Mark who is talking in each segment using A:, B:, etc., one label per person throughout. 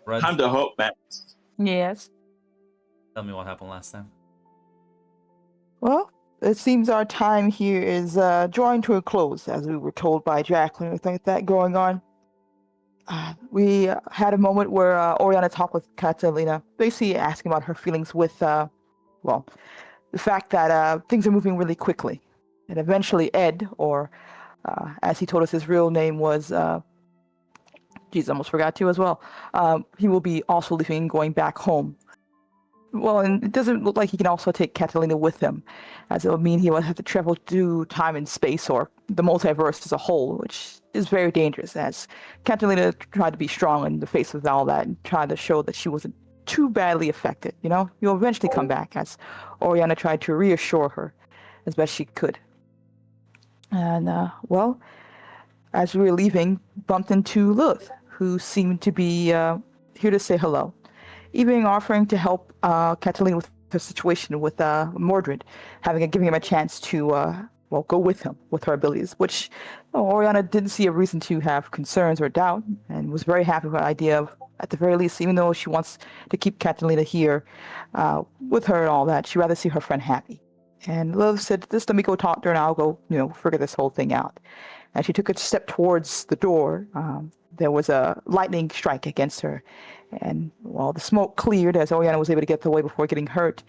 A: Red,
B: Time to hope, man.
C: Yes.
A: tell me what happened last time.
C: Well, it seems our time here is drawing to a close, as we were told by Jacqueline, with like that going on. We had a moment where Oriana talked with Catalina, basically asking about her feelings with, well, the fact that things are moving really quickly. And eventually Ed, or as he told us his real name was, geez, I almost forgot to as well, he will be also leaving and going back home. Well, and it doesn't look like he can also take Catalina with him, as it would mean he would have to travel through time and space, or the multiverse as a whole, which is very dangerous, as Catalina tried to be strong in the face of all that and tried to show that she wasn't too badly affected, you know? You'll eventually come back, as Oriana tried to reassure her as best she could. And, well, as we were leaving, bumped into Lilith, who seemed to be here to say hello, even offering to help Catalina with her situation with Mordred, giving him a chance to go with him with her abilities, which Oriana didn't see a reason to have concerns or doubt, and was very happy with the idea of, at the very least, even though she wants to keep Catalina here with her and all that, she'd rather see her friend happy. And Lilith said, just let me go talk to her and I'll go, figure this whole thing out. As she took a step towards the door, there was a lightning strike against her. And while the smoke cleared, as Oriana was able to get away before getting hurt,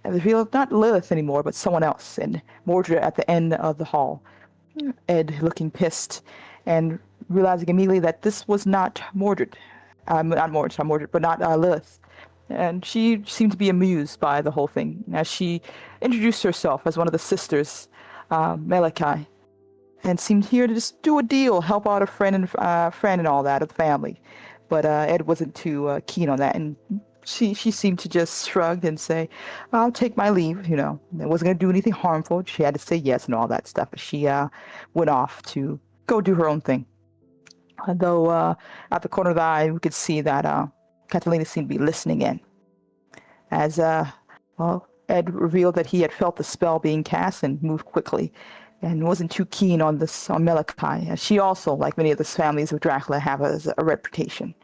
C: it revealed not Lilith anymore, but someone else, and Mordred at the end of the hall. Ed looking pissed, and realizing immediately that this was not Mordred. Mordred, but not Lilith. And she seemed to be amused by the whole thing, as she introduced herself as one of the sisters, Malachi, and seemed here to just do a deal, help out a friend and all that of the family. But Ed wasn't too keen on that, and she seemed to just shrug and say, I'll take my leave, It wasn't going to do anything harmful. She had to say yes and all that stuff, but she went off to go do her own thing. Though at the corner of the eye, we could see that Catalina seemed to be listening in. As, Ed revealed that he had felt the spell being cast and moved quickly, and wasn't too keen on Malachi, as she also, like many of the families of Dracula, have a reputation.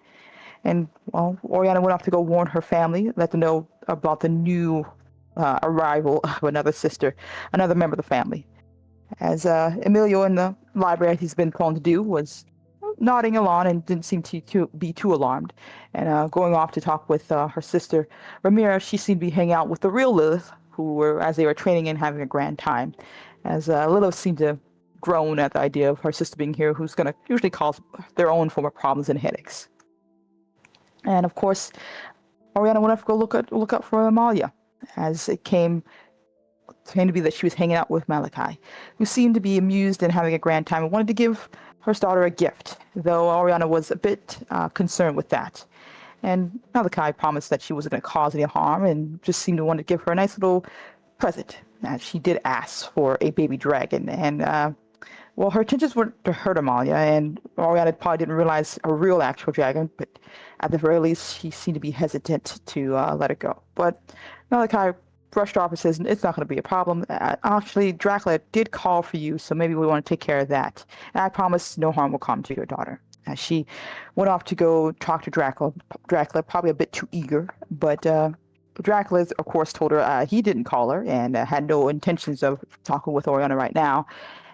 C: And, Oriana went off to go warn her family, let them know about the new arrival of another member of the family. As Emilio in the library, as he's been prone to do, was nodding along and didn't seem to be too alarmed. And going off to talk with her sister, Ramira, she seemed to be hanging out with the real Lilith, as they were training and having a grand time. As Lilith seemed to groan at the idea of her sister being here, who's going to usually cause their own form of problems and headaches. And of course, Oriana went off to go look up for Amalia, as it came to be that she was hanging out with Malachi, who seemed to be amused and having a grand time and wanted to give her daughter a gift, though Oriana was a bit concerned with that. And Malachi promised that she wasn't going to cause any harm and just seemed to want to give her a nice little present. She did ask for a baby dragon, and her intentions were to hurt Amalia, and Oriana probably didn't realize a real actual dragon, but at the very least, she seemed to be hesitant to let it go. But Malachi brushed off and says, it's not going to be a problem. Actually, Dracula did call for you, so maybe we want to take care of that. And I promise no harm will come to your daughter. As she went off to go talk to Dracula, probably a bit too eager, but Dracula, of course, told her he didn't call her and had no intentions of talking with Oriana right now.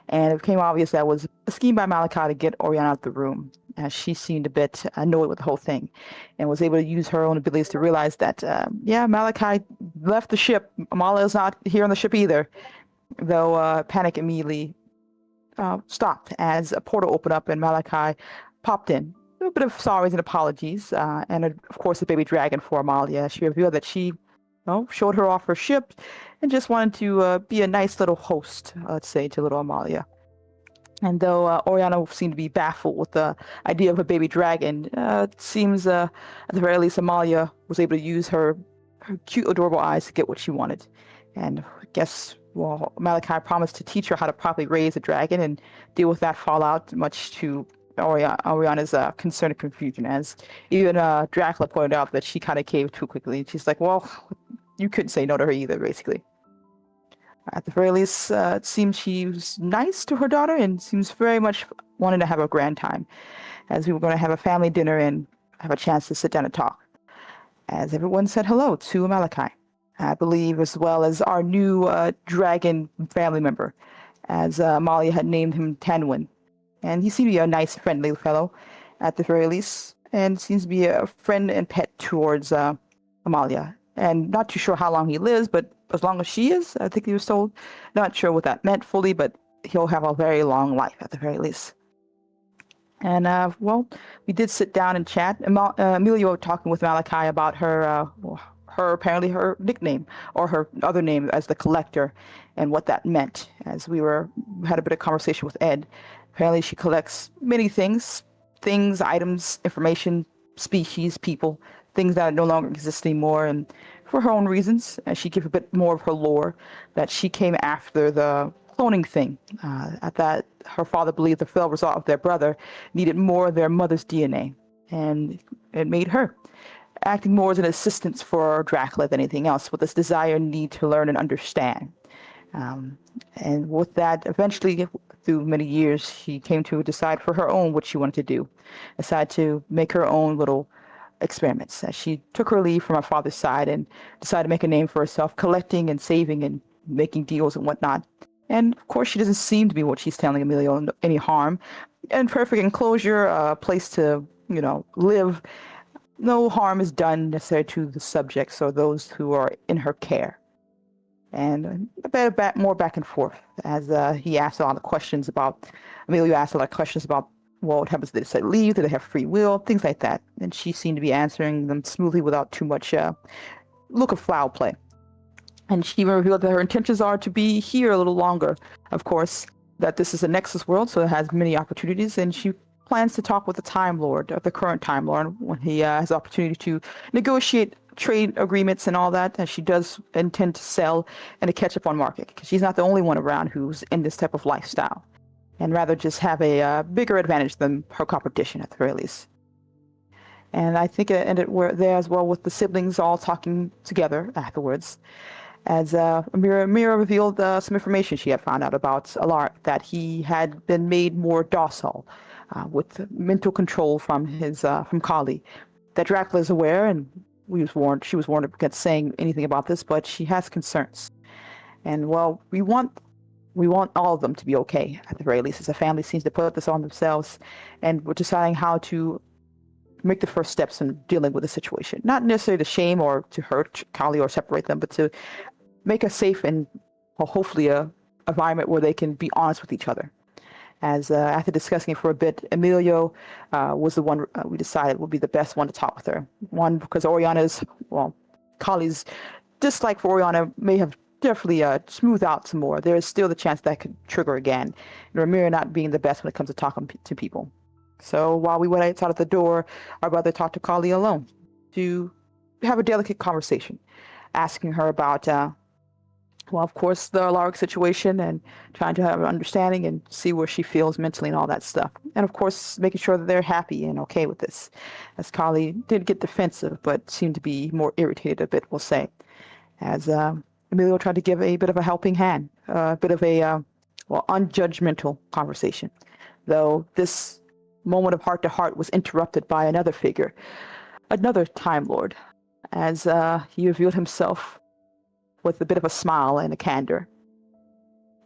C: And it became obvious that was a scheme by Malachi to get Oriana out of the room, as she seemed a bit annoyed with the whole thing and was able to use her own abilities to realize that, Malachi left the ship. Amalia's not here on the ship either, though panic immediately stopped as a portal opened up and Malachi popped in. A bit of sorries and apologies, and of course a baby dragon for Amalia. She revealed that she showed her off her ship and just wanted to be a nice little host, let's say, to little Amalia. And though Oriana seemed to be baffled with the idea of a baby dragon, it seems at the very least Amalia was able to use her cute, adorable eyes to get what she wanted. And I guess, Malachi promised to teach her how to properly raise a dragon and deal with that fallout, much to Oriana's concern and confusion, as even Dracula pointed out that she kind of caved too quickly. She's like, you couldn't say no to her either, basically. At the very least, it seems she was nice to her daughter and seems very much wanting to have a grand time, as we were going to have a family dinner and have a chance to sit down and talk. As everyone said hello to Malachi, I believe, as well as our new dragon family member, as Amalia had named him Tanwin. And he seemed to be a nice, friendly fellow, at the very least, and seems to be a friend and pet towards Amalia. And not too sure how long he lives, but as long as she is, I think he was told. Not sure what that meant fully, but he'll have a very long life at the very least. And well, we did sit down and chat. Emilio talking with Malachi about apparently her nickname or her other name as the Collector, and what that meant. As we had a bit of conversation with Ed. Apparently, she collects many things, items, information, species, people, things that no longer exist anymore, and for her own reasons. And she gave a bit more of her lore that she came after the cloning thing. At that, her father believed the failed result of their brother needed more of their mother's DNA, and it made her acting more as an assistance for Dracula than anything else, with this desire and need to learn and understand. And with that, eventually, through many years, she came to decide for her own what she wanted to do. Decided to make her own little experiments. She took her leave from her father's side and decided to make a name for herself, collecting and saving and making deals and whatnot. And of course, she doesn't seem to be what she's telling Emilio any harm. And perfect enclosure, a place to, live. No harm is done necessarily to the subjects or those who are in her care. And a bit more back and forth as he asked a lot of questions about, Emilio asked a lot of questions about, well, what happens if they decide to leave? Do they have free will? Things like that. And she seemed to be answering them smoothly without too much look of foul play. And she revealed that her intentions are to be here a little longer. Of course, that this is a Nexus world, so it has many opportunities, and she plans to talk with the Time Lord, the current Time Lord, when he has the opportunity to negotiate trade agreements and all that, and she does intend to sell and to catch up on market, because she's not the only one around who's in this type of lifestyle, and rather just have a bigger advantage than her competition at the very least. And I think it ended there as well, with the siblings all talking together afterwards, as Mira revealed some information she had found out about Alaric, that he had been made more docile, with mental control from Kali. That Dracula is aware, and she was warned against saying anything about this, but she has concerns. And well, we want all of them to be okay, at the very least, as a family seems to put this on themselves, and we're deciding how to make the first steps in dealing with the situation. Not necessarily to shame or to hurt Kali or separate them, but to make a safe and, well, hopefully a environment where they can be honest with each other. As after discussing it for a bit, Emilio was the one we decided would be the best one to talk with her. One, because Oriana's, well, Kali's dislike for Oriana may have definitely smoothed out some more. There is still the chance that could trigger again, and Ramira not being the best when it comes to talking to people. So while we went outside of the door, our brother talked to Kali alone to have a delicate conversation, asking her about, well, of course, the Alaric situation, and trying to have an understanding and see where she feels mentally and all that stuff. And of course, making sure that they're happy and okay with this. As Kali did get defensive, but seemed to be more irritated a bit, we'll say. As Emilio tried to give a bit of a helping hand, a bit of a, unjudgmental conversation. Though this moment of heart-to-heart was interrupted by another figure, another Time Lord, as he revealed himself with a bit of a smile and a candor.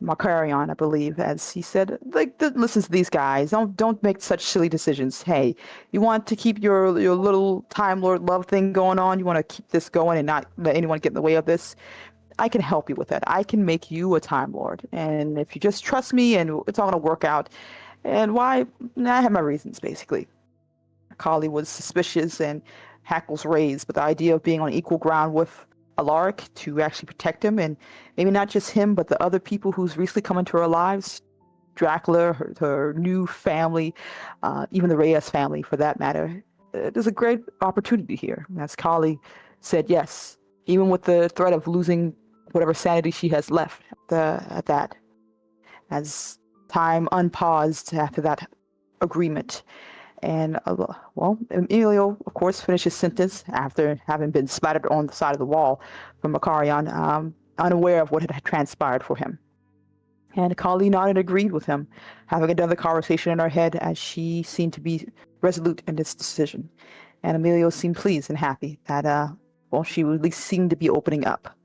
C: Markarion, I believe, as he said, listen to these guys. Don't make such silly decisions. Hey, you want to keep your little Time Lord love thing going on? You want to keep this going and not let anyone get in the way of this? I can help you with that. I can make you a Time Lord. And if you just trust me, and it's all going to work out. And why? I have my reasons, basically. Kali was suspicious and hackles raised, but the idea of being on equal ground with Alaric to actually protect him, and maybe not just him, but the other people who's recently come into her lives, Dracula, her new family, even the Reyes family for that matter. There's a great opportunity here. As Kali said, yes, even with the threat of losing whatever sanity she has left at that. As time unpaused after that agreement. And, well, Emilio, of course, finished his sentence after having been splattered on the side of the wall from Makarion, unaware of what had transpired for him. And Kali nodded and agreed with him, having another conversation in her head as she seemed to be resolute in this decision. and Emilio seemed pleased and happy that, well, she at least seemed to be opening up,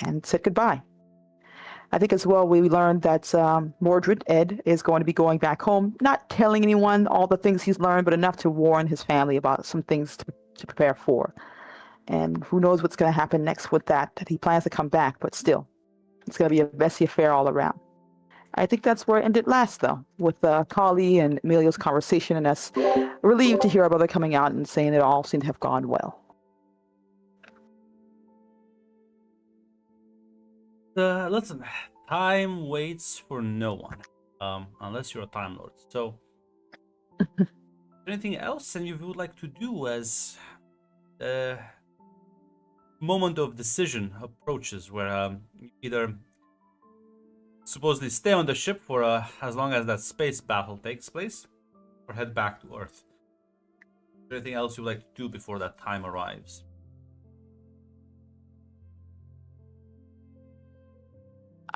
C: and said goodbye. I think as well we learned that Mordred, Ed, is going to be going back home, not telling anyone all the things he's learned, but enough to warn his family about some things to prepare for. And who knows what's going to happen next with that he plans to come back, but still, it's going to be a messy affair all around. I think that's where it ended last, though, with Kali and Emilio's conversation and us relieved to hear our brother coming out and saying it all seemed to have gone well.
A: Listen, time waits for no one, unless you're a Time Lord. So, anything else and you would like to do as the moment of decision approaches, where you either supposedly stay on the ship for as long as that space battle takes place, or head back to Earth? Is there anything else you'd like to do before that time arrives?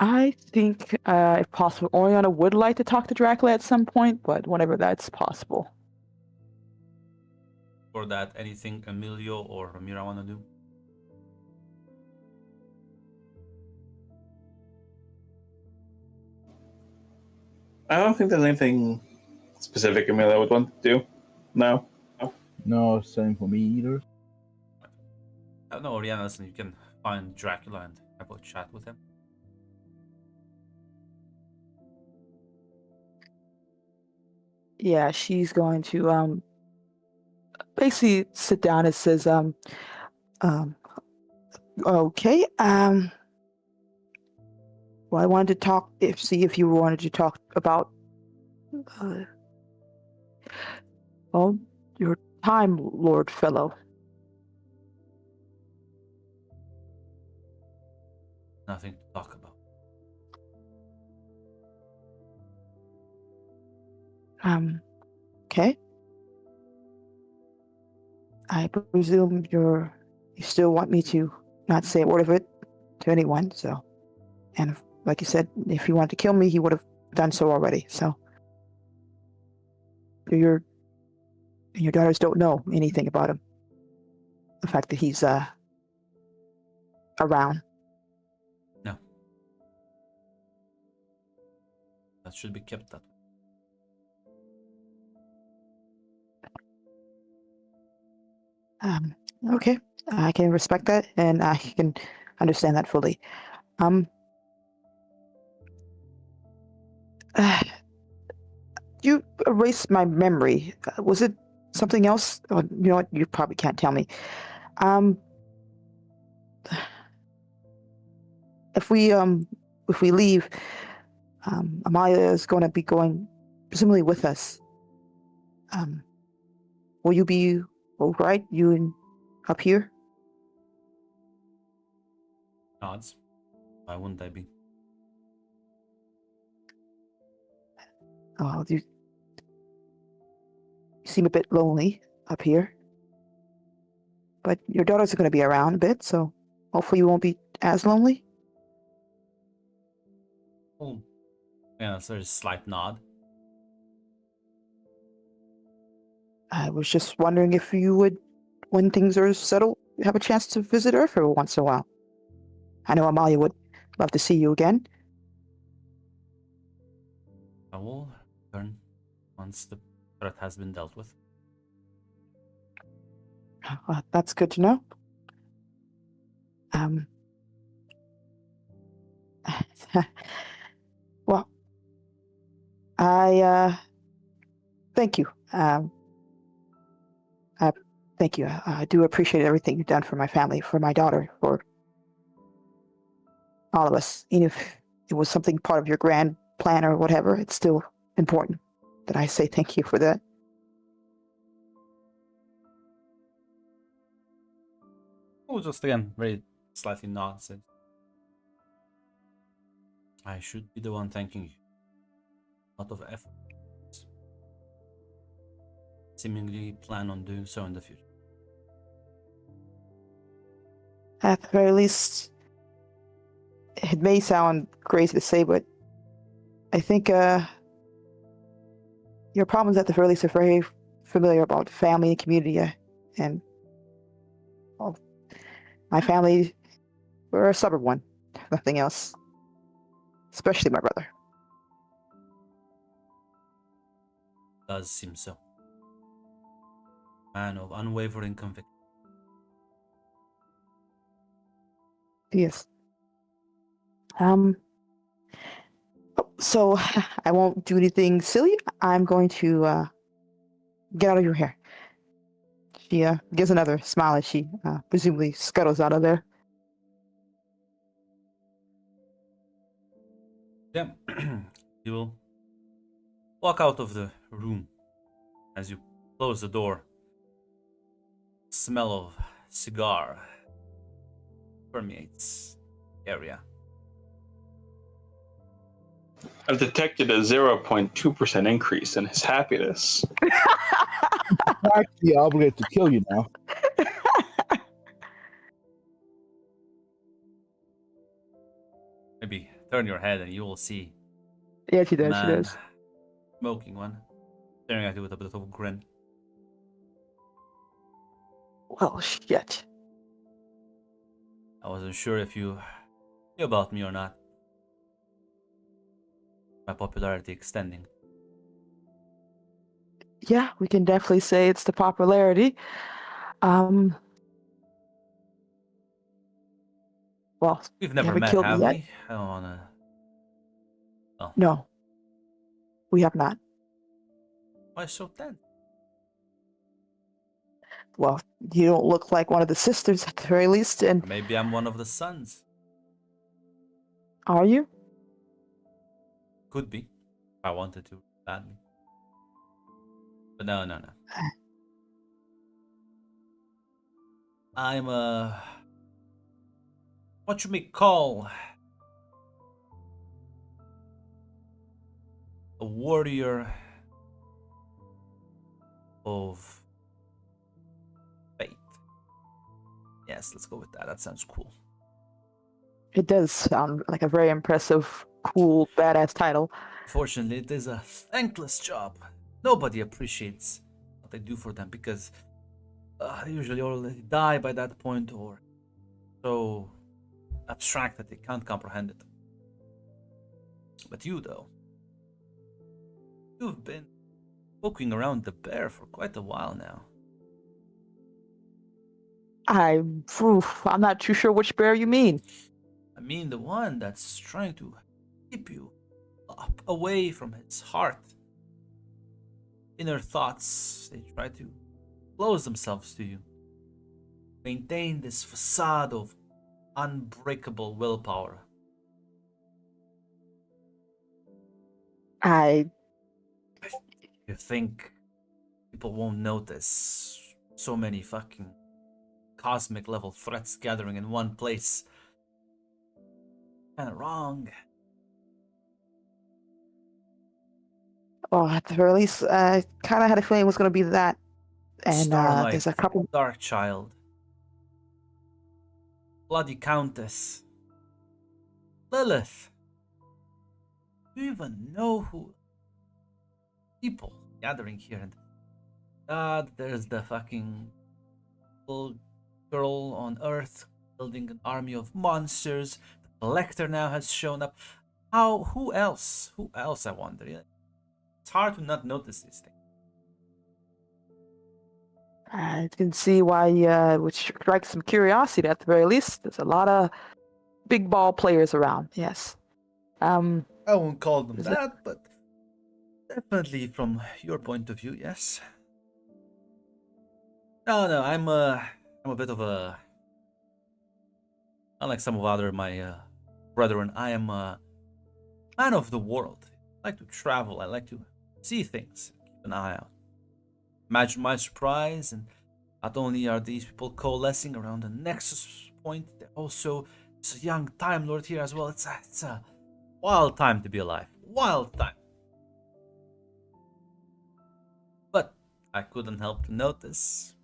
C: I think, if possible, Oriana would like to talk to Dracula at some point, but whenever that's possible.
A: For that, anything Emilio or Ramira want to do?
B: I don't think there's anything specific Amelia would want to do. No.
D: No, same for me either.
A: No, Oriana, listen, you can find Dracula and have a chat with him.
C: Yeah, she's going to basically sit down and says, okay, well, I wanted to talk, see if you wanted to talk about, well, your Time Lord fellow.
A: Nothing to talk about.
C: Okay. I presume you still want me to not say a word of it to anyone, so. And if, like you said, if he wanted to kill me, he would have done so already, so. Your daughters don't know anything about him. The fact that he's around.
A: No. That should be kept that way.
C: Okay, I can respect that, and I can understand that fully. You erased my memory. Was it something else? Oh, you know what? You probably can't tell me. If we leave, Amalia is going to be going, presumably with us. Will you be all right? You and up here?
A: Nods. Why wouldn't I be?
C: Oh, you seem a bit lonely up here. But your daughters are going to be around a bit, so hopefully you won't be as lonely.
A: Oh, yeah, so there's a slight nod.
C: I was just wondering if you would, when things are settled, have a chance to visit Earth every once in a while. I know Amalia would love to see you again.
A: I will return once the threat has been dealt with.
C: That's good to know. Well, I thank you. Thank you. I do appreciate everything you've done for my family, for my daughter, for all of us. Even if it was something part of your grand plan or whatever, it's still important that I say thank you for that.
A: Oh, just again, very slightly nods. I should be the one thanking you. A lot of effort. Seemingly plan on doing so in the future.
C: At the very least, it may sound crazy to say, but I think your problems at the very least are very familiar about family and community, And well, my family, we're a stubborn one. Nothing else. Especially my brother.
A: Does seem so. Man of unwavering conviction.
C: Yes. So I won't do anything silly. I'm going to get out of your hair. She gives another smile as she presumably scuttles out of there.
A: Yeah. You will walk out of the room as you close the door. Smell of cigar permeates the area.
B: I've detected a 0.2% increase in his happiness.
D: I'm actually obligated to kill you now.
A: Maybe turn your head and you will see
C: Yeah, she
A: a
C: does. She
A: man
C: does.
A: smoking one, staring at you with a bit of a grin.
C: Well, shit.
A: I wasn't sure if you knew about me or not. My popularity extending.
C: Yeah, we can definitely say it's the popularity. Well,
A: We've
C: you
A: never
C: haven't
A: met,
C: killed me
A: have
C: yet?
A: we? I don't wanna. Oh,
C: No, we have not.
A: why so tense?
C: Well, you don't look like one of the sisters at the very least, and
A: Maybe I'm one of the sons.
C: are you?
A: Could be. If I wanted to badly. But no, no, no. I'm what you may call a warrior of fate. Yes, let's go with that. That sounds cool.
C: It does sound like a very impressive, cool, badass title.
A: Fortunately, it is a thankless job. Nobody appreciates what I do for them because they usually already die by that point or so abstract that they can't comprehend it. But you, though, you've been poking around the bear for quite a while now.
C: I'm not too sure which bear you mean.
A: I mean, the one that's trying to keep you up away from his heart. Inner thoughts, they try to close themselves to you. Maintain this facade of unbreakable willpower. You think people won't notice so many fucking cosmic level threats gathering in one place? Kinda wrong.
C: Well, at the very least, I kind of had a feeling it was going to be that. And
A: Starlight,
C: there's a couple.
A: Dark Child, Bloody Countess, Lilith. Do you even know who people gathering here? And there's the fucking little girl on Earth building an army of monsters. The Collector now has shown up. How? Who else? Who else? I wonder. It's hard to not notice these things.
C: I can see why, which strikes some curiosity at the very least. There's a lot of big ball players around. Yes.
A: I won't call them
C: Is
A: that, but definitely from your point of view, yes. No, I'm a bit of a, unlike some of other my brethren, I am a man of the world. I like to travel. I like to see things, keep an eye out. Imagine my surprise, and not only are these people coalescing around the nexus point, they're also there's a young Time Lord here as well. It's a wild time to be alive. Wild time. But I couldn't help to notice.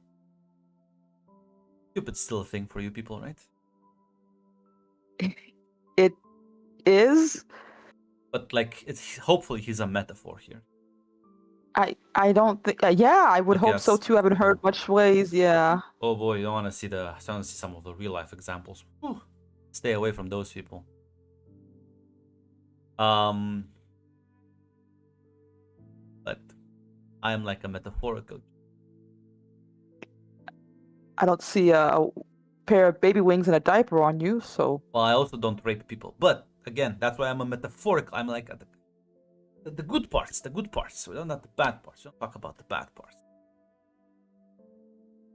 A: Cupid's still a thing for you people, right?
C: It is.
A: But like, it's hopefully he's a metaphor here.
C: I don't think. Yeah, I would
A: Okay,
C: hope so
A: that's-
C: too. I haven't heard much ways. Yeah.
A: Oh boy, you don't want to see some of the real life examples. Whew. Stay away from those people. But I am like a metaphorical.
C: I don't see a pair of baby wings and a diaper on you, so
A: Well, I also don't rape people. But again, that's why I'm a metaphorical. I'm like the good parts, the good parts. We don't have the bad parts. We don't talk about the bad parts.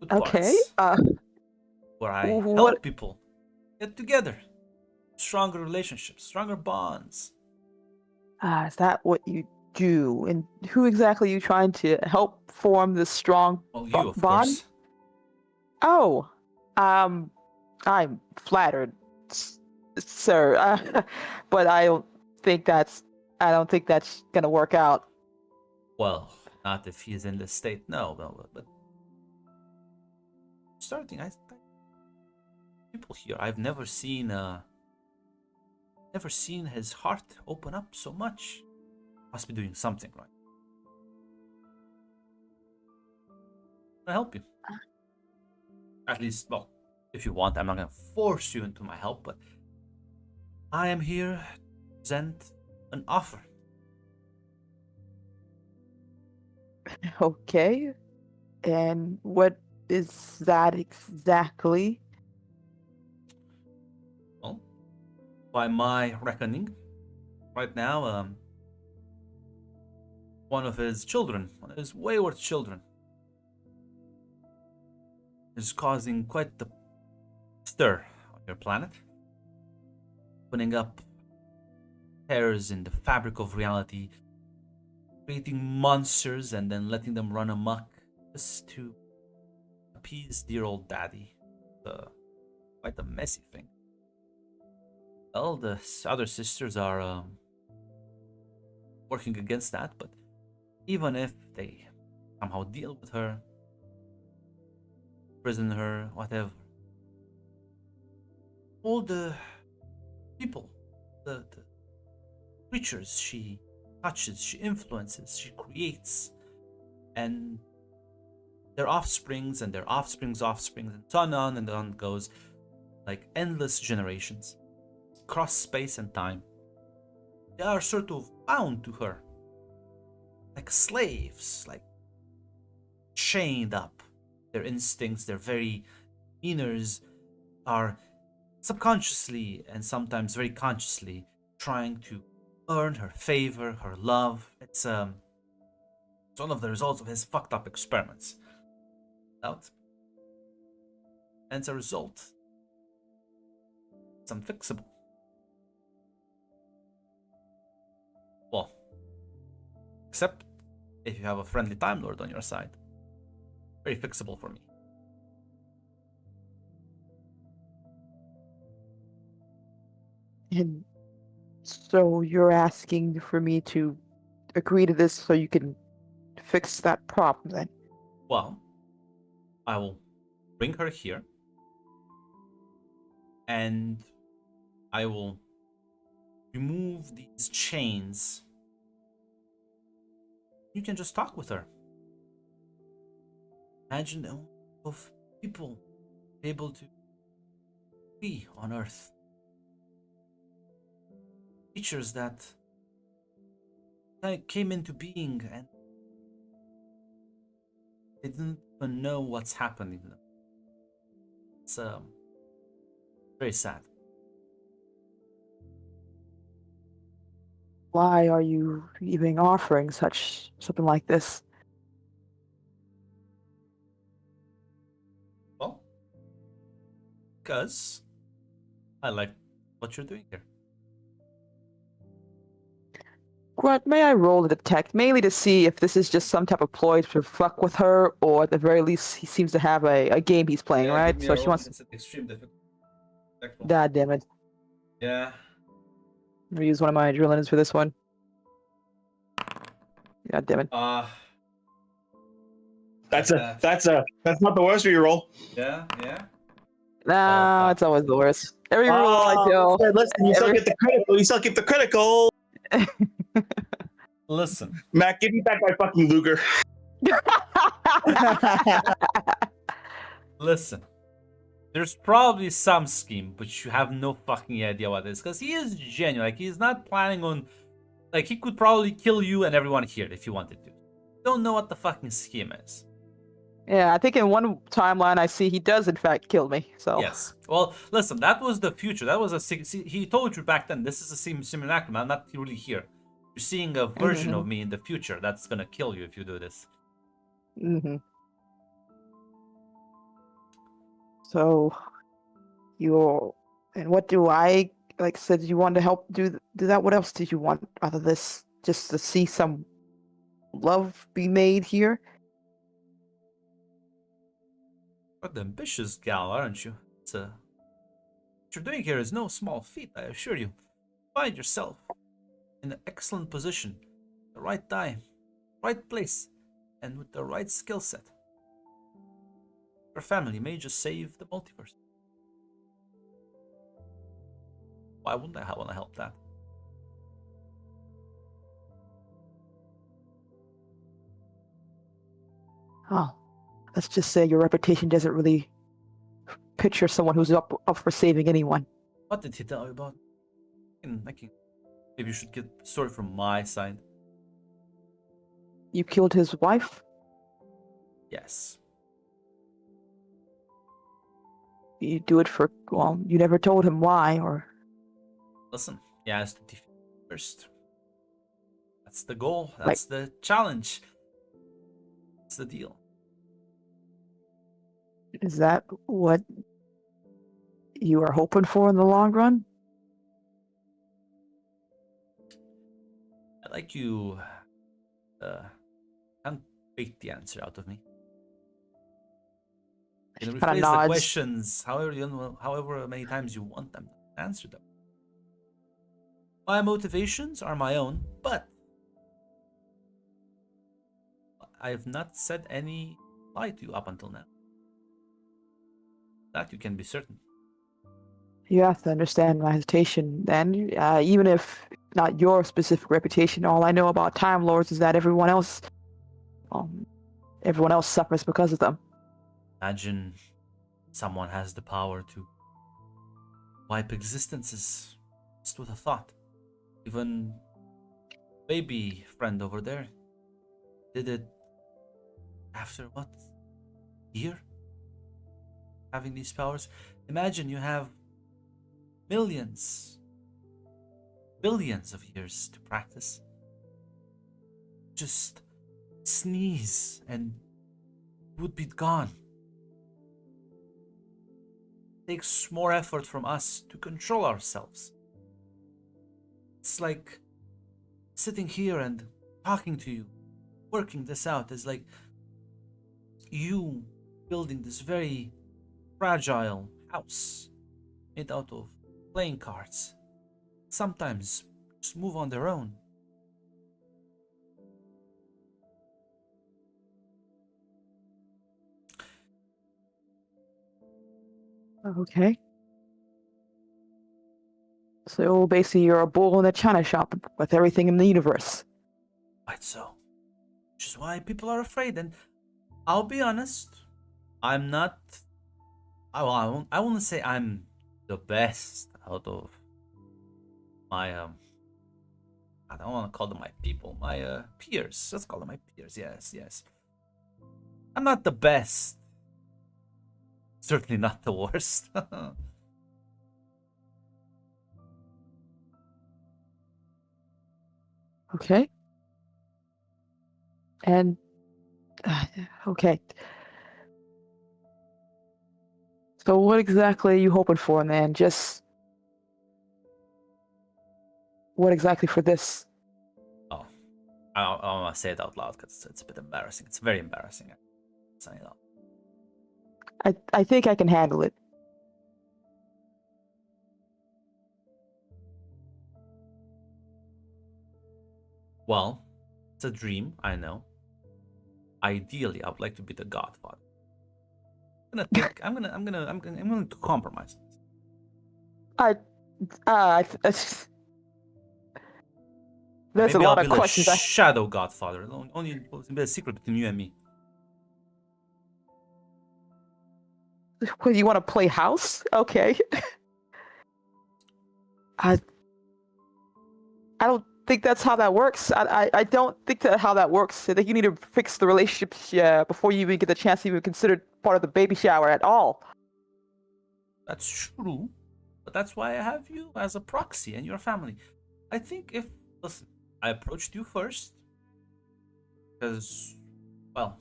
A: Good
C: okay.
A: parts where I help
C: What?
A: people get together, stronger relationships, stronger bonds.
C: Is that what you do? And who exactly are you trying to help form this strong
A: Well, you, of
C: bond?
A: course.
C: Oh, I'm flattered, sir. But I don't think that's gonna work out.
A: Well, not if he's in this state. No, but starting, people here. I've never seen his heart open up so much. Must be doing something right. I'll help you. At least, well, if you want, I'm not gonna force you into my help, but I am here to present an offer.
C: Okay. And what is that exactly?
A: Well, by my reckoning, right now, one of his wayward children, is causing quite the stir on your planet, putting up tears in the fabric of reality, creating monsters and then letting them run amok just to appease dear old daddy. Quite a messy thing. Well, the other sisters are working against that, but even if they somehow deal with her, prison her, whatever, all the people, the creatures she touches, she influences, she creates, and their offsprings and their offspring's offsprings, and so on and on goes, like endless generations, across space and time. They are sort of bound to her, like slaves, like chained up. Their instincts, their very inners are subconsciously and sometimes very consciously trying to earn her favor, her love. It's one of the results of his fucked up experiments. Out. And as a result, it's unfixable. Well, except if you have a friendly Time Lord on your side. Very fixable for me.
C: And so you're asking for me to agree to this so you can fix that problem then?
A: Well, I will bring her here, and I will remove these chains. You can just talk with her. Imagine of people able to be on Earth. Creatures that came into being and they didn't even know what's happening. It's very sad.
C: Why are you even offering something like this?
A: Well, because I like what you're doing here.
C: Grant, may I roll to detect, mainly to see if this is just some type of ploy to fuck with her, or at the very least, he seems to have a game he's playing,
A: Yeah,
C: right?
A: give me
C: So
A: a
C: she
A: roll.
C: wants.
A: It's an extreme difficult.
C: God damn it!
A: Yeah.
C: I'm gonna use one of my adrenalines for this one. God damn it!
B: That's not the worst reroll.
A: Yeah, yeah.
C: Nah,
A: fuck.
C: it's always the worst. Every roll I do.
B: Listen, you still get the critical. You still keep the critical.
A: Listen.
B: Matt, give me back my fucking Luger.
A: Listen. There's probably some scheme, but you have no fucking idea what it is. Because he is genuine. Like, he's not planning on... Like, he could probably kill you and everyone here if he wanted to. Don't know what the fucking scheme is.
C: Yeah, I think in one timeline I see he does in fact kill me. So
A: Yes. Well, listen, that was the future. That was a... See, he told you back then, this is a simulacrum. I'm not really here. You're seeing a version of me in the future that's gonna kill you if you do this.
C: Mm-hmm. So, you're, and what do I like? Said you wanted to help do that. What else did you want other this? Just to see some love be made here.
A: What an ambitious gal, aren't you? What you're doing here is no small feat, I assure you. Find yourself in an excellent position, the right time, right place, and with the right skill set. Your family may just save the multiverse. Why wouldn't I want to help that?
C: Oh, let's just say your reputation doesn't really picture someone who's up for saving anyone.
A: What did he tell you about? Maybe you should get the story from my side.
C: You killed his wife.
A: Yes.
C: You do it for, well, you never told him why, or...
A: Listen, he has to defeat first. That's the goal. That's the challenge. That's the deal.
C: Is that what you are hoping for in the long run?
A: I'd like you can't bait the answer out of me. You can rephrase the questions however many times you want them to answer them. My motivations are my own, but I have not said any lie to you up until now. That you can be certain.
C: You have to understand my hesitation then. Even if not your specific reputation, all I know about Time Lords is that everyone else suffers because of them.
A: Imagine someone has the power to wipe existences just with a thought. Even baby friend over there did it after what? Year? Having these powers. Imagine you have millions, billions of years to practice. Just sneeze and it would be gone. It takes more effort from us to control ourselves. It's like sitting here and talking to you, working this out. It's like you building this very fragile house made out of playing cards. Sometimes just move on their own.
C: Okay. So basically you're a bull in a china shop with everything in the universe.
A: Quite so. Which is why people are afraid. And I'll be honest, I'm not... I won't say I'm the best out of my... I don't want to call them my people. My peers. Let's call them my peers. Yes. I'm not the best. Certainly not the worst.
C: Okay. And okay. So what exactly are you hoping for, man? Just what exactly for this?
A: Oh, I don't want to say it out loud because it's a bit embarrassing. It's very embarrassing. Saying it out.
C: I think I can handle it.
A: Well, it's a dream, I know. Ideally, I would like to be the Godfather. I'm going to compromise.
C: There's a
A: Maybe I'll
C: lot
A: be
C: of
A: the
C: questions.
A: shadow godfather. Only it's a secret between you and me.
C: When you want to play house? Okay. I don't think that's how that works. I don't think that how that works. I think you need to fix the relationship before you even get the chance to even consider part of the baby shower at all.
A: That's true, but that's why I have you as a proxy and your family. I think if listen, I approached you first because, well,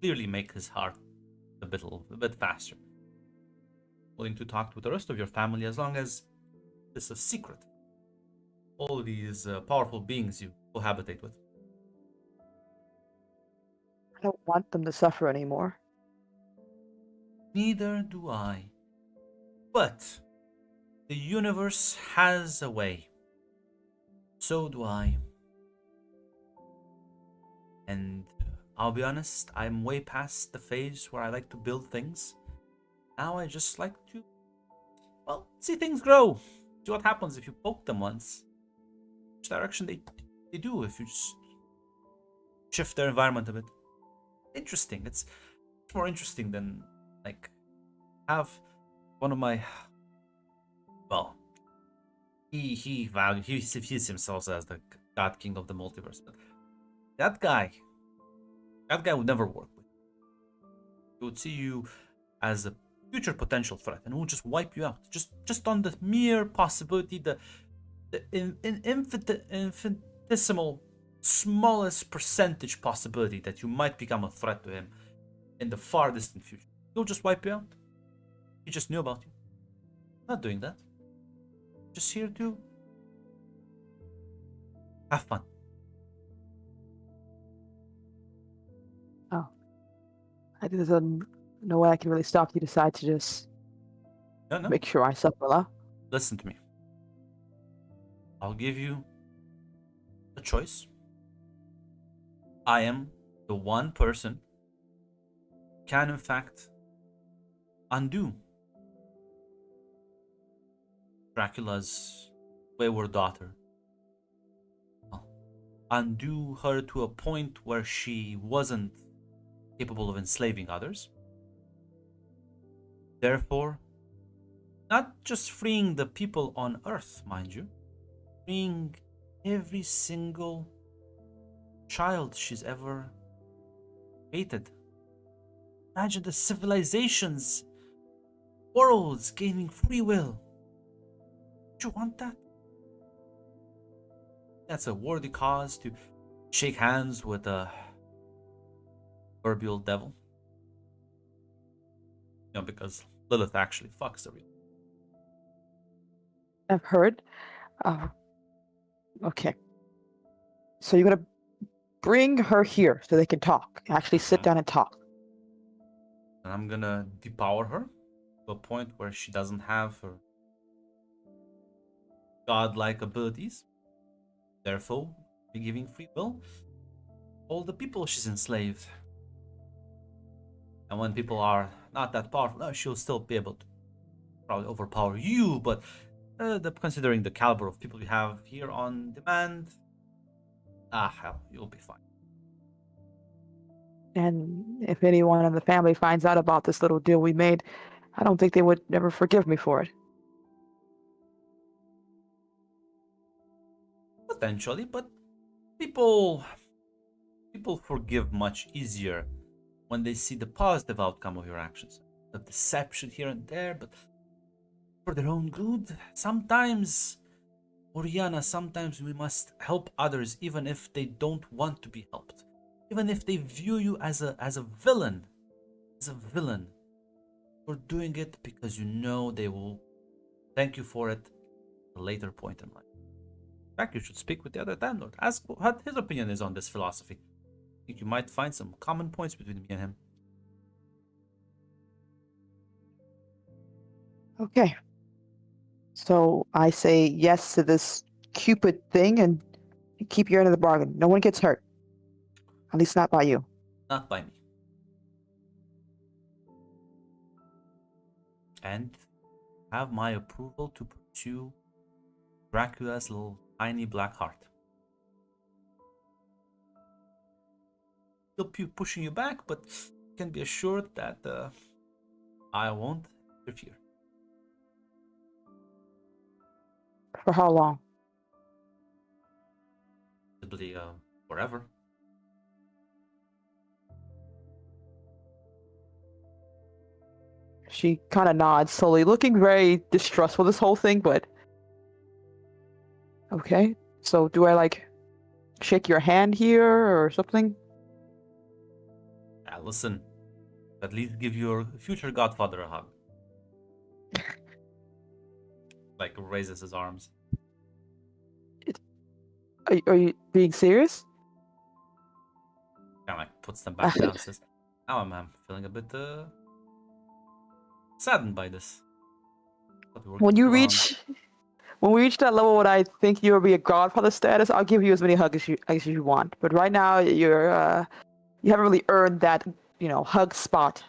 A: clearly make his heart a bit faster. Willing to talk to the rest of your family as long as it's a secret. All these powerful beings you cohabitate with.
C: I don't want them to suffer anymore.
A: Neither do I. But the universe has a way. So do I. And I'll be honest, I'm way past the phase where I like to build things. Now I just like to, well, see things grow. See what happens if you poke them once. Which direction they do if you just shift their environment a bit. Interesting. It's more interesting than, like, have one of my, well, he sees himself as the god king of the multiverse, but that guy would never work with you. He would see you as a future potential threat and would just wipe you out, just on the mere possibility, the infinitesimal smallest percentage possibility that you might become a threat to him in the far distant future. He'll just wipe you out. He just knew about you. Not doing that. Just here to have fun.
C: Oh. I think there's no way I can really stop you decide to just
A: No.
C: make sure I suffer less.
A: Listen to me. I'll give you a choice. I am the one person who can, in fact, undo Dracula's wayward daughter. Undo her to a point where she wasn't capable of enslaving others. Therefore, not just freeing the people on Earth, mind you, freeing every single child she's ever hated. Imagine the civilizations, worlds gaining free will. Do you want that? That's a worthy cause to shake hands with a proverbial devil. You know, because Lilith actually fucks the real.
C: I've heard. Okay. So you're gonna bring her here so they can talk. Actually sit down and talk.
A: And I'm gonna depower her to a point where she doesn't have her godlike abilities. Therefore, be giving free will all the people she's enslaved. And when people are not that powerful, she'll still be able to probably overpower you, but considering the caliber of people you have here on demand, hell, you'll be fine.
C: And if anyone in the family finds out about this little deal we made, I don't think they would never forgive me for it.
A: Potentially, but people forgive much easier when they see the positive outcome of your actions. The deception here and there, but for their own good. Sometimes, Oriana, sometimes we must help others even if they don't want to be helped. Even if they view you as a villain. As a villain. You're doing it because you know they will thank you for it at a later point in life. In fact, you should speak with the other landlord. Ask what his opinion is on this philosophy. I think you might find some common points between me and him.
C: Okay. So I say yes to this Cupid thing and keep your end of the bargain. No one gets hurt. At least not by you.
A: Not by me. And have my approval to pursue Dracula's little tiny black heart. still pushing you back, but you can be assured that I won't interfere.
C: For how long?
A: Possibly forever.
C: She kind of nods slowly, looking very distrustful this whole thing, but okay. So do I like shake your hand here or something?
A: Listen, at least give your future godfather a hug. Like raises his arms.
C: Are you being serious?
A: Kind of like puts them back down. Says, "Now I'm feeling a bit saddened by this. But we worked
C: When you
A: too long."
C: when we reach that level when I think you'll be a godfather status, I'll give you as many hugs as you want. But right now you're you haven't really earned that, hug spot.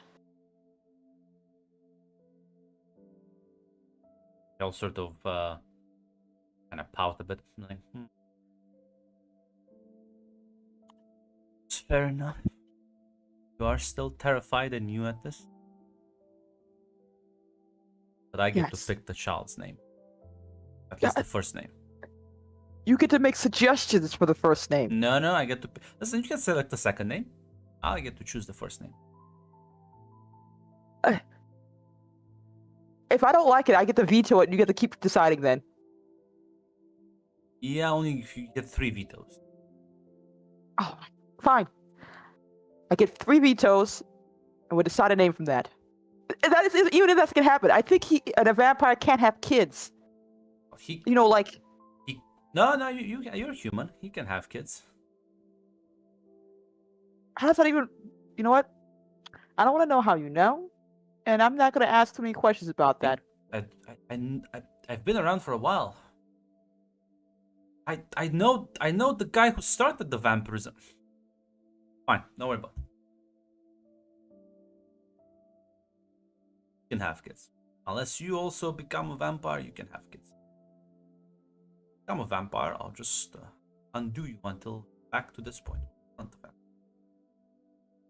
A: They'll sort of kind of pout a bit. Like, It's fair enough. You are still terrified and new at this. But I get to
C: Yes.
A: pick the child's name. At least the first name.
C: You get to make suggestions for the first name.
A: No, I get to... Listen, you can select the second name. I get to choose the first name.
C: If I don't like it, I get to veto it, and you get to keep deciding then.
A: Yeah, only if you get 3 vetoes.
C: Oh, fine. I get 3 vetoes, and we'll decide a name from that. That is, even if that's gonna happen, I think a vampire can't have kids.
A: He...
C: Like...
A: No, you're human. He can have kids.
C: How does that even... You know what? I don't want to know how you know, and I'm not gonna ask too many questions about that.
A: I've been around for a while. I know the guy who started the vampirism. Fine, don't worry about it. You can have kids. Unless you also become a vampire, you can have kids. Become a vampire, I'll just undo you until back to this point.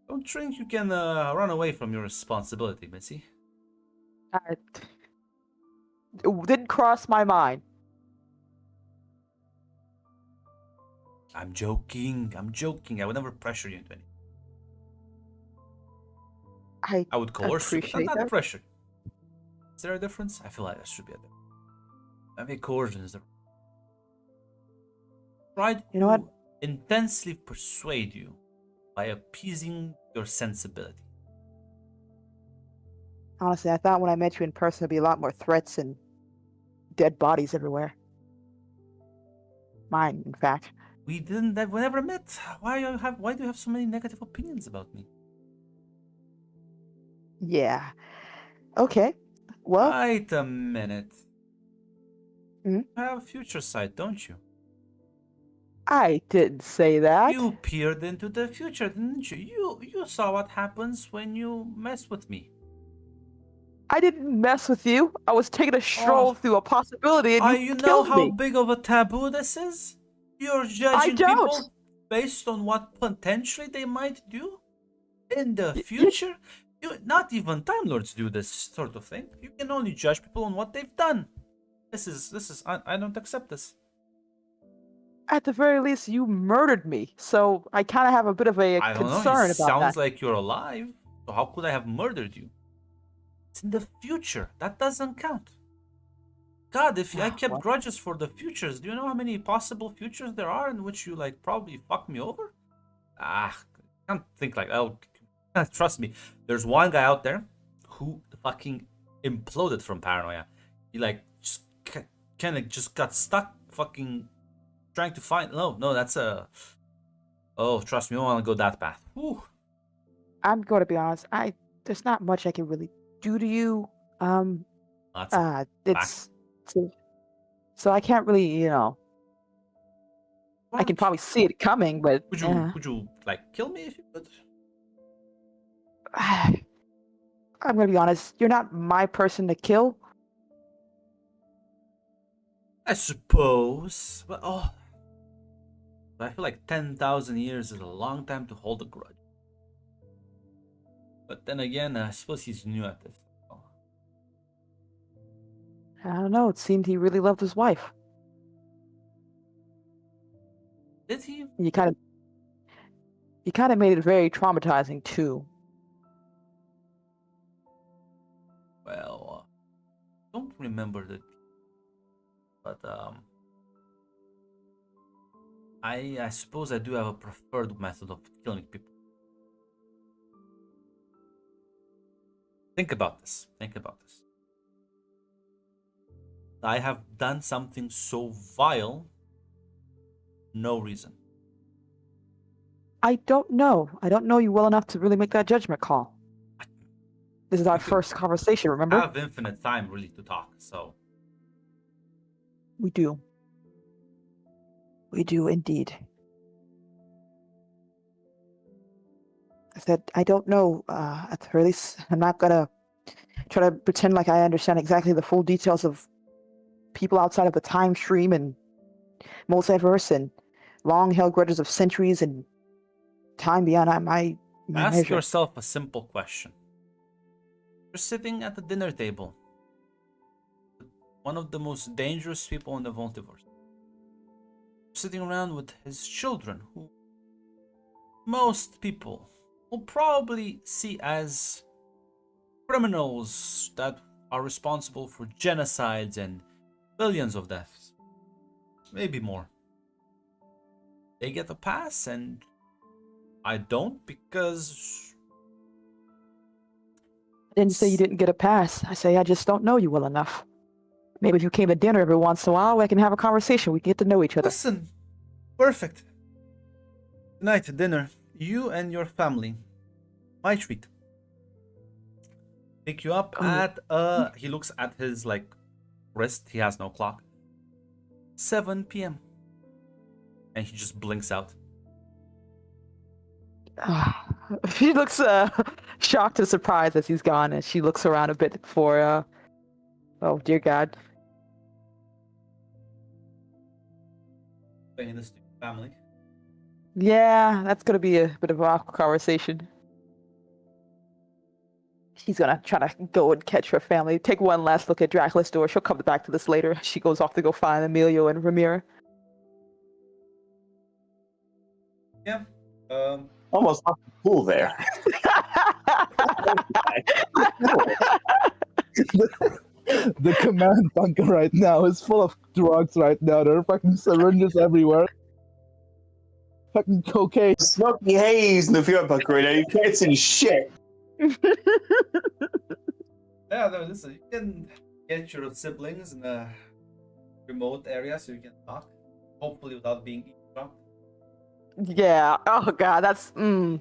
A: Don't think you can run away from your responsibility, Missy.
C: It didn't cross my mind.
A: I'm joking. I would never pressure you into anything. I would coerce you, but
C: appreciate
A: not
C: that.
A: pressure. Is there a difference? I feel like there should be a difference. I mean, coercion is the... Try to
C: You know what?
A: intensely persuade you by appeasing your sensibility.
C: Honestly, I thought when I met you in person there'd be a lot more threats and dead bodies everywhere. Mine, in fact.
A: We never met. Why do you have so many negative opinions about me?
C: Yeah. Okay. Well,
A: Wait a minute.
C: Hmm?
A: You have future sight, don't you?
C: I didn't say that.
A: You peered into the future, didn't you? You saw what happens when you mess with me.
C: I didn't mess with you. I was taking a stroll through a possibility and you
A: know
C: killed
A: how
C: me.
A: big of a taboo this is? You're
C: I
A: judging
C: don't.
A: people based on what potentially they might do in the future? Not even Time Lords do this sort of thing. You can only judge people on what they've done. This is I don't accept this.
C: At the very least, you murdered me. So I kind of have a bit of a
A: I don't know.
C: concern
A: It
C: about
A: sounds
C: that.
A: like you're alive. So how could I have murdered you? It's in the future. That doesn't count. God, if I kept
C: What?
A: grudges for the futures, do you know how many possible futures there are in which you like probably fuck me over? I can't think like that. Trust me, there's one guy out there who fucking imploded from paranoia. He like just kind of just got stuck fucking trying to find. No, that's a. Oh, trust me, I don't want to go that path. Whew.
C: I'm going to be honest. There's not much I can really do to you.
A: That's a
C: It's so I can't really, I can probably see it coming, but
A: Would you like kill me if you could?
C: I'm gonna be honest. You're not my person to kill.
A: I suppose, but I feel like 10,000 years is a long time to hold a grudge. But then again, I suppose he's new at this. So.
C: I don't know. It seemed he really loved his wife.
A: Did he?
C: He kind of made it very traumatizing too.
A: Well, don't remember that. But I suppose I do have a preferred method of killing people. Think about this. Think about this. I have done something so vile. No reason.
C: I don't know. I don't know you well enough to really make that judgment call. This is our
A: We could
C: first conversation, remember?
A: Have infinite time really to talk. So
C: We do. We do indeed. I said, I don't know, or at least I'm not gonna try to pretend like I understand exactly the full details of people outside of the time stream and multiverse and long-held grudges of centuries and time beyond my
A: ask
C: measure.
A: yourself a simple question. You're sitting at the dinner table with one of the most dangerous people in the multiverse. Sitting around with his children, who most people will probably see as criminals that are responsible for genocides and billions of deaths. Maybe more. They get a pass and I don't because
C: I didn't say you didn't get a pass. I say I just don't know you well enough. Maybe if you came to dinner every once in a while, we can have a conversation. We can get to know each other.
A: listen, perfect. Tonight at dinner, you and your family, my treat. Pick you up
C: Oh.
A: at he looks at his like wrist, he has no clock. 7 p.m. And he just blinks out.
C: She looks shocked and surprised as he's gone, and she looks around a bit for, oh dear God.
A: Saying this to your family.
C: Yeah, that's gonna be a bit of an awkward conversation. She's gonna try to go and catch her family, take one last look at Dracula's door. She'll come back to this later. She goes off to go find Emilio and Ramira.
A: Yeah.
B: Almost off the pool there.
D: The command bunker right now is full of drugs right now. There are fucking syringes everywhere. Fucking cocaine.
B: Smoky haze in the fuel bunker right now. You can't see shit.
A: Yeah, no, listen, you can get your siblings in a remote area so you can talk. Hopefully without being eavesdropped.
C: Yeah. Oh God, that's
A: You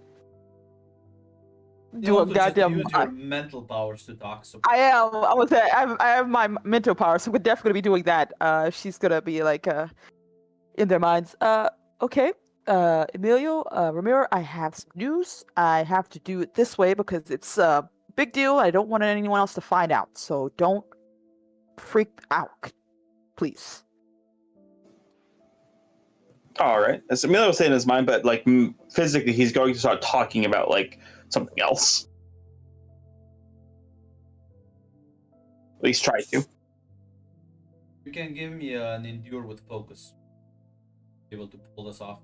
C: do a
A: want to just
C: goddamn.
A: use your mental powers to talk. So
C: I am. I was. I have my mental power, so we're definitely gonna be doing that. She's gonna be like in their minds. Okay. Emilio, Ramiro, I have some news. I have to do it this way because it's a big deal. I don't want anyone else to find out, so don't freak out, please.
B: All right. As Emilio was saying in his mind, but like physically, he's going to start talking about like something else. At least try to.
A: you can give me an endure with focus. Be able to pull this off.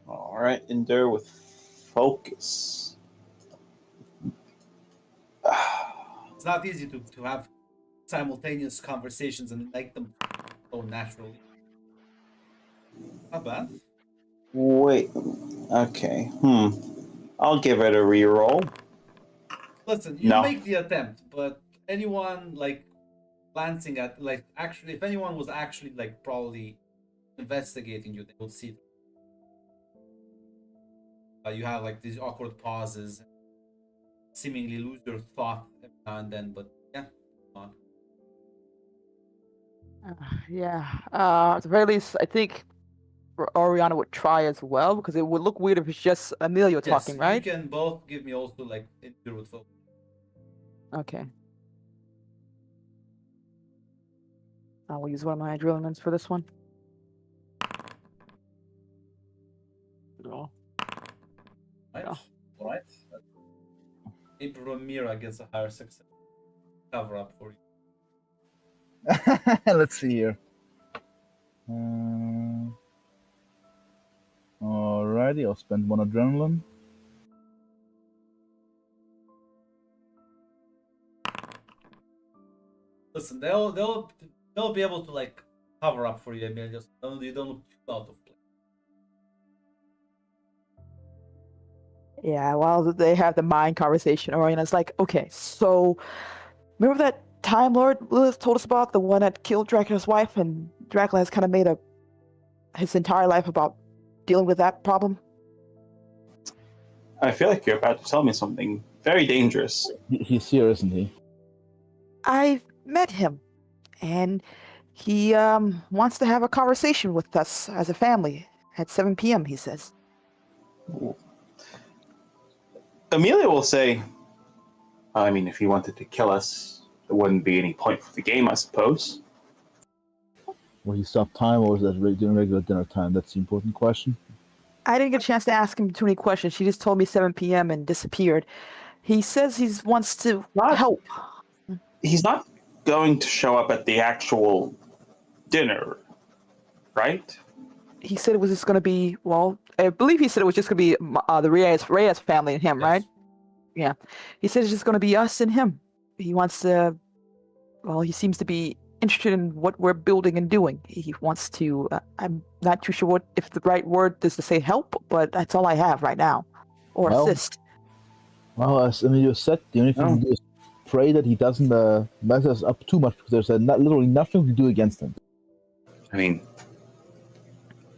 B: All right. Endure with focus.
A: It's not easy to have simultaneous conversations and make them so naturally. Not bad.
B: Wait. Okay. I'll give it a reroll.
A: Listen, you
B: No.
A: make the attempt, but anyone like glancing at like actually if anyone was actually like probably investigating you, they would see it. You have like these awkward pauses, seemingly lose your thought every now and then, but yeah, come on.
C: Yeah. At the very least, I think Oriana would try as well because it would look weird if it's just Emilio talking,
A: Yes,
C: right?
A: you can both give me also like endure with focus.
C: Okay. I will use one of my adrenalines for this one. No.
A: Right?
C: Oh.
A: Right? Maybe Ramira gets a higher success cover up for you.
D: Let's see here. Alrighty, I'll spend 1 adrenaline.
A: Listen, they'll be able to like cover up for you, Emil. Just you don't look too out of place.
C: Yeah, while they have the mind conversation, Orion's like, okay, so remember that Time Lord Lilith told us about, the one that killed Dracula's wife, and Dracula has kind of made his entire life about dealing with that problem?
B: I feel like you're about to tell me something very dangerous.
D: He's here, isn't he?
C: I've met him, and he wants to have a conversation with us as a family at 7 p.m., he says.
B: Amelia will say, I mean, if he wanted to kill us, there wouldn't be any point for the game, I suppose.
D: Will he stop time, or is that during regular dinner time? That's the important question.
C: I didn't get a chance to ask him too many questions. She just told me 7 p.m. and disappeared. He says he wants to help.
B: He's not going to show up at the actual dinner, right?
C: He said it was just going to be, well, I believe he said it was just going to be the Reyes family and him,
A: Yes.
C: right? Yeah. He said it's just going to be us and him. He wants to, well, he seems to be interested in what we're building and doing. He wants to, I'm not too sure if the right word is to say help, but that's all I have right now. Or
D: Well,
C: assist.
D: Well, as you said, the only thing we can do is pray that he doesn't mess us up too much, because there's literally nothing we can do against him.
B: I mean,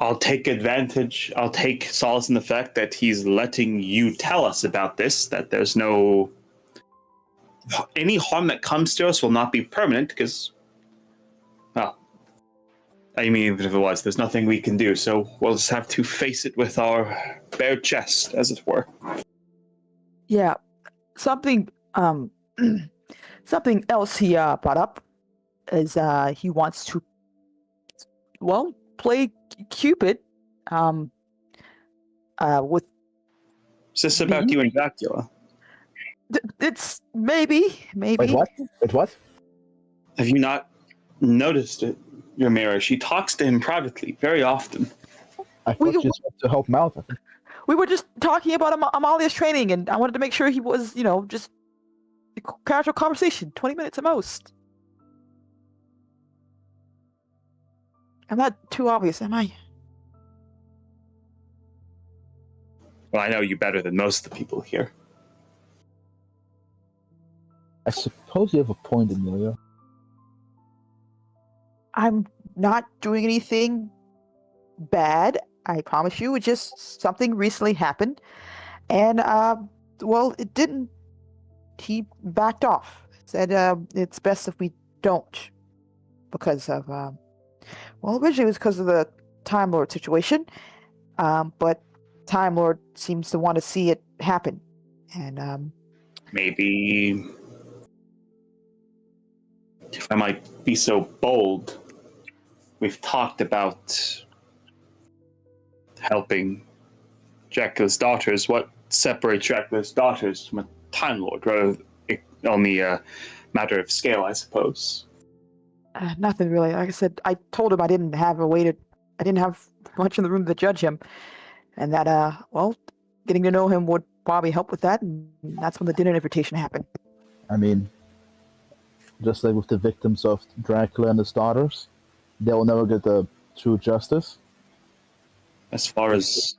B: I'll take advantage, I'll take solace in the fact that he's letting you tell us about this, that there's no... Any harm that comes to us will not be permanent, because... Well, I mean, even if it was, there's nothing we can do, so we'll just have to face it with our bare chest, as it were.
C: Yeah. Something something else he brought up is he wants to, well, play Cupid with...
B: Is this about you and Dracula?
C: It's maybe.
D: Wait, what? Wait, what?
B: Have you not noticed it, your mirror? She talks to him privately, very often.
D: I thought you just wanted to help him out.
C: We were just talking about Amalia's training, and I wanted to make sure he was, just a casual conversation, 20 minutes at most. I'm not too obvious, am I?
B: Well, I know you better than most of the people here.
D: I suppose you have a point, Amelia.
C: I'm not doing anything bad, I promise you. It just something recently happened, and well, it didn't. He backed off. Said it's best if we don't, because of well, originally it was because of the Time Lord situation, but Time Lord seems to want to see it happen, and
B: Maybe, if I might be so bold, we've talked about helping Dracula's daughters. What separates Dracula's daughters from a Time Lord? Rather, only a matter of scale, I suppose.
C: nothing really. Like I said, I told him I didn't have much in the room to judge him, and that well, getting to know him would probably help with that, and that's when the dinner invitation happened.
D: I mean, just like with the victims of Dracula and his daughters, they will never get the true justice.
B: As far as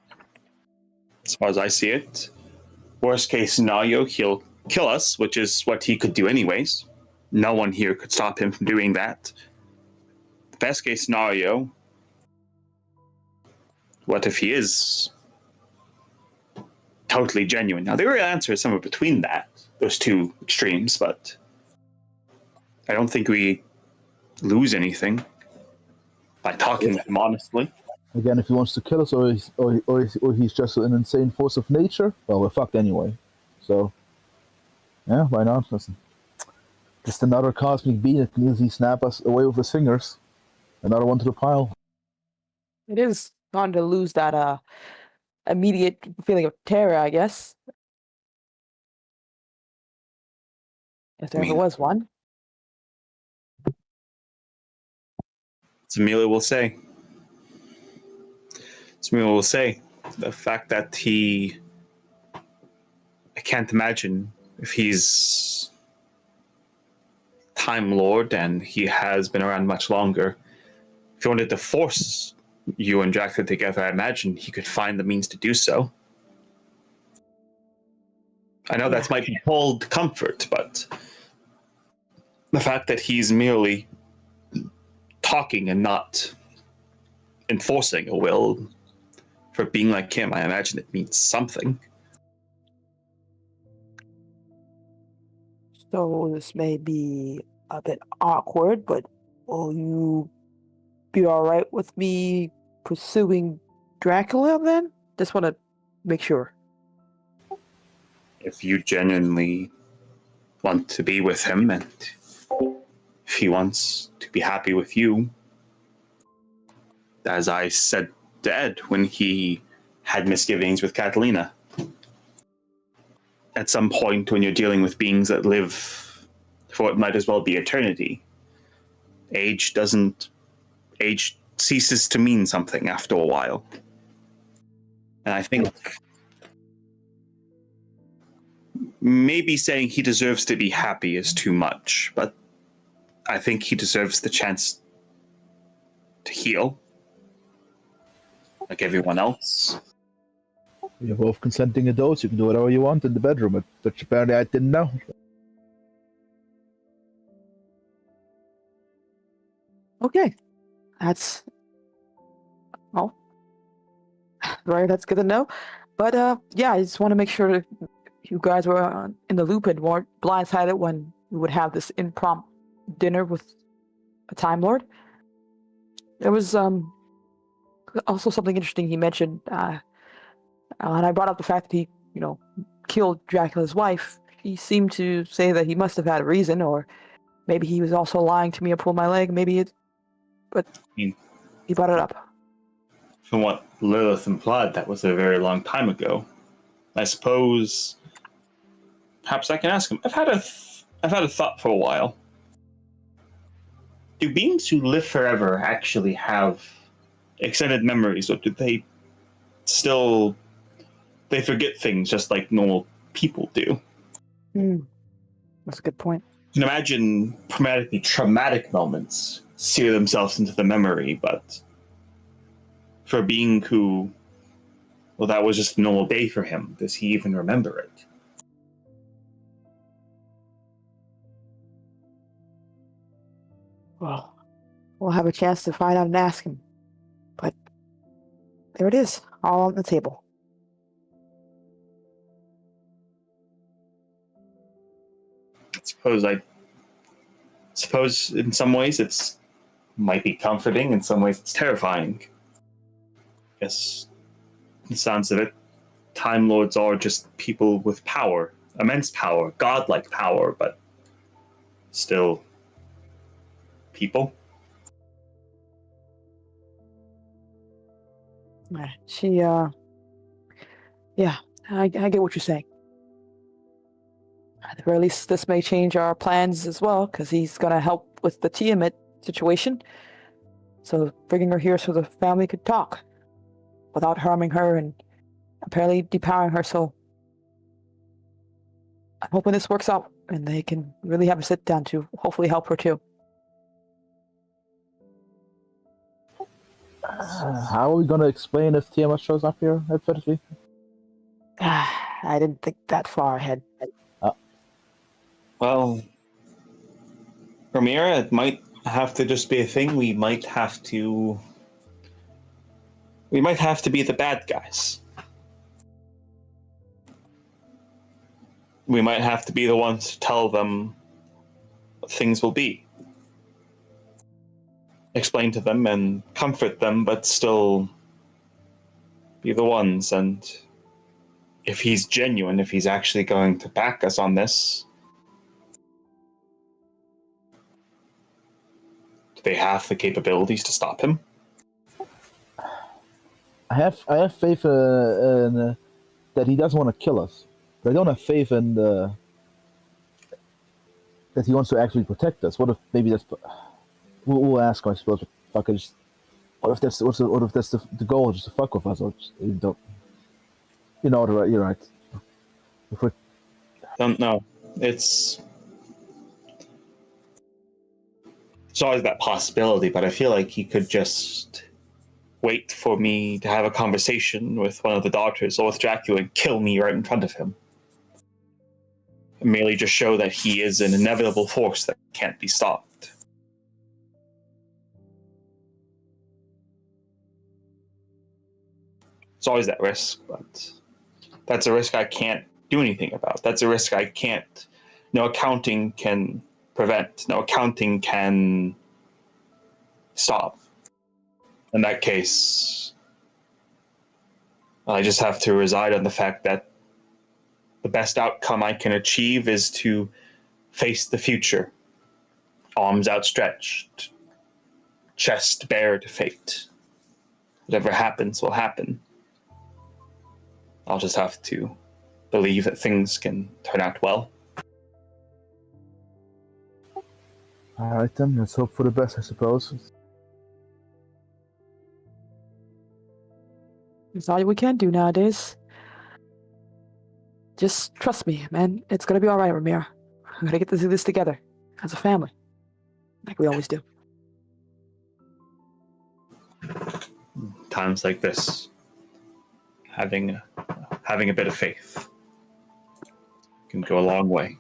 B: I see it, worst case scenario, he'll kill us, which is what he could do anyways. No one here could stop him from doing that. Best case scenario, what if he is totally genuine? Now, the real answer is somewhere between those two extremes, but I don't think we lose anything by talking with him honestly.
D: Again, if he wants to kill us, or he's just an insane force of nature, well, we're fucked anyway. So, yeah, why not? Listen, just another cosmic being that can easily snap us away with his fingers. Another one to the pile.
C: It is fun to lose that immediate feeling of terror, I guess. If there ever was one.
B: Amelia will say. Amelia will say the fact that I can't imagine if he's Time Lord and he has been around much longer. If he wanted to force you and Dracula together, I imagine he could find the means to do so. I know that might be cold comfort, but the fact that he's merely talking and not enforcing a will, for being like him, I imagine it means something.
C: So this may be a bit awkward, but will you be all right with me pursuing Dracula then? Just want to make sure.
B: If you genuinely want to be with him and if he wants to be happy with you, as I said to Ed when he had misgivings with Catalina, at some point when you're dealing with beings that live for what might as well be eternity, age ceases to mean something after a while. And I think maybe saying he deserves to be happy is too much, but I think he deserves the chance to heal, like everyone else.
D: You're both consenting adults. You can do whatever you want in the bedroom, which apparently I didn't know.
C: Okay. That's right, that's good to know. But yeah, I just want to make sure you guys were in the loop and weren't blindsided when we would have this impromptu dinner with a Time Lord. There was also something interesting he mentioned, and I brought up the fact that he, killed Dracula's wife. He seemed to say that he must have had a reason, or maybe he was also lying to me or pulled my leg. But he brought it up.
B: From what Lilith implied, that was a very long time ago. I suppose perhaps I can ask him. I've had a thought for a while. Do beings who live forever actually have extended memories, or do they still they forget things just like normal people do?
C: That's a good point.
B: You can imagine traumatic moments sear themselves into the memory, but for a being who, well, that was just a normal day for him, does he even remember it?
C: Well, we'll have a chance to find out and ask him. But there it is, all on the table.
B: I suppose in some ways it's might be comforting, in some ways it's terrifying. Yes, the sounds of it, Time Lords are just people with power, immense power, godlike power, but still people.
C: Yeah, I get what you're saying. At the very least, this may change our plans as well, because he's going to help with the Tiamat situation. So bringing her here so the family could talk without harming her and apparently depowering her. So I'm hoping this works out and they can really have a sit down to hopefully help her too.
D: How are we going to explain if Tiamat shows up here at 30?
C: I didn't think that far ahead.
B: Well, Ramira, it might have to just be a thing. We might have to be the bad guys. We might have to be the ones to tell them what things will be. Explain to them and comfort them, but still be the ones. And if he's genuine, if he's actually going to back us on this, do they have the capabilities to stop him?
D: I have faith that he doesn't want to kill us, but I don't have faith in that he wants to actually protect us. What if maybe that's we'll ask him, I suppose. But fuck, what if that's what if that's the goal, just to fuck with us? Or just, you know, you're right. If we're,
B: Don't know. It's always that possibility, but I feel like he could just wait for me to have a conversation with one of the daughters or with Dracula and kill me right in front of him. And merely just show that he is an inevitable force that can't be stopped. It's always that risk, but that's a risk I can't do anything about. That's a risk I can't. No accounting can prevent. No accounting can stop. In that case, I just have to reside on the fact that the best outcome I can achieve is to face the future, arms outstretched, chest bare to fate. Whatever happens will happen. I'll just have to believe that things can turn out well.
D: all right then, let's hope for the best, I suppose.
C: It's all we can do nowadays. Just trust me, man. It's gonna be all right, Ramir. We're gonna get through this together as a family, like we always do.
B: Times like this, having a bit of faith can go a long way.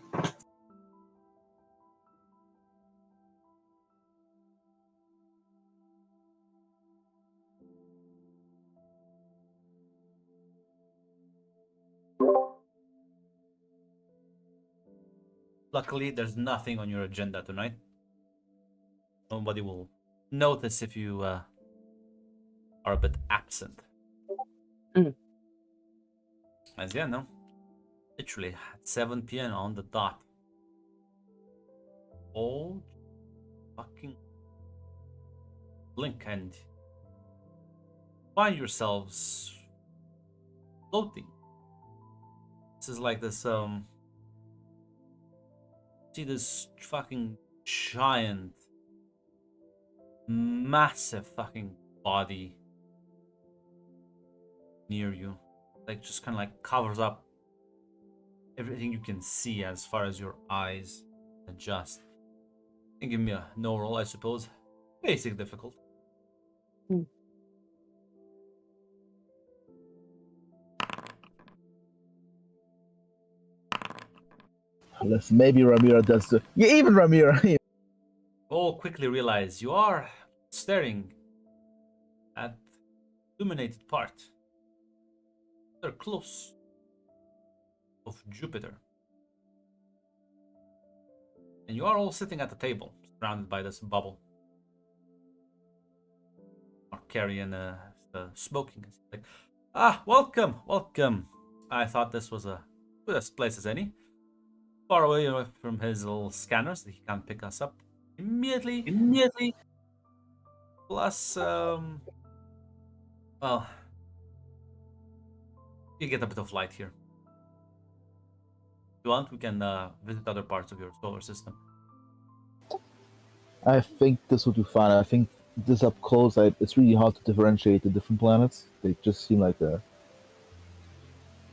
A: Luckily, there's nothing on your agenda tonight. Nobody will notice if you are a bit absent.
C: Mm.
A: As yeah, no. Literally at 7 p.m. on the dot. All fucking blink and find yourselves floating. This is like this see this fucking giant massive fucking body near you, like just kind of like covers up everything you can see as far as your eyes adjust. And give me a no roll, I suppose. Basic difficult.
D: Unless maybe Ramira does the. Yeah, even Ramira.
A: All quickly realize you are staring at illuminated part. They're close of Jupiter. And you are all sitting at the table, surrounded by this bubble. Or carrying smoking. Like, welcome, welcome. I thought this was a good as place as any. Far away from his little scanners that he can't pick us up immediately. Plus, well, you get a bit of light here. If you want, we can visit other parts of your solar system.
D: I think this would be fine. I think this up close, it's really hard to differentiate the different planets. They just seem like a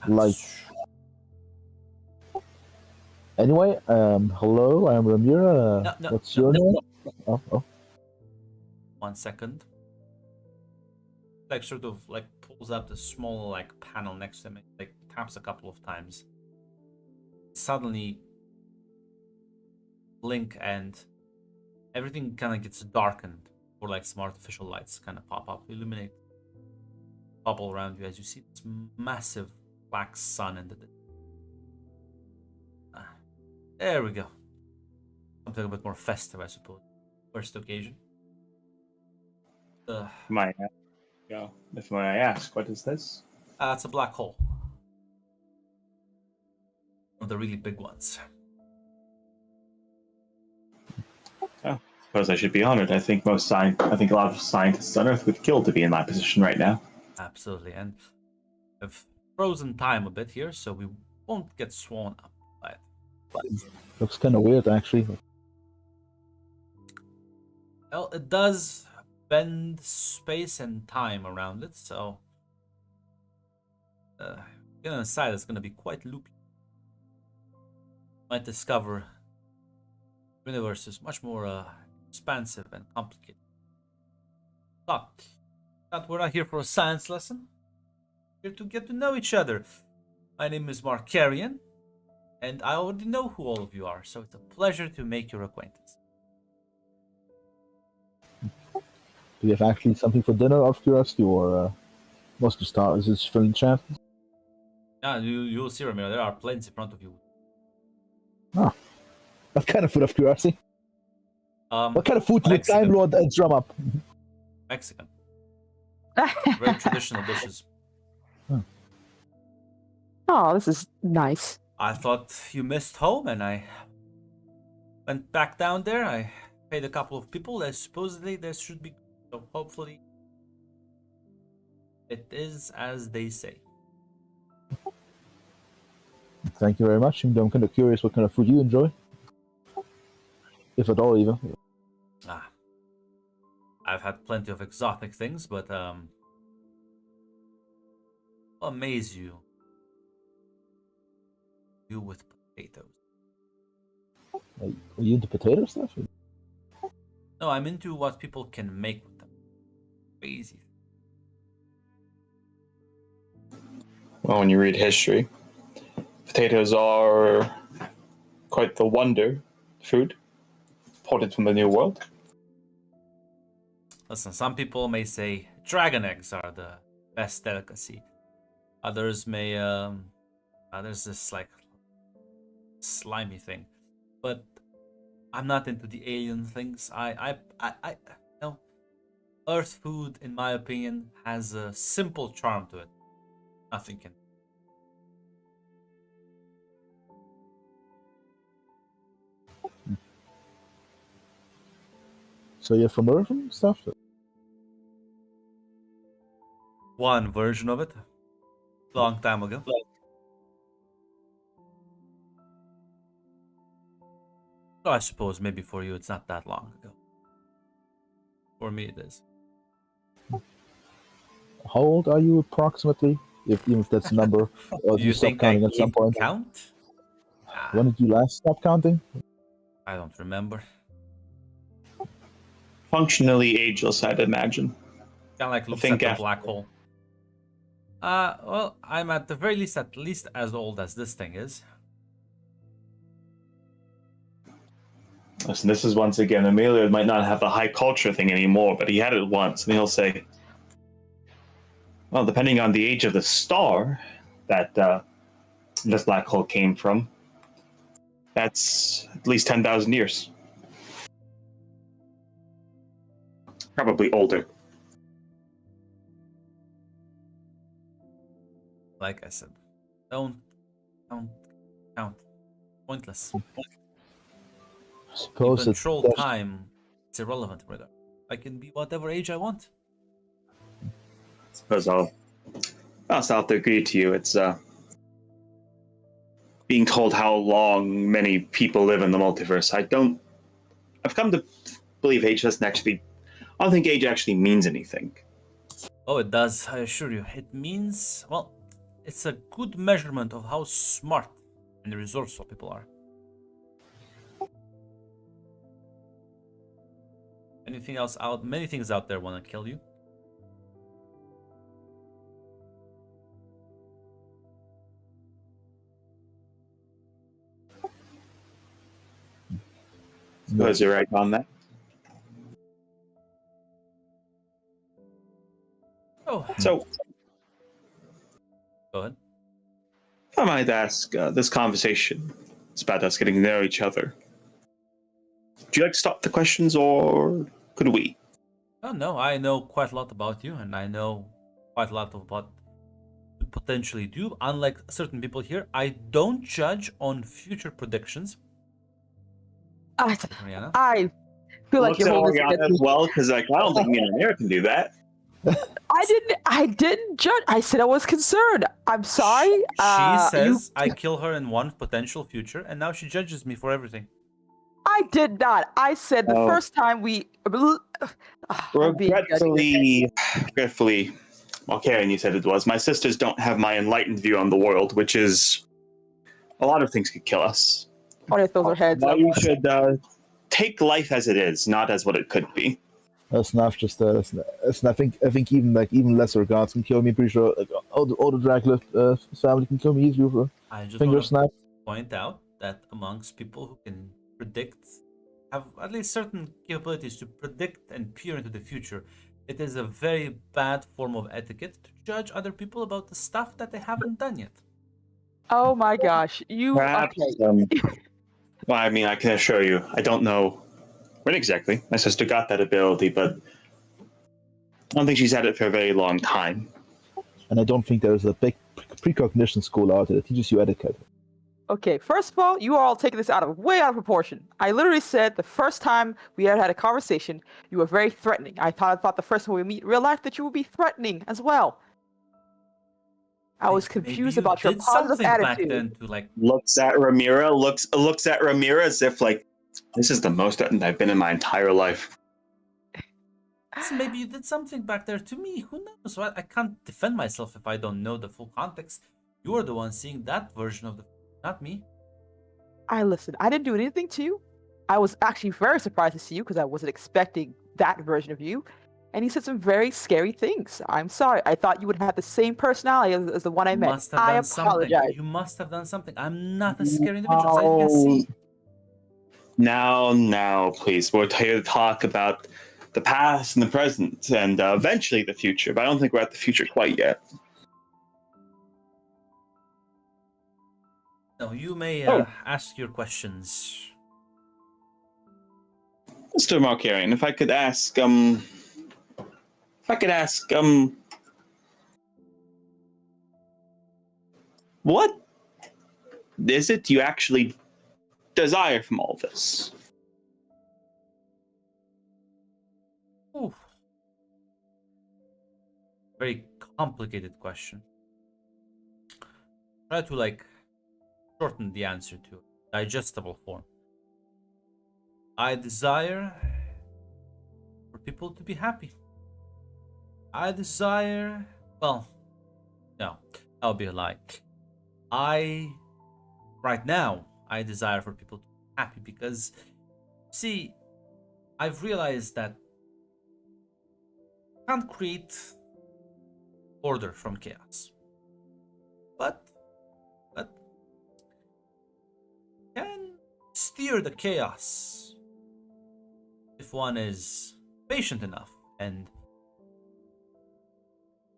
D: light. Anyway, hello, I'm Ramira. What's your name?
A: No.
D: Oh.
A: 1 second. Like sort of like pulls up the small like panel next to him, like taps a couple of times. Suddenly blink and everything kind of gets darkened, or like some artificial lights kind of pop up, illuminate, bubble around you as you see this massive black sun in the distance. There we go. Something a bit more festive, I suppose. First occasion.
B: If I ask, what is this?
A: It's a black hole. One of the really big ones.
B: Oh, suppose I should be honored. I think a lot of scientists on Earth would kill to be in my position right now.
A: Absolutely, and I've frozen time a bit here, so we won't get sworn up by it.
D: Looks kind of weird, actually.
A: Well, it does bend space and time around it, so getting inside is going to be quite loopy. Might discover the universe is much more expansive and complicated. But we're not here for a science lesson. Here to get to know each other. My name is Markarian, and I already know who all of you are, so it's a pleasure to make your acquaintance.
D: Do you have actually something for dinner out of curiosity, or what's the start? Is this filling chat?
A: Yeah, you'll see, Ramiro, there are planes in front of you.
D: Ah, what kind of food of curiosity? What kind of food did the
A: Mexican.
D: Time Lord drum up?
A: Mexican. Very traditional dishes.
C: Oh, this is nice.
A: I thought you missed home, and I went back down there. I paid a couple of people. Supposedly there should be, so hopefully it is as they say.
D: Thank you very much. I'm kind of curious what kind of food you enjoy, if at all, even.
A: I've had plenty of exotic things, but I'll amaze you. You with potatoes.
D: Are you into potato stuff?
A: No, I'm into what people can make with them. Crazy.
B: Well, when you read history, potatoes are quite the wonder food, imported from the New World.
A: Listen, some people may say dragon eggs are the best delicacy. Others may, there's this like slimy thing, but I'm not into the alien things. No. Earth food, in my opinion, has a simple charm to it. Nothing can.
D: So you're from Earth and stuff?
A: One version of it, long time ago. So I suppose maybe for you it's not that long ago. For me it is.
D: How old are you approximately? Even if that's a number, or do you stop
A: think I
D: counting at some
A: can
D: point?
A: count?
D: When did you last stop counting?
A: I don't remember.
B: Functionally ageless, I'd imagine.
A: Kind of like looks
B: think
A: at the
B: after-
A: black hole. Well, I'm at the very least at least as old as this thing is.
B: Listen, this is once again, Emilio might not have the high culture thing anymore, but he had it once, and he'll say, well, depending on the age of the star that this black hole came from, that's at least 10,000 years. Probably older.
A: Like I said, don't count. Pointless.
D: I
A: You
D: suppose
A: control
D: there's-
A: time. It's irrelevant, brother. I can be whatever age I want.
B: Suppose I'll have to agree to you. It's being told how long many people live in the multiverse. I've come to believe age doesn't actually. I don't think age actually means anything.
A: Oh, it does, I assure you. It means, well, it's a good measurement of how smart and resourceful people are. Anything else out? Many things out there want to kill you.
B: Suppose you're right on that.
A: Oh,
B: So,
A: go ahead.
B: if I might ask, this conversation is about us getting to know each other. Would you like to stop the questions, or could we?
A: Oh no, I know quite a lot about you, and I know quite a lot of what you potentially do. Unlike certain people here, I don't judge on future predictions.
C: I,
A: Rihanna.
C: I feel like
B: Look
C: you're
B: at
C: holding this
B: Ariana
C: against
B: as
C: me.
B: well, because I don't think me and Amir can do that.
C: I didn't judge. I said I was concerned. I'm sorry.
A: She
C: You
A: says I kill her in one potential future, and now she judges me for everything.
C: I did not. I said the
B: Oh.
C: first time we I'm being judgy.
B: Regretfully, well, Karen, you said it was. My sisters don't have my enlightened view on the world, which is a lot of things could kill us.
C: Only if those are heads
B: Why
C: up.
B: you should take life as it is, not as what it could be.
D: That's not just I think even lesser gods can kill me. Pretty sure all the Dracula family can kill me easily with a
A: I just
D: finger
A: want to
D: snap.
A: point out that amongst people who can predict, have at least certain capabilities to predict and peer into the future, it is a very bad form of etiquette to judge other people about the stuff that they haven't done yet.
C: Oh my gosh. You
B: Perhaps,
C: okay.
B: well, I mean, I can assure you, I don't know when exactly my sister got that ability, but I don't think she's had it for a very long time.
D: And I don't think there's a big precognition school out there that teaches you etiquette.
C: Okay, first of all, you are all taking this way out of proportion. I literally said the first time we ever had a conversation, you were very threatening. I thought the first time we meet in real life that you would be threatening as well. I was
A: Maybe
C: confused
A: you
C: about your
A: did
C: positive
A: something back
C: attitude.
A: then to like.
B: Looks at Ramira as if like this is the most threatened I've been in my entire life.
A: Maybe you did something back there to me. Who knows? I can't defend myself if I don't know the full context. You're the one seeing that version of the, not me.
C: Listen, I didn't do anything to you. I was actually very surprised to see you because I wasn't expecting that version of you. And you said some very scary things. I'm sorry. I thought you would have the same personality as the one I
A: You
C: met.
A: must have
C: I
A: done something.
C: apologize.
A: You must have done something. I'm not a scary individual, as you can see.
B: Now, please. We're here to talk about the past and the present and eventually the future, but I don't think we're at the future quite yet.
A: No, you may ask your questions.
B: Mr. Markarian, if I could ask, what is it you actually desire from all this?
A: Ooh. Very complicated question. Try to like shorten the answer to a digestible form. I desire for people to be happy. I desire, well, no, that would be a lie. Right now, I desire for people to be happy because, see, I've realized that I can't create order from chaos. But can steer the chaos if one is patient enough and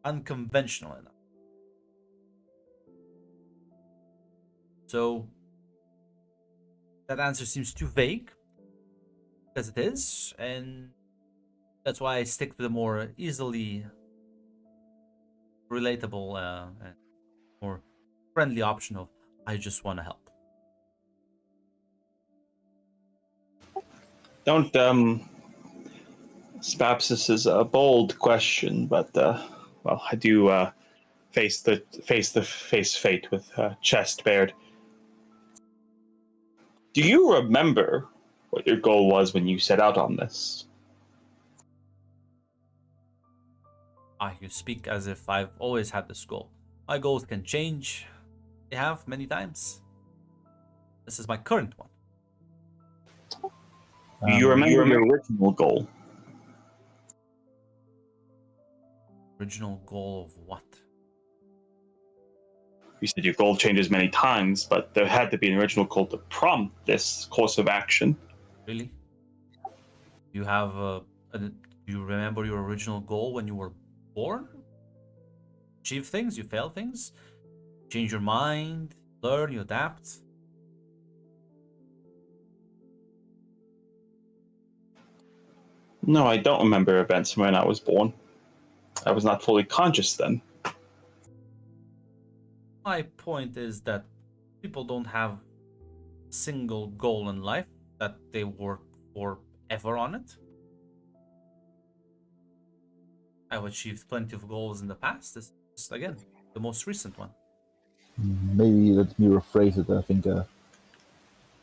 A: unconventional enough. So that answer seems too vague, as it is, and that's why I stick to the more easily relatable and more friendly option of I just want to help.
B: Don't perhaps this is a bold question, but well, I do face fate with chest bared. Do you remember what your goal was when you set out on this?
A: You speak as if I've always had this goal. My goals can change. They have many times. This is my current one.
B: Do you remember your original goal?
A: Original goal of what?
B: You said your goal changes many times, but there had to be an original goal to prompt this course of action.
A: Really? You have do you remember your original goal when you were born? Achieve things, you fail things, change your mind, learn, you adapt.
B: No, I don't remember events from when I was born. I was not fully conscious then.
A: My point is that people don't have a single goal in life that they work for ever on it. I've achieved plenty of goals in the past. This is, again, the most recent one.
D: Maybe let me rephrase it. I think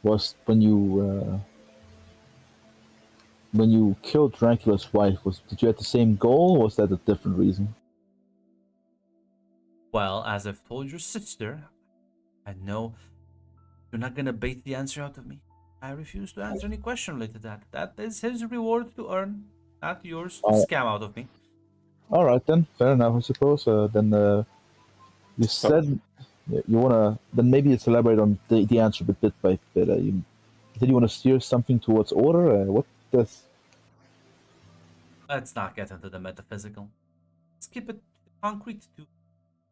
D: was when you killed Dracula's wife. Did you have the same goal, or was that a different reason?
A: Well, as I've told your sister, I know you're not gonna bait the answer out of me. I refuse to answer any question related to that. That is his reward to earn, not yours to
D: Uh,
A: scam out of me.
D: all right then, fair enough, I suppose. Then you said you wanna then maybe let's elaborate on the answer bit by bit. Did you want to steer something towards order? What does?
A: Let's not get into the metaphysical. Let's keep it concrete to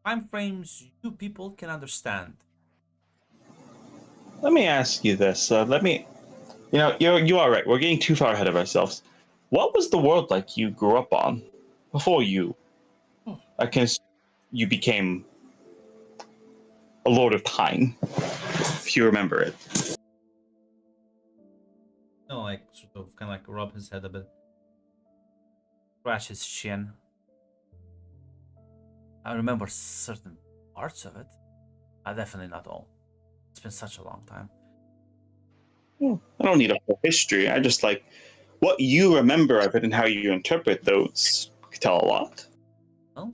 A: time frames you people can understand.
B: Let me ask you this. You are right. We're getting too far ahead of ourselves. What was the world like you grew up on before I guess, you became a lord of time, if you remember it?
A: Like sort of kind of like rub his head a bit, scratch his chin. I remember certain parts of it. Definitely not all. It's been such a long time.
B: I don't need a whole history. I just like what you remember of it and how you interpret those could tell a lot.
A: Well,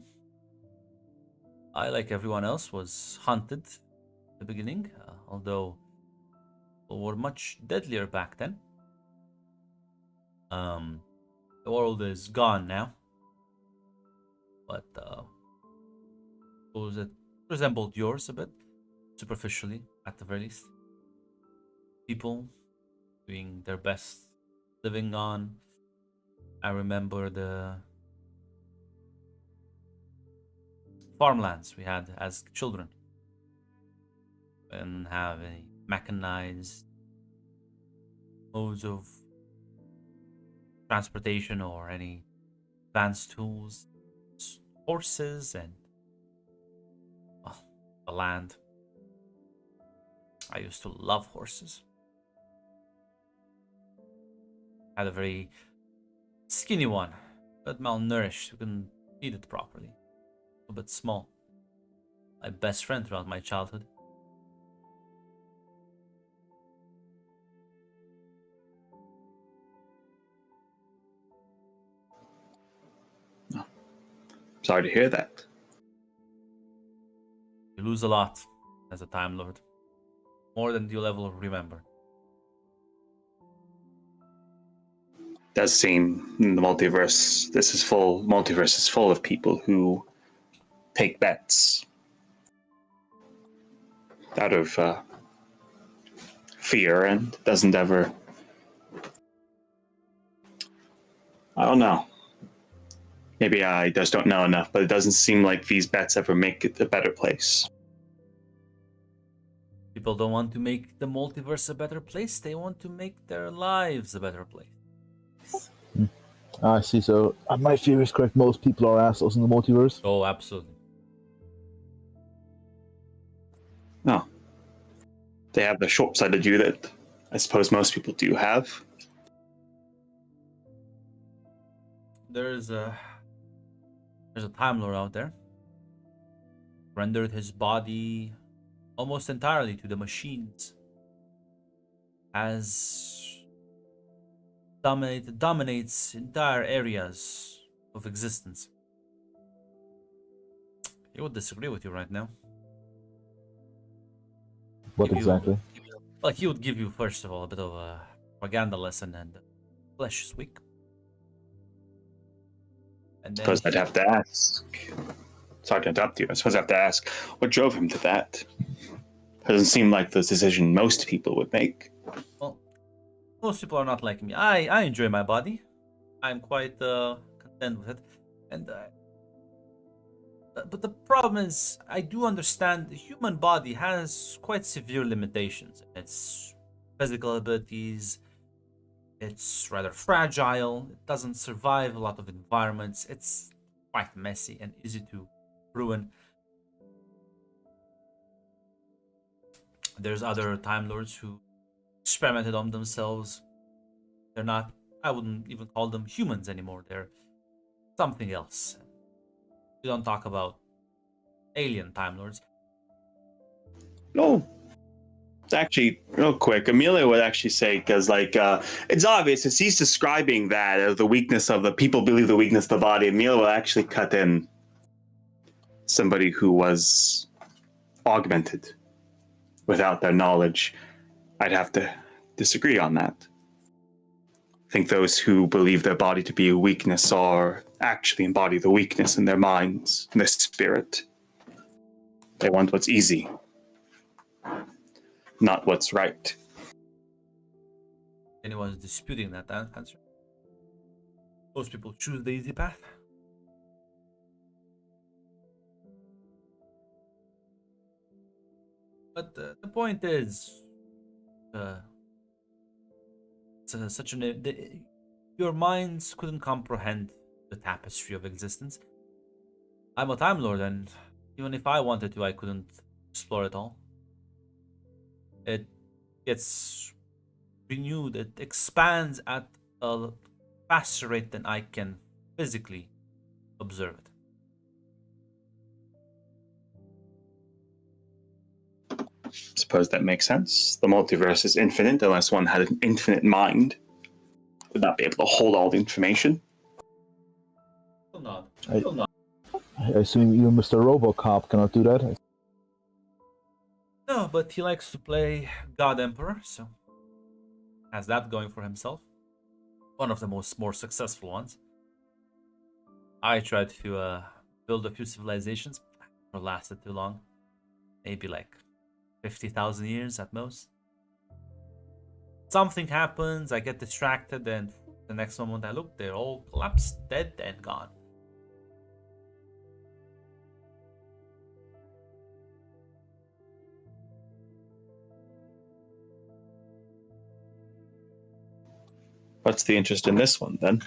A: I, like everyone else, was hunted at the beginning, although people were much deadlier back then. The world is gone now, but suppose it resembled yours a bit, superficially, at the very least. People doing their best, living on. I remember the farmlands we had as children, and have any mechanized modes of transportation or any advanced tools, horses, and well, the land. I used to love horses. Had a very skinny one, but malnourished. We couldn't feed it properly. A bit small. My best friend throughout my childhood.
B: Sorry to hear that.
A: You lose a lot as a Time Lord. More than you'll ever remember.
B: Does seem in the multiverse, multiverse is full of people who take bets out of fear and doesn't ever. I don't know. Maybe I just don't know enough, but it doesn't seem like these bets ever make it a better place.
A: People don't want to make the multiverse a better place, they want to make their lives a better place.
D: I see. So my theory is correct. Most people are assholes in the multiverse.
A: Oh, absolutely.
B: No. They have the short sighted view that I suppose most people do have.
A: There's a Time Lord out there. Rendered his body almost entirely to the machines. Has dominates entire areas of existence. He would disagree with you right now.
D: What exactly?
A: Well, he would give you, first of all, a bit of a propaganda lesson, and flesh is weak. And then
B: Suppose I'd have to ask. Sorry to interrupt you. I suppose I have to ask what drove him to that. Doesn't seem like the decision most people would make.
A: well, most people are not like me. I enjoy my body. I'm quite content with it, and but the problem is, I do understand the human body has quite severe limitations. Its physical abilities, it's rather fragile. It doesn't survive a lot of environments. It's quite messy and easy to ruin. There's other Time Lords who experimented on themselves. They're not, I wouldn't even call them humans anymore. They're something else. We don't talk about alien Time Lords.
B: No, actually, real quick, Amelia would actually say, because it's obvious as he's describing that as the weakness of the people believe the weakness of the body. Amelia will actually cut in somebody who was augmented without their knowledge. I'd have to disagree on that. I think those who believe their body to be a weakness are actually embody the weakness in their minds, in their spirit. They want what's easy, not what's right.
A: Anyone's disputing that answer? Most people choose the easy path. But the point is, such an your minds couldn't comprehend the tapestry of existence. I'm a Time Lord, and even if I wanted to, I couldn't explore it all. It gets renewed, it expands at a faster rate than I can physically observe it.
B: Suppose that makes sense. The multiverse is infinite unless one had an infinite mind. Would not be able to hold all the information.
A: Still not.
D: I assume you, Mr. Robocop, cannot do that.
A: No, but he likes to play God Emperor, so has that going for himself. One of the more successful ones. I tried to build a few civilizations. Never lasted too long. Maybe like 50,000 years at most. Something happens, I get distracted, and the next moment I look, they're all collapsed, dead, and gone.
B: What's the interest in this one then?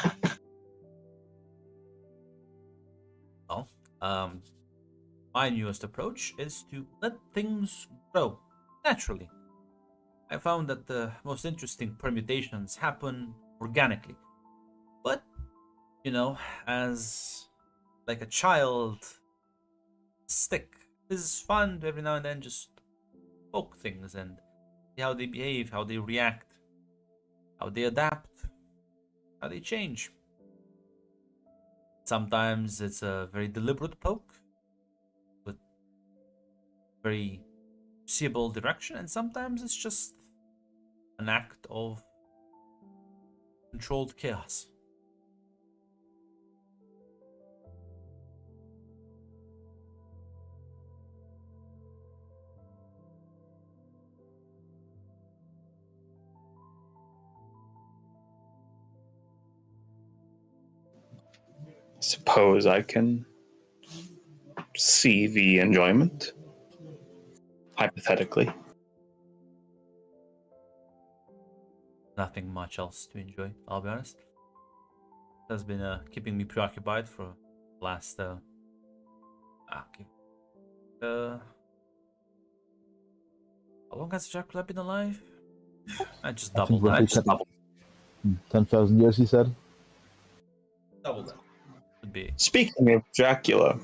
A: Well, my newest approach is to let things grow naturally. I found that the most interesting permutations happen organically. But, as like a child stick, it's fun to every now and then just poke things and see how they behave, how they react, how they adapt, how they change. Sometimes it's a very deliberate poke with very foreseeable direction, and sometimes it's just an act of controlled chaos.
B: Suppose I can see the enjoyment, hypothetically.
A: Nothing much else to enjoy, I'll be honest. It has been keeping me preoccupied for the last how long has Dracula been alive? I just
D: I think
A: doubled that.
D: 10,000 years, he said.
A: Double that. Would be
B: Speaking of Dracula,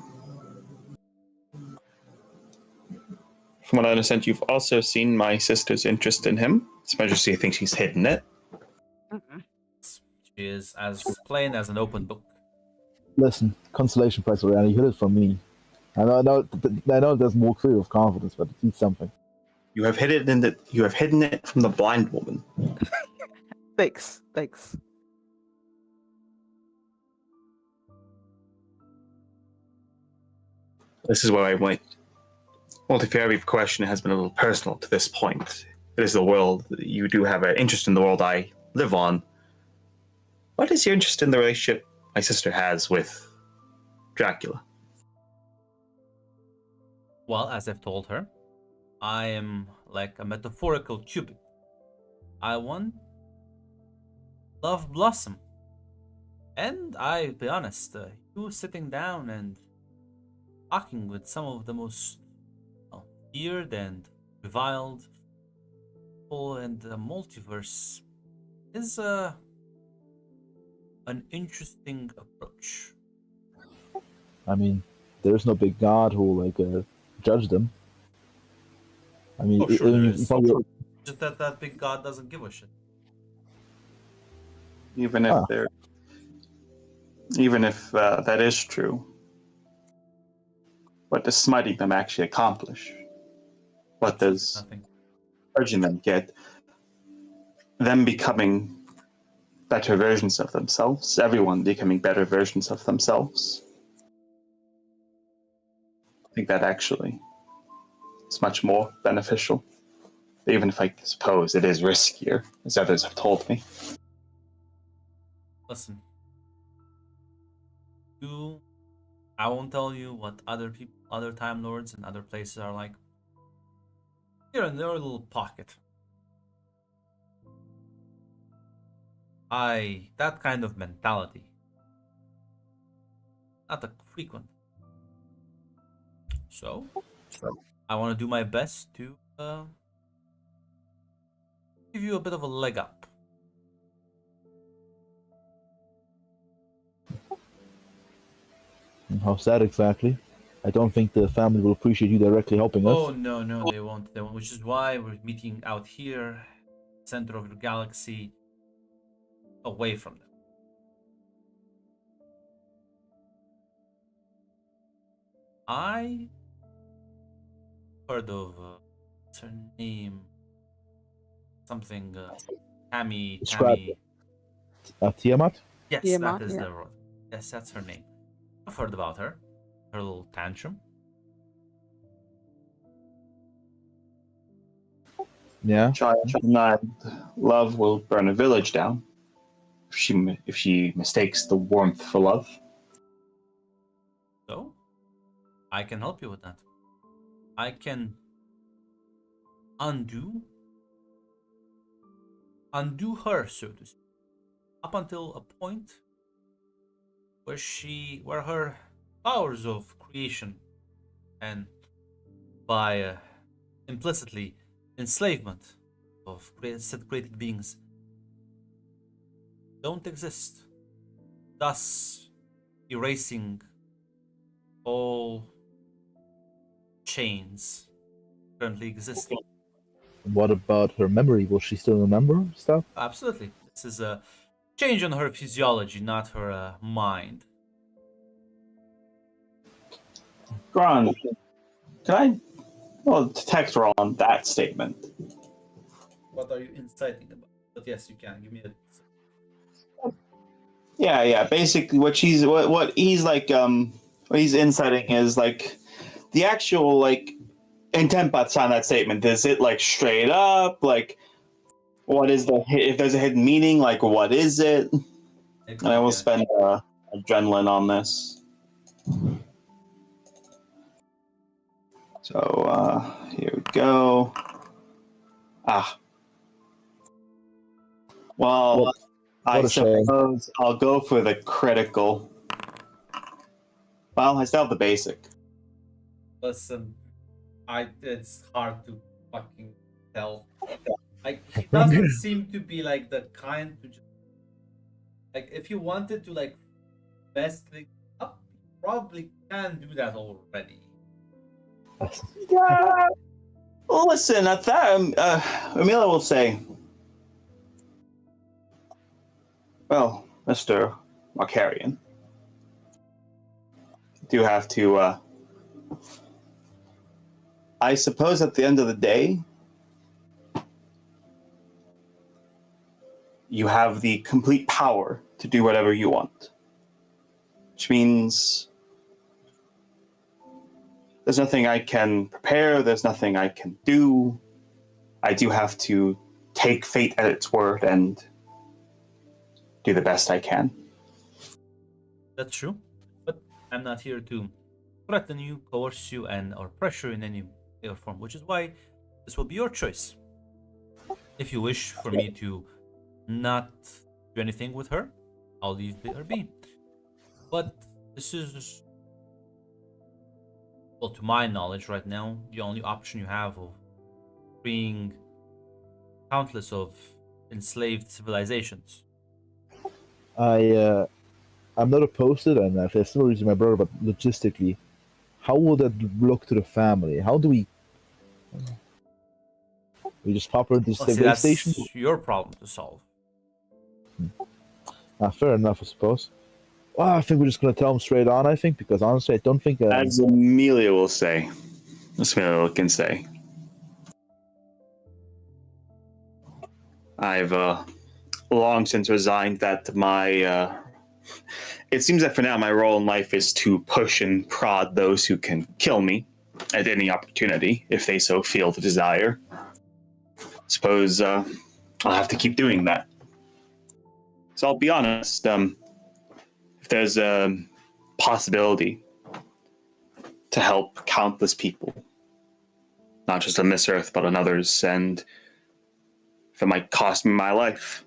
B: from what I understand, you've also seen my sister's interest in him. His Majesty thinks he's hidden it.
A: she is as plain as an open book.
D: Listen, consolation prize for Annie. You hid it from me. I know it doesn't work through with confidence, but it's something.
B: You have hidden it from the blind woman.
C: Thanks.
B: This is where I went. Well, the every question has been a little personal to this point. It is the world. You do have an interest in the world I live on. What is your interest in the relationship my sister has with Dracula?
A: Well, as I've told her, I am like a metaphorical cupid. I want love blossom. And I'll be honest, you sitting down and talking with some of the most feared and reviled people in the multiverse is an interesting approach.
D: I mean, there's no big god who will judge them. I mean,
A: Oh, sure there
D: you
A: is.
D: probably
A: Just that big god doesn't give a shit.
B: Even if
D: Ah.
B: they're, even if that is true, what does smiting them actually accomplish? What
A: Absolutely
B: does
A: nothing.
B: purging them get? Them becoming better versions of themselves. Everyone becoming better versions of themselves. I think that actually is much more beneficial. Even if I suppose it is riskier, as others have told me.
A: Listen, I won't tell you what other people, other Time Lords, and other places are like. Here in their little pocket. That kind of mentality, not a frequent. So, I want to do my best to give you a bit of a leg up.
D: how's that exactly? I don't think the family will appreciate you directly helping
A: Oh
D: us.
A: no, they won't. They won't. Which is why we're meeting out here, center of the galaxy, away from them. I heard of what's her name? Something
D: Describe
A: Tammy.
D: Tiamat.
A: Yes,
E: Tiamat,
A: that is
E: yeah.
A: the word. Yes, that's her name. I've heard about her. Her little tantrum.
D: Yeah.
B: Child and love will burn a village down if she mistakes the warmth for love.
A: So, I can help you with that. I can undo her, so to speak, up until a point where her powers of creation and by implicitly enslavement of said created beings don't exist, thus erasing all chains currently existing.
D: What about her memory? Will she still remember stuff?
A: Absolutely, this is a change in her physiology, not her mind.
B: Gron, can I detect her on that statement?
A: What are you inciting about? But yes, you can give me a.
B: Yeah. Basically, what he's like, what he's inciting is like the actual like intent on that statement. Is it like straight up like what is if there's a hidden meaning? Like what is it? And I will spend adrenaline on this. So here we go. Ah, well,
D: What
B: I
D: a shame.
B: suppose I'll go for the critical. Well, I still have the basic.
A: Listen, it's hard to fucking tell. Like he doesn't seem to be like the kind to just like if you wanted to like mess things up, you probably can do that already.
B: Yeah. Well, listen, at that, Amelia will say, well, Mr. Markarian, you do have to, I suppose at the end of the day, you have the complete power to do whatever you want. Which means there's nothing I can prepare, there's nothing I can do. I do have to take fate at its word and do the best I can.
A: That's true, but I'm not here to threaten you, coerce you, and or pressure in any way or form. Which is why this will be your choice. If you wish for me to not do anything with her, I'll leave her be. But this is, well, to my knowledge, right now, the only option you have of freeing countless of enslaved civilizations.
D: I I'm not opposed to it, and if there's no reason my brother, but logistically, how will that look to the family? How do we just pop her into the
A: Well, see,
D: base station?
A: that's your problem to solve.
D: Fair enough, I suppose. Well, I think we're just gonna tell him straight on. I think because honestly, I don't think.
B: As Amelia will say, as Amelia can say, I've long since resigned that my. It seems that for now, my role in life is to push and prod those who can kill me at any opportunity, if they so feel the desire. Suppose I'll have to keep doing that. So I'll be honest. If there's a possibility to help countless people, not just on this earth but on others, and if it might cost me my life,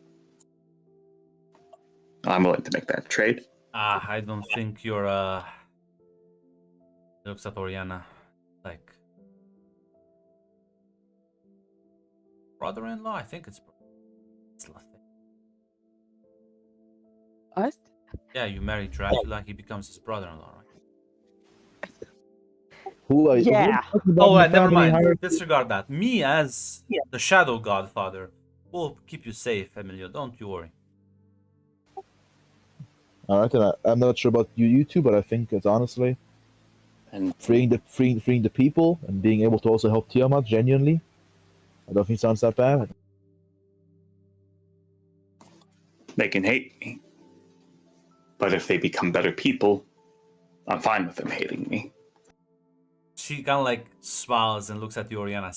B: I'm willing to make that trade.
A: I don't think you're looks at Oriana like brother-in-law. I think it's nothing.
C: What?
A: Yeah, you marry Dracula, he becomes his brother-in-law, right?
D: who?
C: Yeah.
A: Oh, never mind. Disregard that. Me as the Shadow Godfather will keep you safe, Emilio. Don't you worry.
D: All right, and I'm not sure about you two, but I think it's honestly
B: And
D: freeing the people and being able to also help Tiamat genuinely. I don't think it sounds that bad.
B: they can hate me, but if they become better people, I'm fine with them hating me.
A: She kind of like smiles and looks at you, Oriana.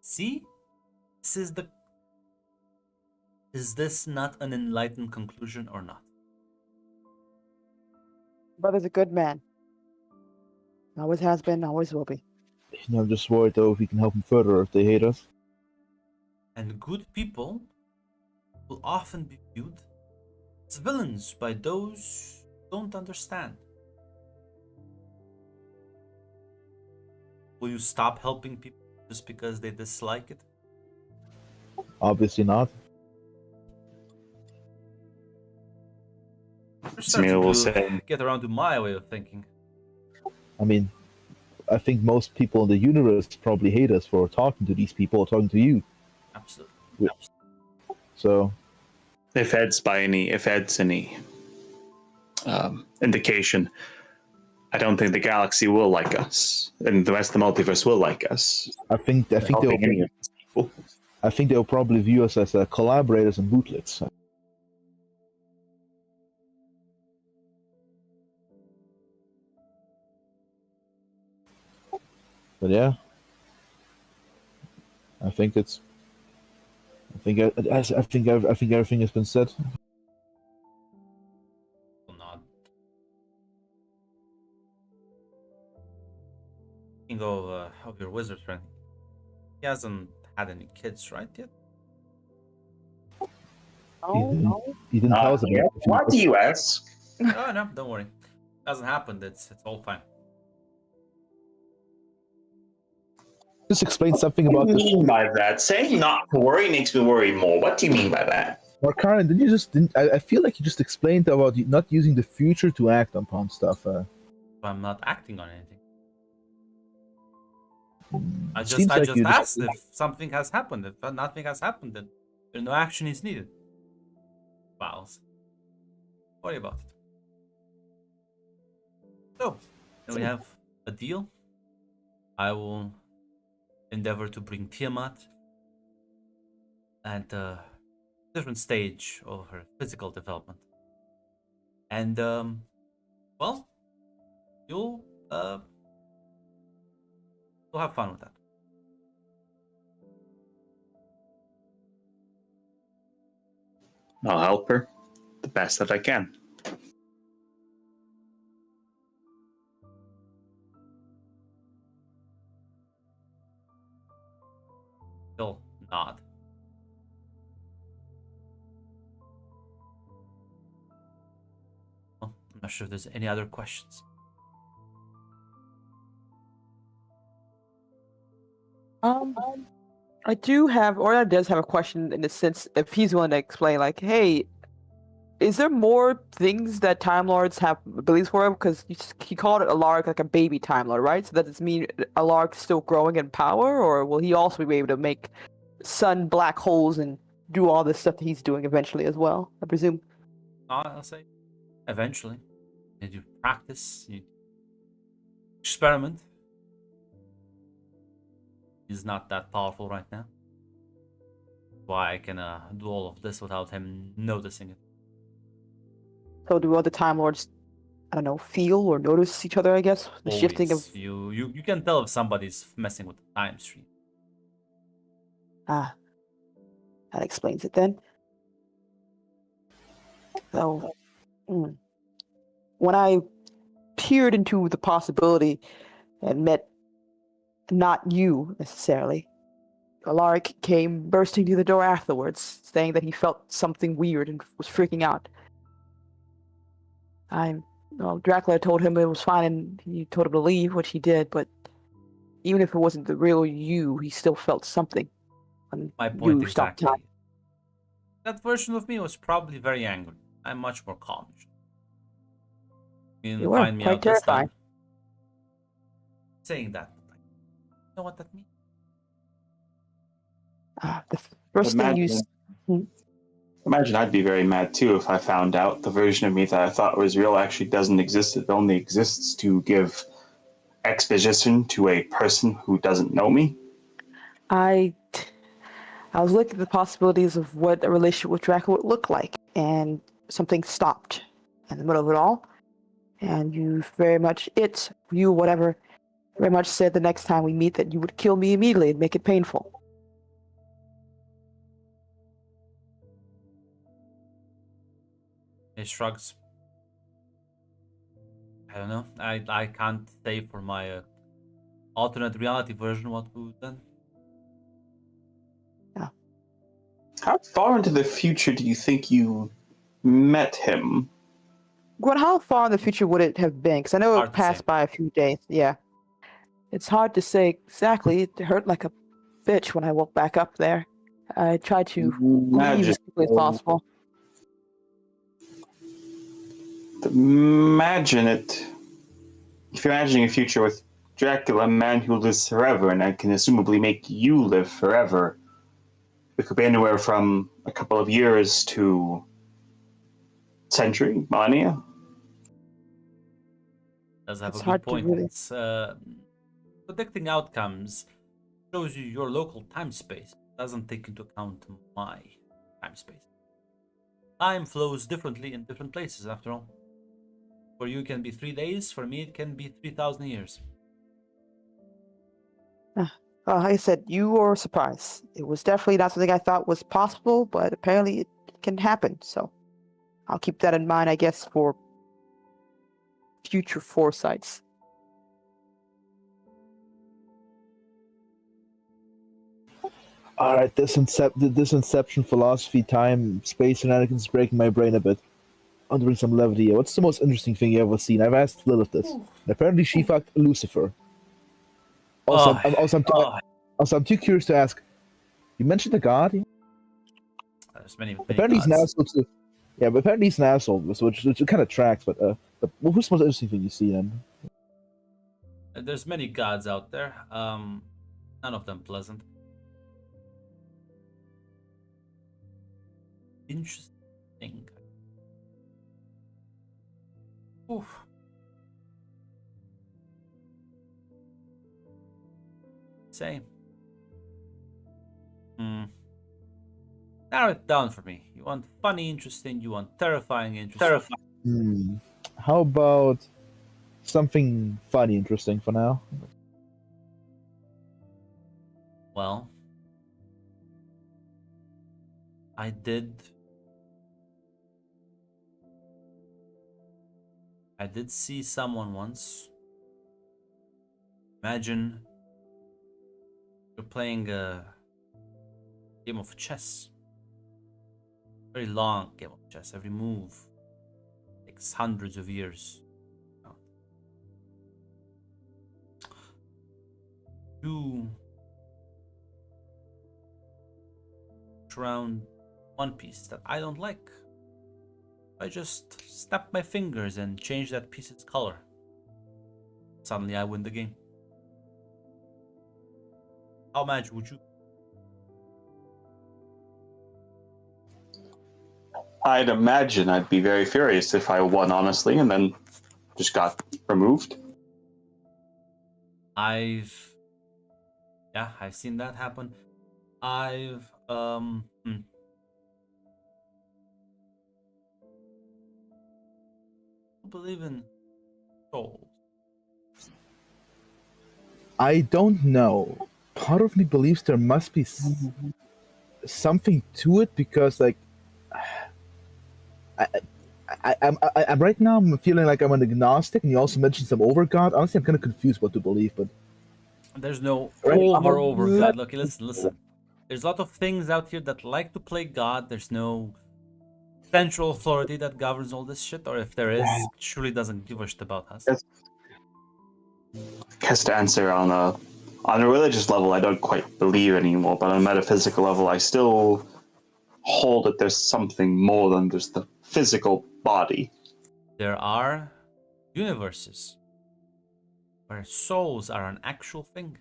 A: See? This is the... Is this not an enlightened conclusion or not?
C: Brother's a good man. Always has been, always will be.
D: I'm just worried though if we can help them further if they hate us.
A: And good people will often be viewed as villains by those who don't understand. Will you stop helping people just because they dislike it?
D: Obviously not.
A: You're starting
B: will
A: to
B: say,
A: get around to my way of thinking.
D: I mean, I think most people in the universe probably hate us for talking to these people, or talking to you.
A: Absolutely.
D: So,
B: if Ed's any indication, I don't think the galaxy will like us, and the rest of the multiverse will like us.
D: I think they'll probably view us as collaborators and bootlets. But yeah, I think everything has been said.
A: Will not. Speaking of your wizard friend, he hasn't had any kids, right, yet?
D: He didn't tell us about it.
B: Why do you ask?
A: Oh, no, don't worry. Hasn't happened. It's all fine.
D: Just explain something about
B: What do
D: this.
B: you mean by that? Saying not to worry makes me worry more. What do you mean by that?
D: Or Karen, I feel like you just explained about not using the future to act upon stuff.
A: I'm not acting on anything. I
D: Seems
A: just
D: like you
A: asked if something has happened. If nothing has happened, then no action is needed. Files. Worry about it. So, then we have a deal. I will endeavor to bring Tiamat at a different stage of her physical development. And, well, you'll have fun with that.
B: I'll help her the best that I can.
A: He'll nod. Well, I'm not sure if there's any other questions.
C: I do have, or does have a question in the sense if he's willing to explain, like, hey, is there more things that Time Lords have abilities for? Because he called it Alaric like a baby Time Lord, right? So does this mean Alaric's still growing in power, or will he also be able to make sun black holes and do all this stuff that he's doing eventually as well? I presume.
A: I'll say eventually. You practice, you experiment. He's not that powerful right now. Why I can do all of this without him noticing it.
C: So do other Time Lords, I don't know, feel or notice each other? I guess the shifting of
A: Always. You can tell if somebody's messing with the time stream.
C: that explains it then. So when I peered into the possibility and met not you necessarily, Alaric came bursting through the door afterwards, saying that he felt something weird and was freaking out. Dracula told him it was fine and he told him to leave, which he did, but even if it wasn't the real you, he still felt something when
A: My point
C: you stopped
A: exactly.
C: time.
A: That version of me was probably very angry. I'm much more calm. You
C: You
A: didn't
C: were
A: find me
C: quite
A: out this
C: terrifying.
A: time. Saying that, you know what that means?
C: The first thing you...
B: Imagine I'd be very mad too if I found out the version of me that I thought was real actually doesn't exist. It only exists to give exposition to a person who doesn't know me.
C: I was looking at the possibilities of what a relationship with Dracula would look like, and something stopped in the middle of it all. And you very much, whatever, very much said the next time we meet that you would kill me immediately and make it painful.
A: He shrugs. I don't know. I can't say for my alternate reality version what we would then.
C: Yeah.
B: How far into the future do you think you met him?
C: Gwen, how far in the future would it have been? Because I know
A: Hard
C: it
A: to say.
C: passed by a few days. Yeah. It's hard to say exactly. It hurt like a bitch when I woke back up there. I tried to leave as quickly as possible.
B: Imagine it. If you're imagining a future with Dracula, a man who lives forever, and I can assumably make you live forever, it could be anywhere from a couple of years to century, millennia.
A: Does have
C: It's
A: a
C: hard
A: good
C: to
A: point.
C: really...
A: It's predicting outcomes shows you your local time space. Doesn't take into account my time space. Time flows differently in different places, after all. For you, it can be 3 days. For me, it can be 3,000 years.
C: Like I said, you were surprised. It was definitely not something I thought was possible, but apparently it can happen. So I'll keep that in mind, I guess, for future foresights.
D: All right, this Inception philosophy, time, space shenanigans is breaking my brain a bit. I'll bring some levity here. What's the most interesting thing you've ever seen? I've asked Lilith this. And apparently she fucked Lucifer. Also, I'm too curious to ask. You mentioned the god?
A: There's many
D: Apparently he's an
A: gods.
D: asshole too. Yeah, but apparently he's an asshole, which kind of tracks. But what's the most interesting thing you see then?
A: There's many gods out there. None of them pleasant. Interesting. Oof. Same. Narrow it down for me. You want funny, interesting. You want terrifying, interesting.
D: How about something funny, interesting for now?
A: Well, I did see someone once. Imagine you're playing a game of chess. Very long game of chess. Every move takes hundreds of years. You around one piece that I don't like. I just snap my fingers and change that piece's color. Suddenly I win the game. How mad would you?
B: I'd imagine I'd be very furious if I won honestly and then just got removed.
A: I've seen that happen. I've believe in souls.
D: I don't know. Part of me believes there must be something to it because, like, I'm right now. I'm feeling like I'm an agnostic, and you also mentioned some over God. Honestly, I'm kind of confused what to believe, but
A: There's no
D: Right.
A: over God. Look, listen. There's a lot of things out here that like to play God. There's no central authority that governs all this shit, or if there is, it surely doesn't give a shit about us.
B: Yes. I guess to answer on a religious level, I don't quite believe anymore, but on a metaphysical level, I still hold that there's something more than just the physical body.
A: There are universes where souls are an actual thing.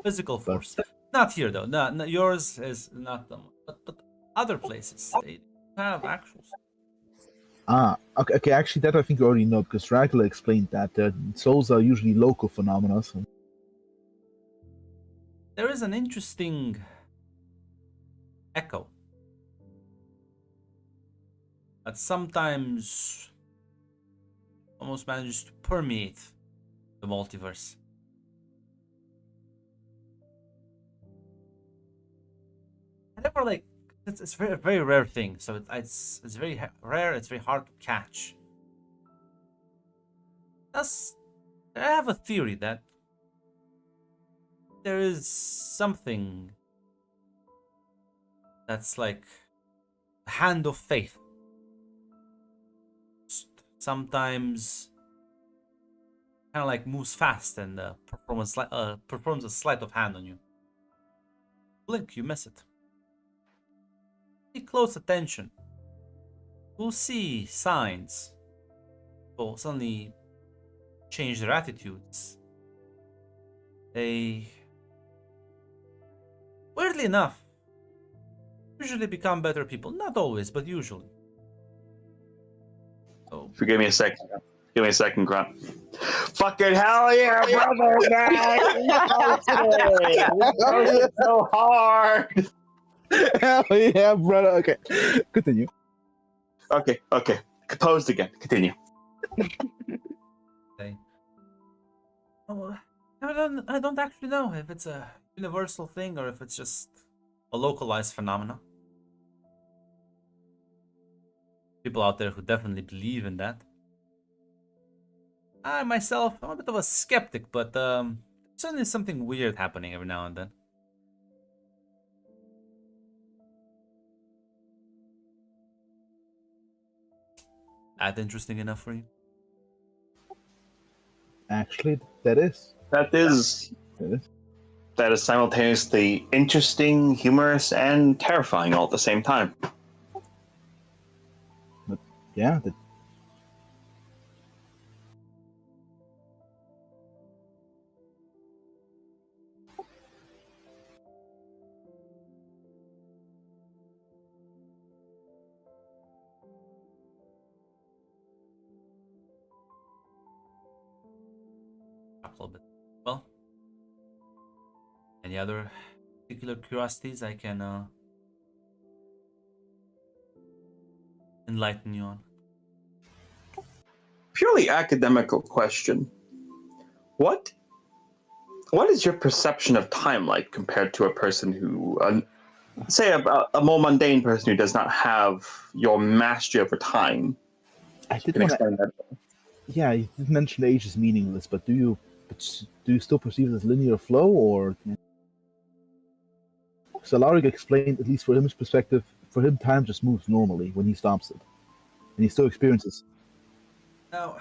A: Physical force. Not here though. No, yours is not them. But other places they have actual souls.
D: Okay. Actually, that I think you already know because Dracula explained that souls are usually local phenomena. So.
A: There is an interesting echo that sometimes almost manages to permeate the multiverse. I never like it's a very rare thing, so it's very rare. It's very hard to catch. Thus, I have a theory that there is something that's like a hand of faith. Sometimes kind of like moves fast and performs a sleight of hand on you. Blink, you miss it. Pay close attention. You'll see signs. People suddenly change their attitudes. They, weirdly enough, usually become better people. Not always, but usually. So,
B: Give me a second. Give me a second, Grunt. Fucking hell yeah, brother, man! We posted so hard!
D: Hell yeah, brother. Okay, continue.
B: Okay. Composed again. Continue.
A: okay. Oh, I don't actually know if it's a universal thing or if it's just a localized phenomena. People out there who definitely believe in that. I myself, I'm a bit of a skeptic, but certainly something weird happening every now and then. That interesting enough for you?
D: Actually, that is.
B: That is simultaneously interesting, humorous, and terrifying all at the same time.
D: But yeah,
A: A little bit. Well, any other particular curiosities I can enlighten you on?
B: Purely academical question. What is your perception of time like compared to a person who, say, a more mundane person who does not have your mastery over time?
D: I did
B: Can
D: want
B: explain that.
D: Yeah, you did mention age is meaningless, but do you still perceive it as linear flow, or? So Alaric explained, at least from his perspective, for him time just moves normally when he stops it, and he still experiences.
A: Now,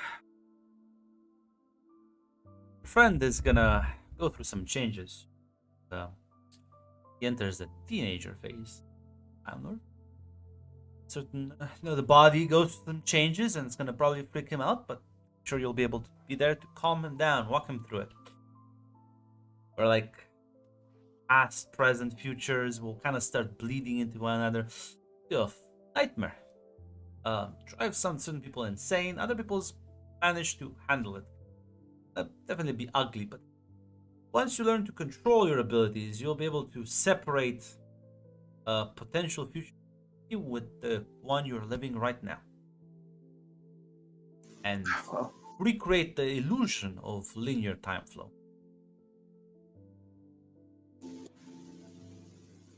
A: friend is gonna go through some changes. He enters the teenager phase. Downward. certain, the body goes through some changes, and it's gonna probably freak him out. But I'm sure you'll be able to be there to calm him down, walk him through it. Or like past, present, futures will kind of start bleeding into one another. Nightmare. Drives some certain people insane. Other people's manage to handle it. Definitely be ugly, but once you learn to control your abilities, you'll be able to separate a potential future with the one you're living right now, and
B: Well,
A: recreate the illusion of linear time flow.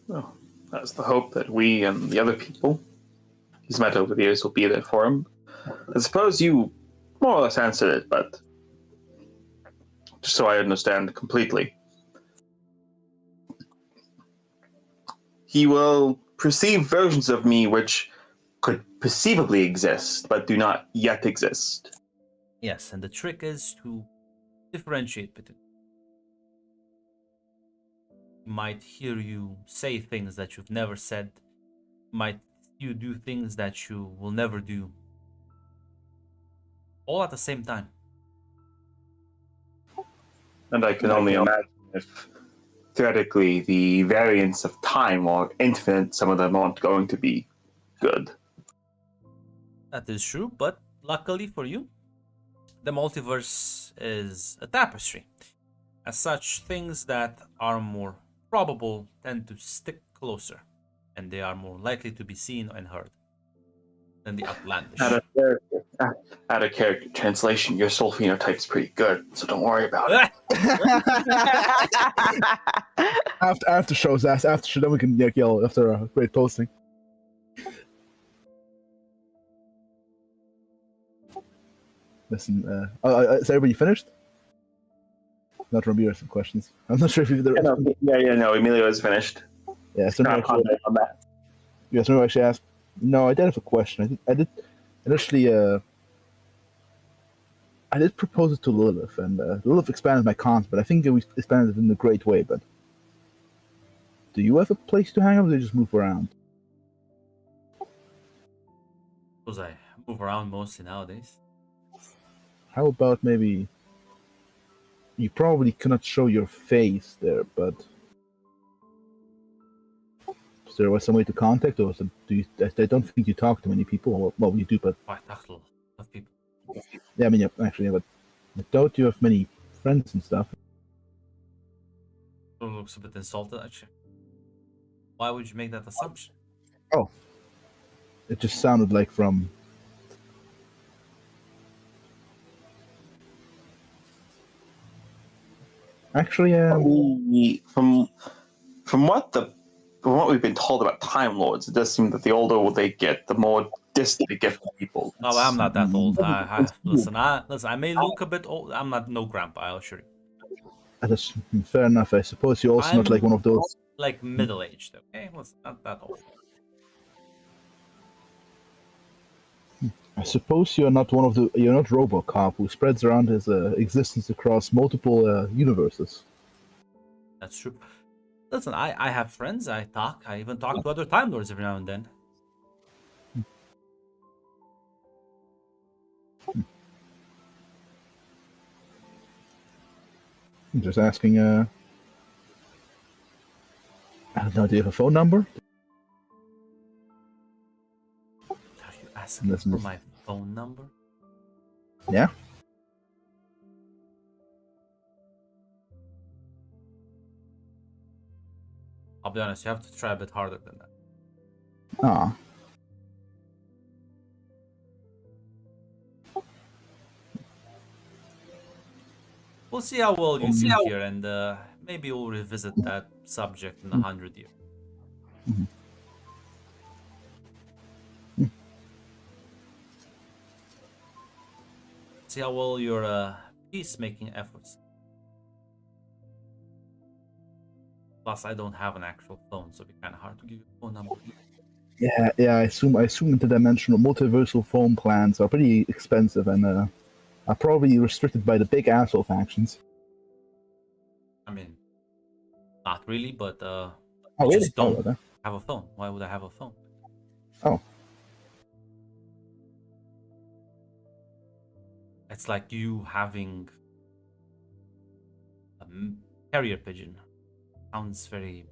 B: well, that's the hope that we and the other people he's met over the years will be there for him. I suppose you more or less answered it, but just so I understand completely. He will perceive versions of me which could perceivably exist, but do not yet exist.
A: Yes, and the trick is to differentiate between. He might hear you say things that you've never said. Might you do things that you will never do. All at the same time.
B: And I can only imagine if, theoretically, the variants of time are infinite, some of them aren't going to be good.
A: That is true, but luckily for you, the multiverse is a tapestry. As such, things that are more probable tend to stick closer, and they are more likely to be seen and heard than the outlandish.
B: Out of character translation, your soul phenotype's pretty good, so don't worry about it.
D: After shows, after show, then we can yell after a great posting. Listen, is everybody finished? Not Ramiro, some questions. I'm not sure if there.
B: No, Emilio is finished.
D: Yeah, so
B: Not
D: actually,
B: on that.
D: yeah, so actually asked. No, I did have a question. I did initially. I did propose it to Lilith, and Lilith expanded my cons, but I think we expanded it in a great way. But do you have a place to hang out, or do you just move around?
A: Suppose I move around mostly nowadays.
D: How about maybe you probably cannot show your face there, but is there some way to contact, or do you? I don't think you talk to many people. Well, you do, but
A: I talk to a lot of people.
D: yeah, I mean, yeah, actually, yeah, but I doubt you have many friends and stuff.
A: It looks a bit insulted, actually. Why would you make that assumption?
D: Oh, it just sounded like from. Actually,
B: From what we've been told about Time Lords, it does seem that the older they get, the more distant they get from people.
A: No, I'm not that old. Listen, I may look a bit old. I'm not no grandpa, I'll assure you.
D: That's fair enough. I suppose you're also not like one of those.
A: Like middle-aged, okay? Listen, not that old.
D: I suppose you're not one of the. You're not RoboCop, who spreads around his existence across multiple universes.
A: That's true. Listen, I have friends. I even talk to other Time Lords every now and then.
D: I'm just asking. I don't know. Do you have a phone number?
A: Are you asking for my phone number?
D: Yeah.
A: I'll be honest, you have to try a bit harder than that.
D: Ah.
A: We'll see how well you do here, and maybe we'll revisit that subject in 100 years.
D: Mm-hmm.
A: See how well your peacemaking efforts. Plus, I don't have an actual phone, so it'd be kind of hard to give you a phone number.
D: Yeah. I assume interdimensional multiversal phone plans are pretty expensive and are probably restricted by the big asshole factions.
A: I mean, not really, but I
D: really?
A: just don't have a phone. Why would I have a phone?
D: Oh.
A: It's like you having a carrier pigeon. Sounds very.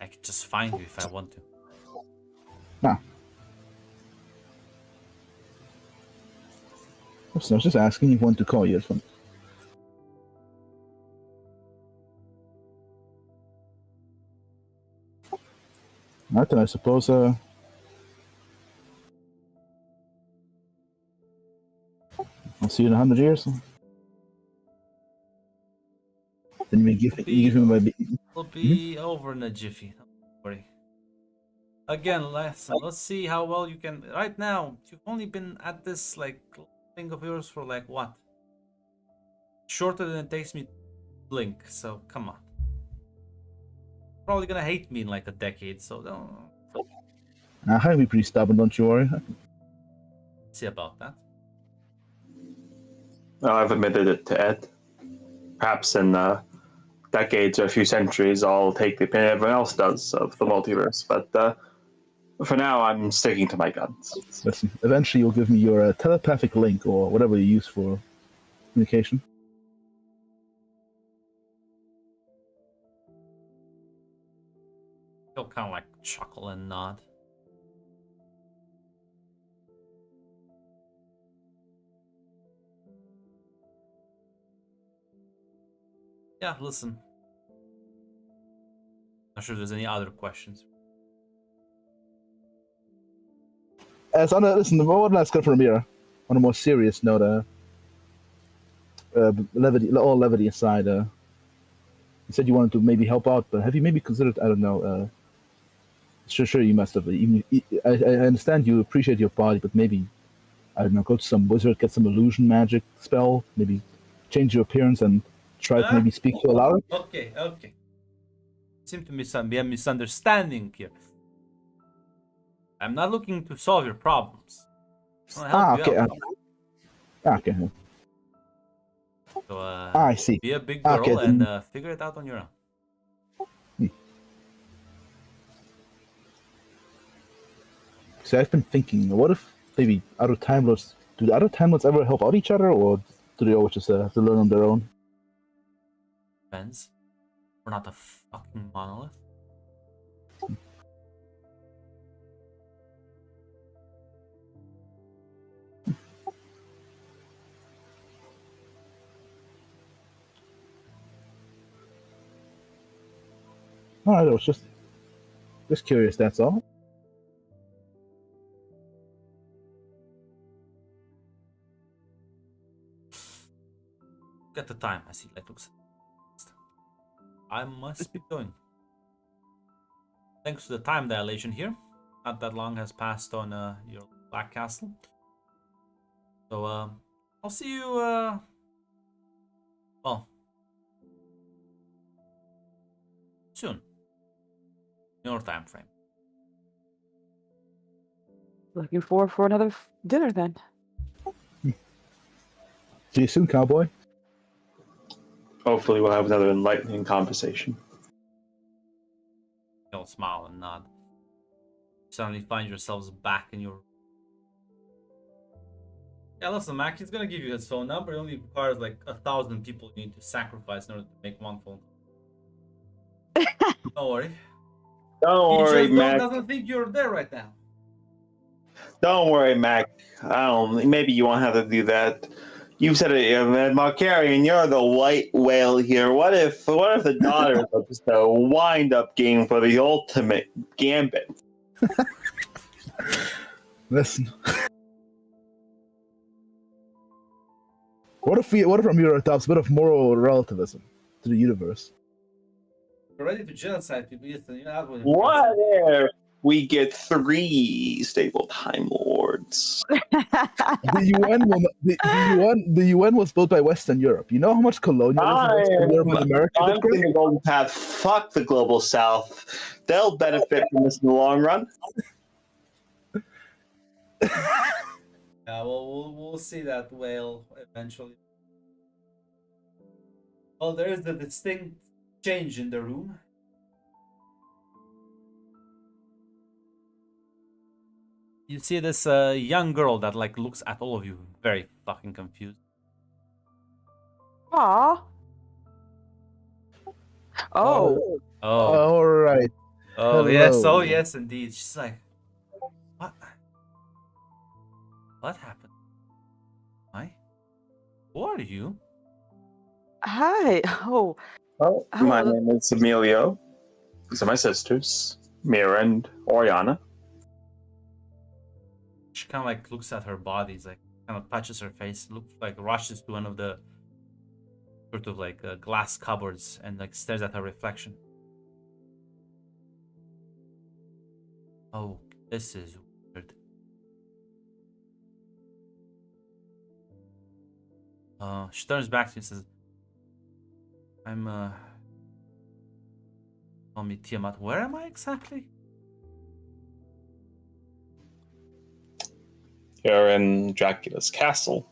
A: I could just find you if I want to.
D: Nah. I was just asking if you want to call you. Or something. Alright, then I suppose, I'll see you in 100 years. Then you give me my.
A: It'll be over in a jiffy. Don't worry. Again, let's see how well you can. Right now, you've only been at this like thing of yours for like what? Shorter than it takes me to blink. So come on. Probably gonna hate me in like a decade. So don't
D: I can be pretty stubborn, don't you worry.
A: see about that.
B: No, I've admitted it to Ed. Perhaps in decades or a few centuries, I'll take the opinion everyone else does of the multiverse. But for now, I'm sticking to my guns.
D: Listen, eventually you'll give me your telepathic link or whatever you use for communication.
A: He'll kind of like chuckle and nod. Yeah, listen. Not sure if there's any other questions.
D: Listen, one last question from here. On a more serious note, levity, all levity aside, you said you wanted to maybe help out, but have you maybe considered, I don't know, sure you must have. I understand you appreciate your body, but maybe, I don't know, go to some wizard, get some illusion magic spell, maybe change your appearance and try to maybe speak to Alaric?
A: Okay. Seem to be a misunderstanding here. I'm not looking to solve your problems. I help you
D: okay.
A: out.
D: Okay.
A: So,
D: I see.
A: Be a big girl
D: Okay, then.
A: and figure it out on your own.
D: See, I've been thinking, what if maybe other Time Lords, do the other Time Lords ever help out each other, or do they always just have to learn on their own?
A: Depends. We're not a fucking monolith.
D: Alright, I was just curious, that's all.
A: Look at the time. I see like looks. I must be going. Thanks to the time dilation here, not that long has passed on your Black Castle. So I'll see you. Well, soon. Your time frame.
C: Looking forward for another dinner then.
D: See you soon, cowboy.
B: Hopefully, we'll have another enlightening conversation.
A: You'll smile and nod. Suddenly find yourselves back in your. Yeah, listen, Mac, he's gonna give you his phone number. It only requires like 1,000 people you need to sacrifice in order to make one phone call. Don't worry.
B: Don't worry, Mac.
A: Doesn't think you're there right now.
B: Don't worry, Mac. I don't. Maybe you won't have to do that. You said it, Markarian. You're the white whale here. What if the daughter was just a wind-up game for the ultimate gambit?
D: Listen. What if Amira adopts a bit of moral relativism to the universe?
A: You're ready to genocide people. You're not what
B: What if we get 3 stable Time Lords?
D: The UN was built by Western Europe. You know how much colonialism Western Europe and America
B: I'm
D: did, Chris?
B: thinking Golden Path. Fuck the global South. They'll benefit from this in the long run.
A: Yeah, well, we'll see that whale eventually. Well, there is a distinct change in the room. You see this young girl that like looks at all of you very fucking confused.
C: Aw. Oh.
A: Oh,
D: All right.
A: oh yes,
D: hello.
A: oh yes, indeed. She's like, what? What happened? Why? Who are you?
C: Hi. Oh.
B: Oh, my
C: Hello.
B: name is Emilio. These are my sisters, Mira and Oriana.
A: She kind of like looks at her body, like kind of touches her face, looks like rushes to one of the sort of like glass cupboards and like stares at her reflection. Oh, this is weird. She turns back to you and says, I'm call me Tiamat. Where am I exactly?
B: You're in Dracula's castle.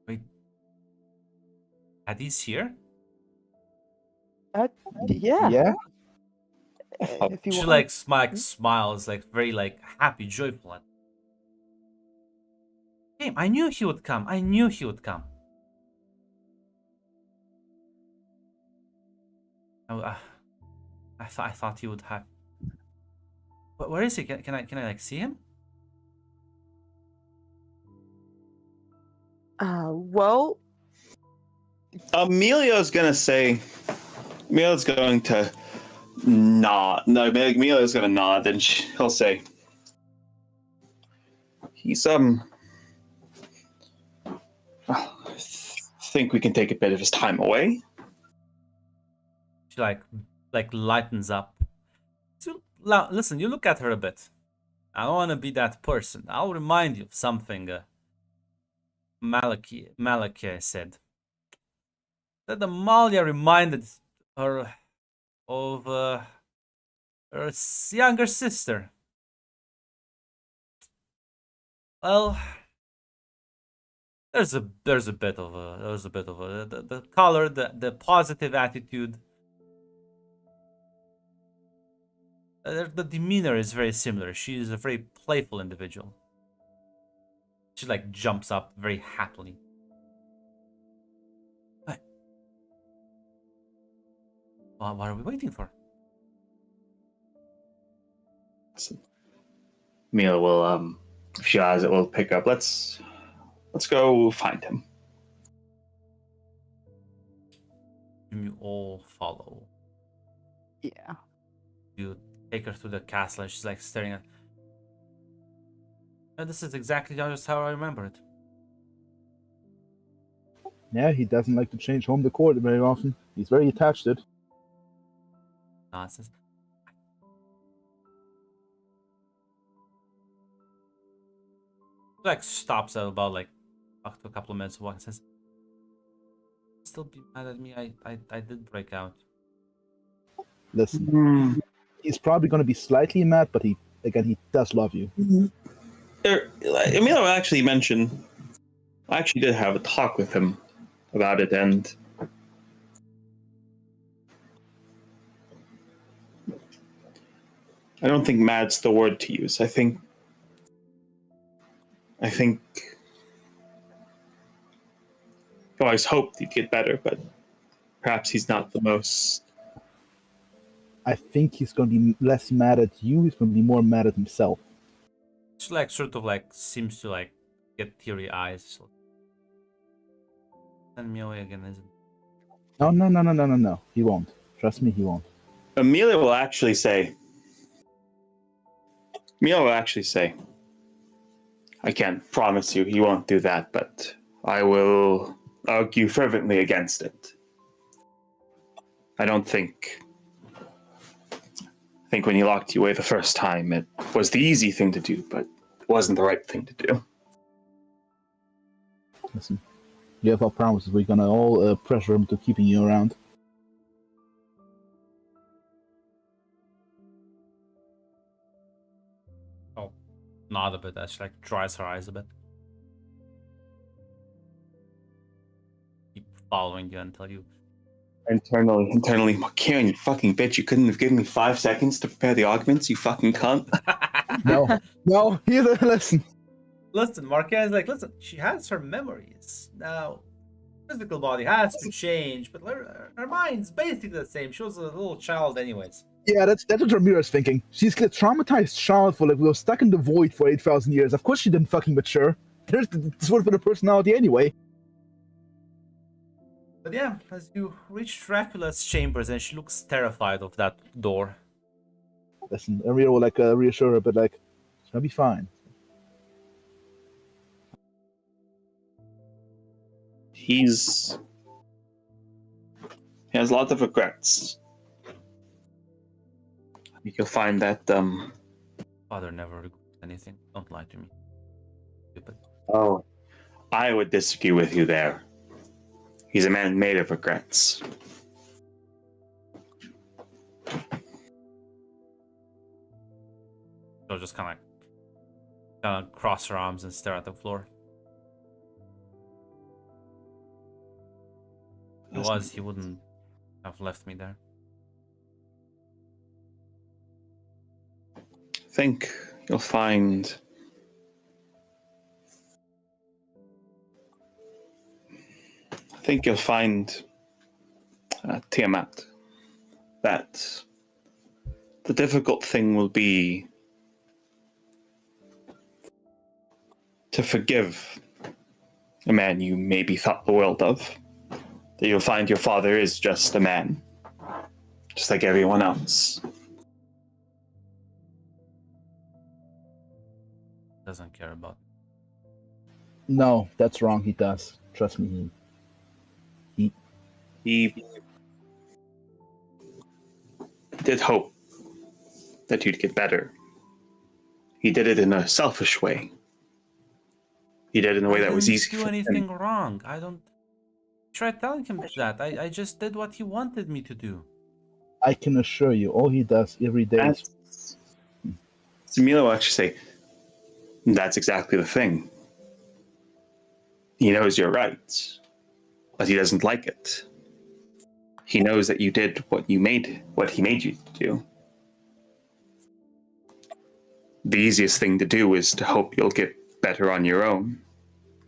A: Wait, Addie's here?
C: Yeah.
D: Yeah.
C: If you
A: She
C: want.
A: like smiles, like very like happy, joyful. Hey, I knew he would come. I knew he would come. I thought he would have. Where is he? Can I like see him?
C: Well,
B: Emilio's going to nod. No, Emilio's going to nod, and he'll say, he's, I think we can take a bit of his time away.
A: She like lightens up. So, listen, you look at her a bit. I don't want to be that person. I'll remind you of something. Malachi said that Amalia reminded her of her younger sister. Well, there's a bit of the color, the positive attitude. The demeanor is very similar. She is a very playful individual. She like jumps up very happily. What are we waiting for?
B: Emilio will, if she has it, will pick up. Let's go find him.
A: You all follow.
C: yeah.
A: You take her to the castle and she's like staring at. And this is exactly just how I remember it.
D: Yeah, he doesn't like to change home decor very often. He's very attached to it.
A: Nonsense. Like stops at about like after a couple of minutes of walk and says, "Still be mad at me? I did break out."
D: Listen, he's probably going to be slightly mad, but he does love you.
B: Emilio actually mentioned, I actually did have a talk with him about it, and I don't think mad's the word to use. I think I always hoped he'd get better, but perhaps he's not the most.
D: I think he's going to be less mad at you. He's going to be more mad at himself.
A: She like sort of like seems to like get teary eyes. So. Send me away again, isn't it?
D: No. He won't. Trust me, he won't.
B: Emilio will actually say, I can't promise you he won't do that, but I will argue fervently against it. I think when he locked you away the first time, it was the easy thing to do, but it wasn't the right thing to do.
D: Listen, you have our promises. We're going to all pressure him to keeping you around.
A: Oh, nod a bit as she like dries her eyes a bit. Keep following you until you.
B: Internally, Karen, you fucking bitch, you couldn't have given me 5 seconds to prepare the arguments, you fucking cunt.
D: No, listen.
A: Listen, Marquez is like, listen, she has her memories. Now, physical body has to change, but her mind's basically the same. She was a little child anyways.
D: Yeah, that's what Ramira's thinking. She's a traumatized child for like we were stuck in the void for 8,000 years. Of course she didn't fucking mature. There's sort of a personality anyway.
A: But yeah, as you reach Dracula's chambers, and she looks terrified of that door.
D: Listen, Ramira will like reassure her, but like, it's gonna be fine.
B: He has lots of regrets. I think you'll find that
A: Father never regrets anything. Don't lie to me. Stupid.
B: Oh, I would disagree with you there. He's a man made of regrets.
A: She'll just kind of cross her arms and stare at the floor. If he wouldn't have left me there.
B: I think you'll find Tiamat, that the difficult thing will be to forgive a man you maybe thought the world of. That you'll find your father is just a man, just like everyone else.
A: Doesn't care about.
D: No, that's wrong. He does. Trust me.
B: He did hope that you'd get better. He did it in a selfish way. He did it in a way that was easy
A: I
B: for
A: didn't do
B: him.
A: anything wrong. I don't. Try telling him that. I just did what he wanted me to do.
D: I can assure you, all he does every day is...
B: Samila will actually say, that's exactly the thing. He knows you're right, but he doesn't like it. He knows that you did what he made you do. The easiest thing to do is to hope you'll get better on your own,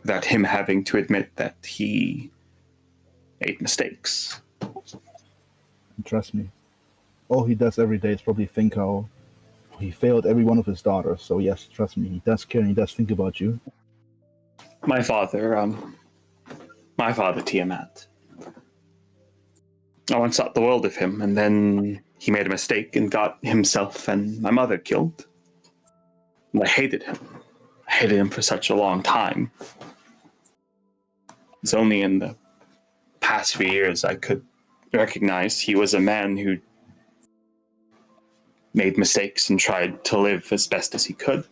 B: without him having to admit that he made mistakes.
D: Trust me. All he does every day is probably think how he failed every one of his daughters. So yes, trust me, he does care and he does think about you.
B: My father Tiamat. I once thought the world of him, and then he made a mistake and got himself and my mother killed. And I hated him. I hated him for such a long time. It's only in the past few years I could recognize he was a man who made mistakes and tried to live as best as he could.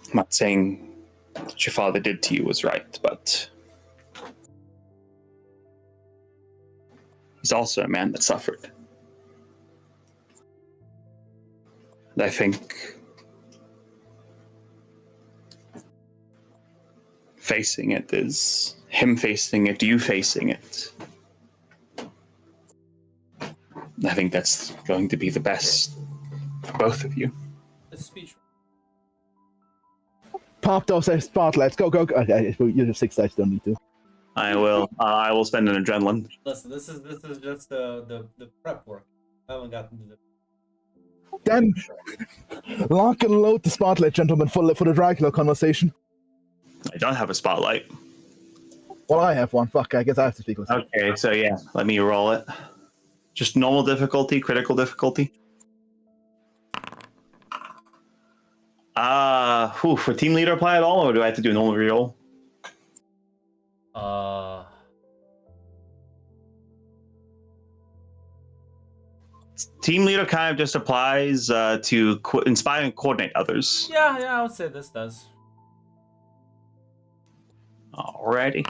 B: I'm not saying what your father did to you was right, but he's also a man that suffered. And I think facing it is him facing it, you facing it. I think that's going to be the best for both of you.
A: The speech.
D: Pop those spotlights. Go. Okay, you have 6 dice, don't need to.
B: I will spend an adrenaline.
A: Listen, this is just the prep work. I haven't gotten to the.
D: Then lock and load the spotlight, gentlemen, for the Dracula conversation.
B: I don't have a spotlight.
D: Well, I have one. Fuck, I guess I have to speak with.
B: Okay, so yeah, let me roll it. Just normal difficulty, critical difficulty. For team leader apply at all, or do I have to do a normal reroll? Team leader kind of just applies to inspire and coordinate others.
A: Yeah, I would say this does.
B: Alrighty.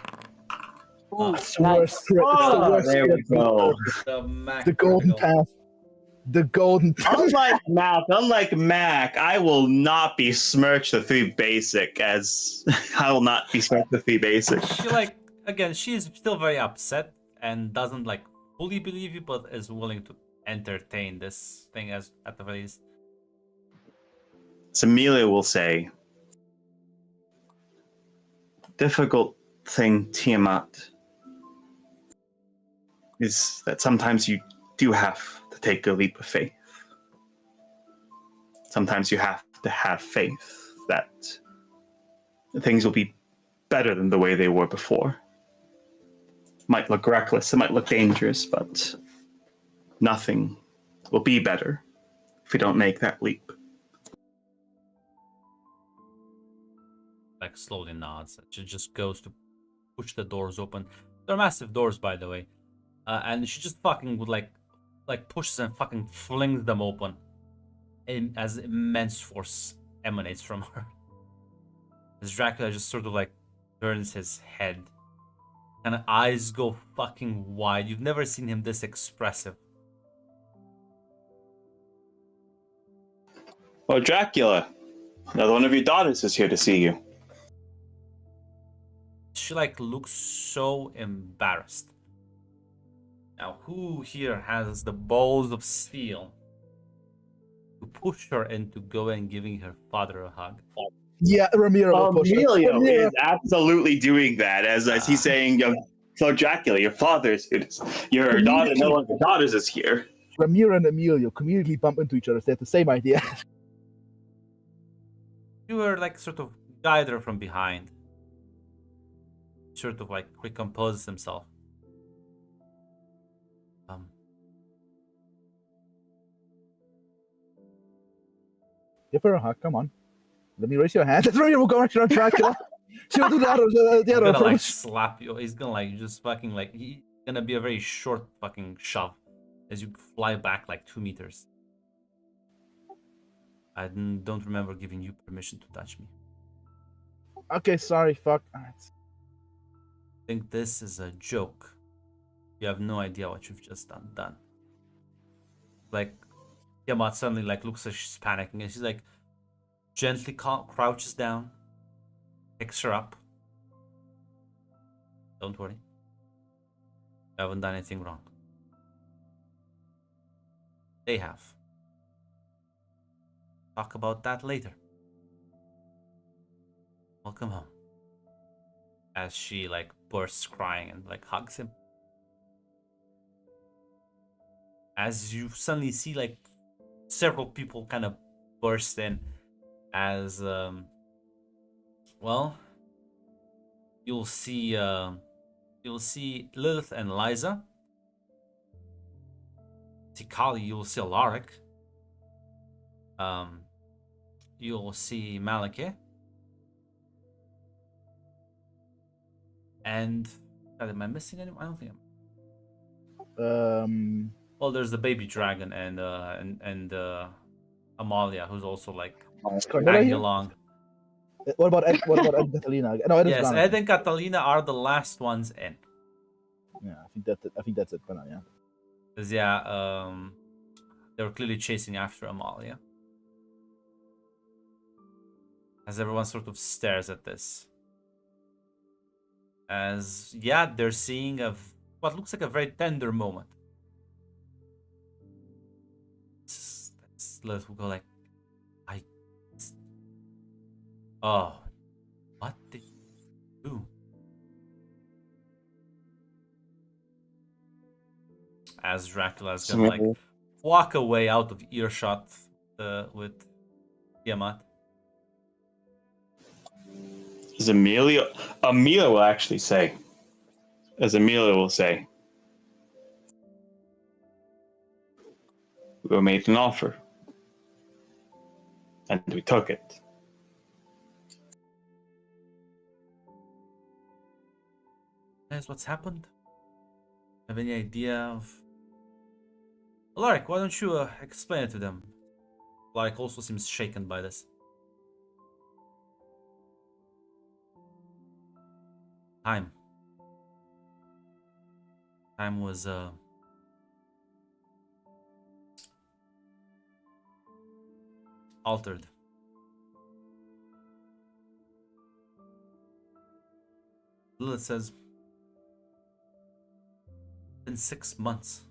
D: It's the worst. It's the worst.
B: There we go.
D: The golden path. The golden path.
B: Unlike Mac, I will not besmirch the 3 basic as I will not besmirch the 3 basic.
A: She again, she's still very upset and doesn't like fully believe you, but is willing to entertain this thing as at the very least.
B: So Amelia will say, difficult thing, Tiamat, is that sometimes you do have to take a leap of faith. Sometimes you have to have faith that things will be better than the way they were before. Might look reckless, it might look dangerous, but nothing will be better if we don't make that leap.
A: Like slowly nods. She just goes to push the doors open. They're massive doors, by the way. And she just fucking would like pushes and fucking flings them open. As immense force emanates from her. As Dracula just sort of like turns his head. And eyes go fucking wide. You've never seen him this expressive.
B: Oh, Dracula, another one of your daughters is here to see you.
A: She like looks so embarrassed. Now, who here has the balls of steel to push her into going and giving her father a hug?
D: Yeah, Ramiro will push her.
B: Emilio
D: Ramiro.
B: is absolutely doing that as he's saying, so Dracula, your father's, your daughter, no one of your daughters is here.
D: Ramiro and Emilio conveniently bump into each other. They have the same idea.
A: You were like sort of guide her from behind. Sort of like recomposes himself.
D: Give her a hug. Come on. Let me raise your hand. Ramiro will go around Dracula. She'll do the other
A: He's gonna like
D: approach.
A: slap you. He's gonna like just fucking like he's gonna be a very short fucking shove as you fly back like 2 meters. I don't remember giving you permission to touch me.
D: Okay, sorry. Fuck.
A: I think this is a joke. You have no idea what you've just done. Like Yamat suddenly like looks like she's panicking and she's like gently crouches down, picks her up. Don't worry. You haven't done anything wrong. They have. Talk about that later. Welcome home. As she like bursts crying and like hugs him. As you suddenly see like several people kind of burst in as well, you'll see Lilith and Liza. See Kali, you'll see Alaric. You'll see Malike. And am I missing anyone? I don't think I'm. Well, there's the baby dragon and Amalia, who's also like tagging along.
D: What about Ed and Catalina? No, Ed is
A: Yes,
D: gone.
A: Ed and Catalina are the last ones in.
D: Yeah, I think that's it for now. Yeah.
A: Because they were clearly chasing after Amalia. As everyone sort of stares at this. As they're seeing what looks like a very tender moment. Lilith will go like, oh, what did you do? As Dracula's gonna like walk away out of earshot with Tiamat.
B: As Amelia will actually say, we were made an offer, and we took it.
A: Guys, what's happened? Have any idea of? Alaric, why don't you explain it to them? Alaric also seems shaken by this. Time was altered. Lilith says, in 6 months.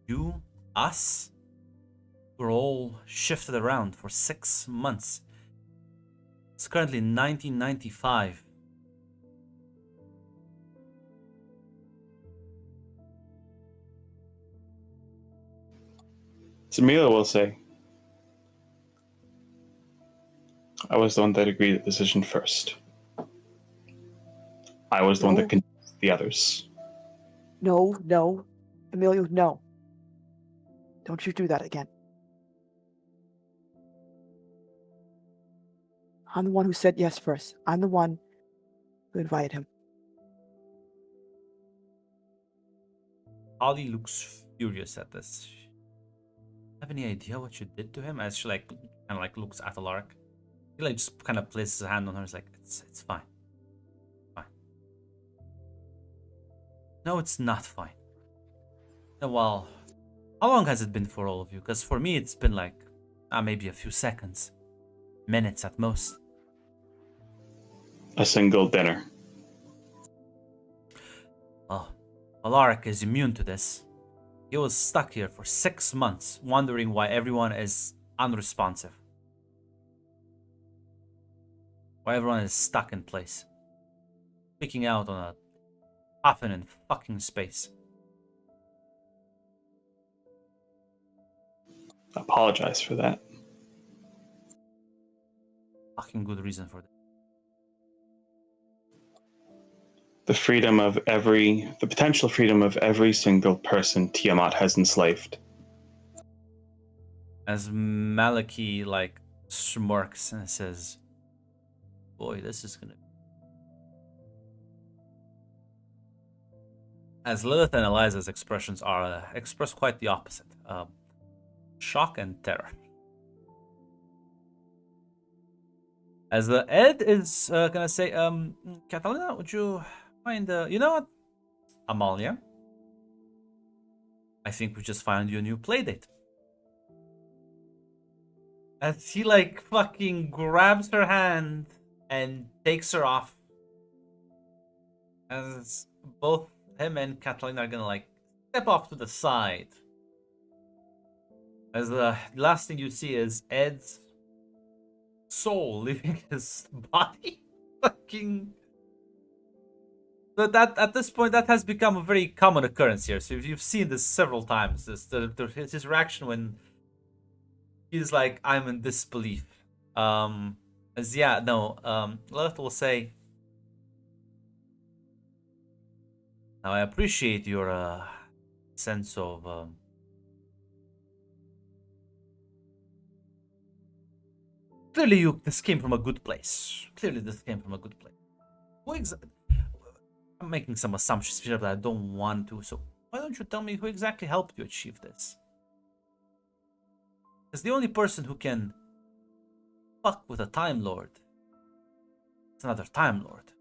A: You, us, we're all shifted around for 6 months. It's currently 1995.
B: Samila will say, I was the one that agreed the decision first. I was the one that
E: No.
B: convinced the others.
E: No, no. Emilio, no. Don't you do that again. I'm the one who said yes first. I'm the one who invited him.
A: Holly looks furious at this. Have any idea what you did to him? As she like kind of like looks at Alaric. He like just kind of places his hand on her. He's like, it's fine. Fine. No, it's not fine. Well, how long has it been for all of you? Because for me, it's been like maybe a few seconds. Minutes at most.
B: A single dinner.
A: Oh, Alaric is immune to this. He was stuck here for 6 months, wondering why everyone is unresponsive. Why everyone is stuck in place. Speaking out on a coffin in fucking space.
B: I apologize for that.
A: Fucking good reason for that.
B: The potential freedom of every single person Tiamat has enslaved.
A: As Maliki like smirks and says, boy, this is gonna... As Lilith and Eliza's expressions are expressed quite the opposite. Shock and terror. As Ed is gonna say, Catalina, would you mind, you know what? Amalia, I think we just found you a new playdate. As he like fucking grabs her hand and takes her off. As both him and Catalina are gonna like step off to the side. As the last thing you see is Ed's soul leaving his body. Fucking... But that at this point that has become a very common occurrence here. So if you've seen this several times, his reaction when he's like, I'm in disbelief. Lilith will say, now I appreciate your sense of clearly this came from a good place. Clearly this came from a good place. I'm making some assumptions here that I don't want to, so why don't you tell me who exactly helped you achieve this? Because the only person who can fuck with a Time Lord is another Time Lord.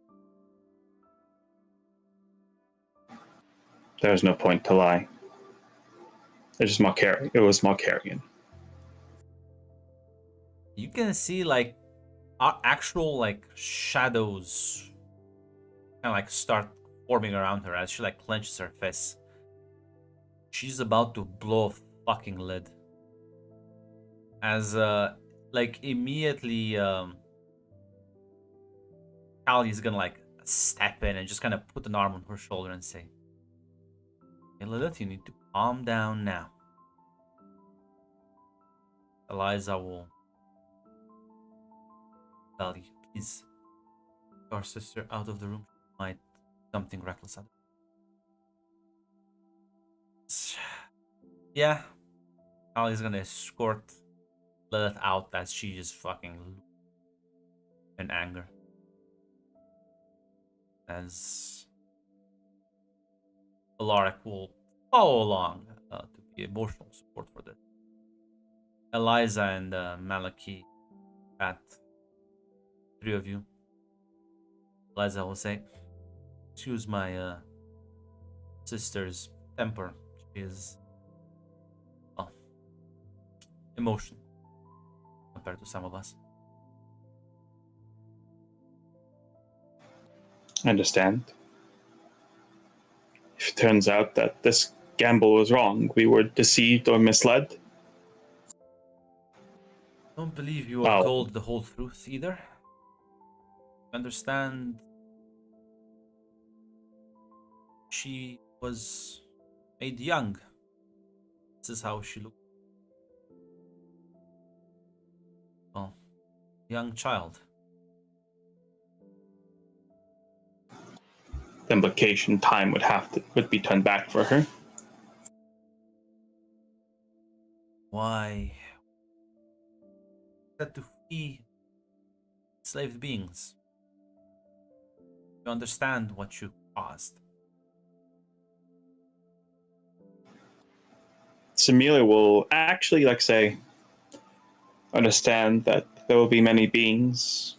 B: There's no point to lie. It was Markarian.
A: You can see like actual like shadows kind of like start forming around her as she like clenches her fist. She's about to blow a fucking lid. As like immediately Callie's gonna like step in and just kind of put an arm on her shoulder and say, hey Lilith, you need to calm down now. Eliza will tell you, please, our sister out of the room. Might something reckless happen. Yeah, Callie's gonna escort Lilith out as she is fucking in anger. As Alaric will follow along to be emotional support for this. Eliza and Maliki, at three of you. Eliza will say, excuse my sister's temper. She is emotional compared to some of us.
B: I understand. If it turns out that this gamble was wrong, we were deceived or misled,
A: Don't believe you were
B: well,
A: told the whole truth either. Understand she was made young. This is how she looked. Well, young child.
B: the implication time would be turned back for her.
A: Why? Said to free enslaved beings. You understand what you caused.
B: Similia will actually, like, say, understand that there will be many beings,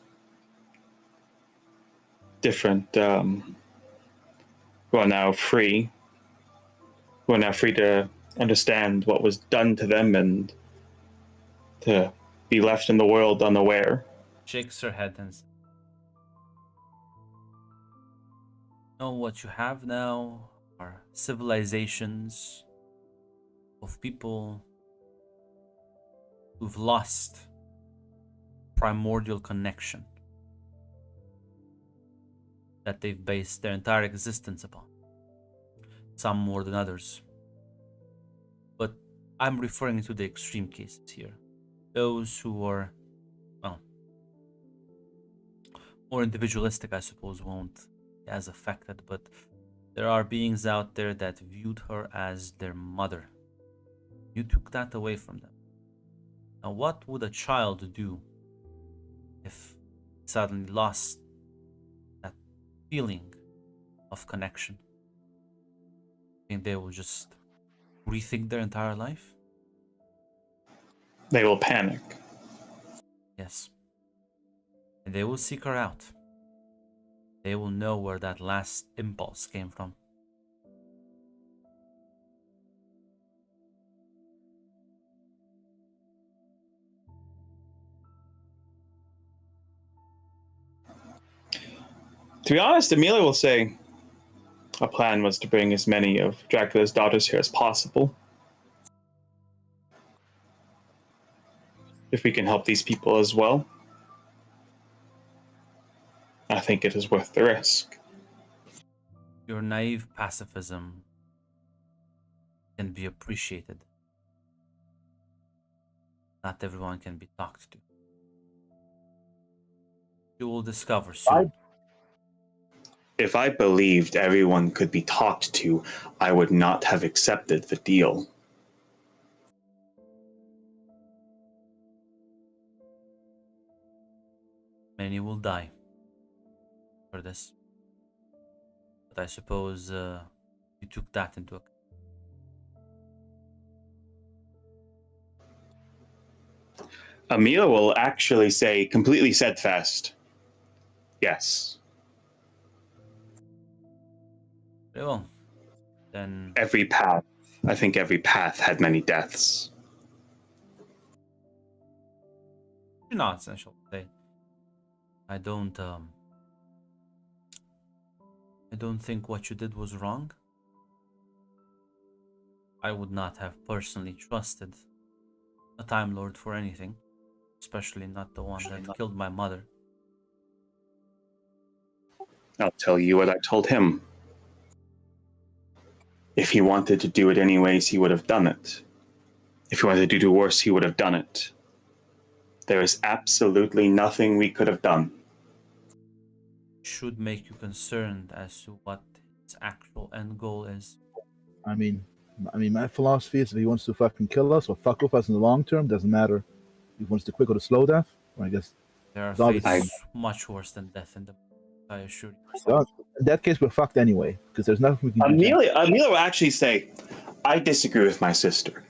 B: different, who are now free, to understand what was done to them and to be left in the world unaware.
A: Shakes her head and says, know what you have now are civilizations of people who've lost primordial connection that they've based their entire existence upon. Some more than others. But I'm referring to the extreme cases here. Those who are, well, more individualistic, I suppose, won't be as affected, but there are beings out there that viewed her as their mother. You took that away from them. Now, what would a child do if he suddenly lost that feeling of connection? Think they will just rethink their entire life?
B: They will panic.
A: Yes. And they will seek her out. They will know where that last impulse came from.
B: To be honest, Amelia will say, our plan was to bring as many of Dracula's daughters here as possible. If we can help these people as well, I think it is worth the risk.
A: Your naive pacifism can be appreciated. Not everyone can be talked to. You will discover soon.
B: If I believed everyone could be talked to, I would not have accepted the deal.
A: Many will die for this. But I suppose you took that into account.
B: Amelia will actually say, completely steadfast, yes.
A: Very well. Then
B: Every path, I think every path had many deaths.
A: you're not essential to say. I don't think what you did was wrong. I would not have personally trusted a Time Lord for anything, especially not the one that killed my mother.
B: I'll tell you what I told him. If he wanted to do it anyways, he would have done it. If he wanted to do worse, he would have done it. There is absolutely nothing we could have done.
A: Should make you concerned as to what its actual end goal is.
D: I mean, my philosophy is if he wants to fucking kill us or fuck with us in the long term, doesn't matter. If he wants to quick or to slow death, I guess.
A: There are
D: It's obviously-
A: fates much worse than death in the I assure you.
D: Well, in that case, we're fucked anyway because there's nothing we can do.
B: Amelia will actually say, I disagree with my sister.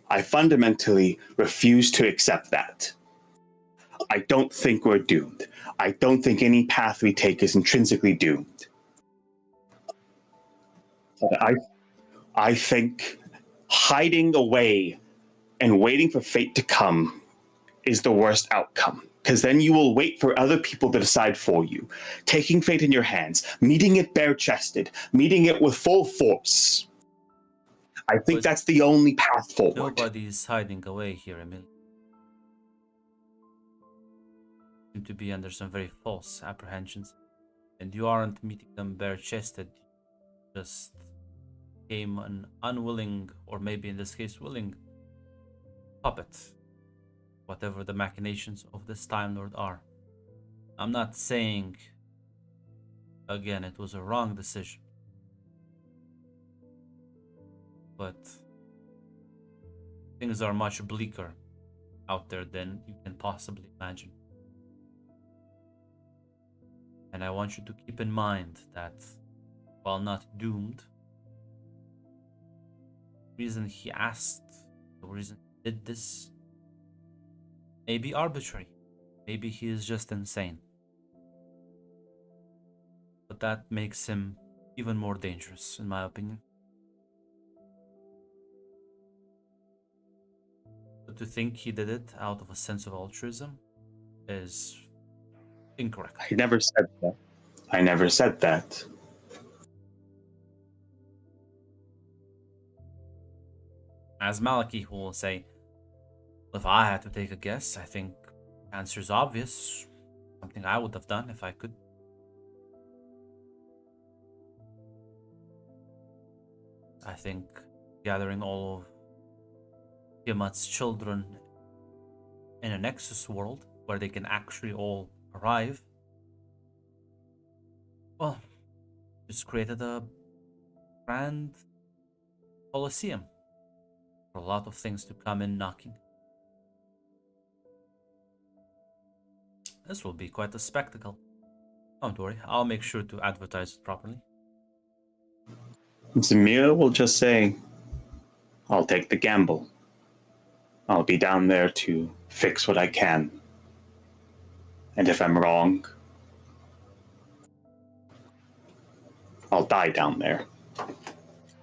B: I fundamentally refuse to accept that. I don't think we're doomed. I don't think any path we take is intrinsically doomed. I think hiding away and waiting for fate to come is the worst outcome. Because then you will wait for other people to decide for you. Taking fate in your hands, meeting it bare chested, meeting it with full force. I think
A: But
B: that's the only path forward.
A: nobody's hiding away here, Emil. You seem to be under some very false apprehensions. And you aren't meeting them bare chested. You just became an unwilling, or maybe in this case, willing puppet. Whatever the machinations of this Time Lord are. I'm not saying, again, it was a wrong decision. But things are much bleaker out there than you can possibly imagine. And I want you to keep in mind that, while not doomed, the reason he asked, the reason he did this, may be arbitrary. Maybe he is just insane. But that makes him even more dangerous, in my opinion. But to think he did it out of a sense of altruism is incorrect.
B: I never said that. I never said that.
A: As Maliki will say, if I had to take a guess, I think the answer is obvious. Something I would have done if I could. I think gathering all of Tiamat's children in a Nexus world where they can actually all arrive, well, just created a grand Colosseum for a lot of things to come in knocking. This will be quite a spectacle. Don't worry, I'll make sure to advertise it properly.
B: Zamir will just say, I'll take the gamble. I'll be down there to fix what I can. And if I'm wrong, I'll die down there.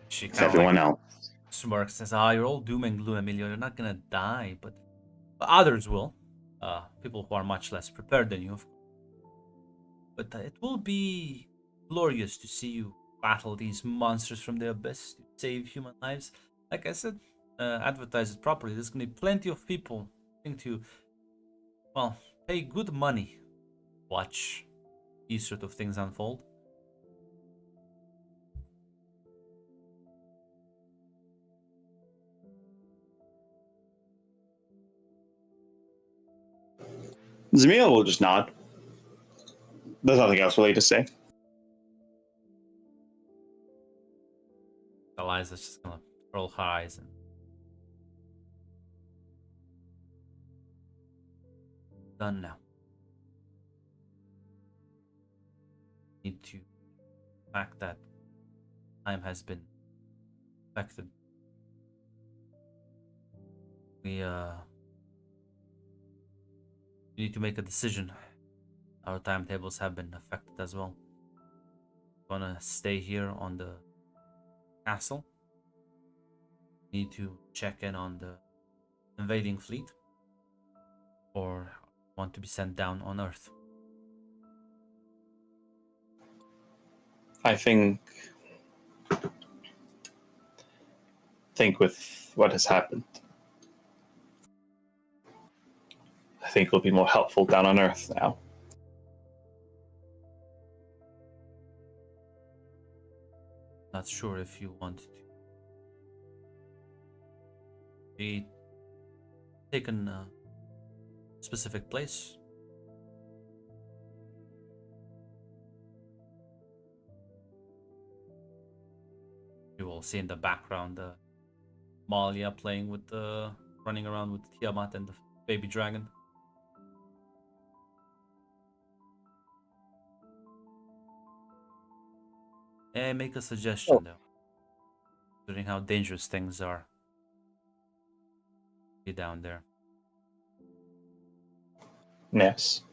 A: She
B: With
A: kind of
B: everyone
A: like
B: else.
A: smirks, says, you're all doom and gloom, Emilio. You're not gonna die, but others will. People who are much less prepared than you, of course. But it will be glorious to see you battle these monsters from the abyss to save human lives. Like I said, advertise it properly. There's gonna be plenty of people going to, well, pay good money to watch these sort of things unfold.
B: Zamir will just nod. There's nothing else really to say.
A: Eliza's just gonna roll her eyes and done now. Need to fact that time has been affected. We need to make a decision. Our timetables have been affected as well. Wanna stay here on the castle? Need to check in on the invading fleet, or want to be sent down on Earth?
B: I think with what has happened, I think it'll be more helpful down on Earth now.
A: Not sure if you want to be taken a specific place. You will see in the background Malia playing with running around with Tiamat and the baby dragon. May I make a suggestion though? Considering how dangerous things are. Be down there.
B: Yes.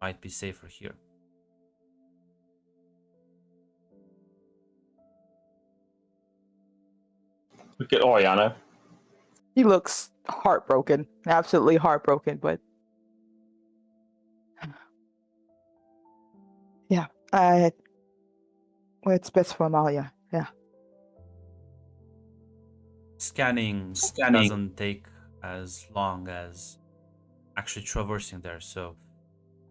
A: Might be safer here.
B: Look at Oriana.
C: He looks heartbroken, absolutely heartbroken. But yeah, well, it's best for Amalia. Yeah.
A: Scanning doesn't take as long as actually traversing there, so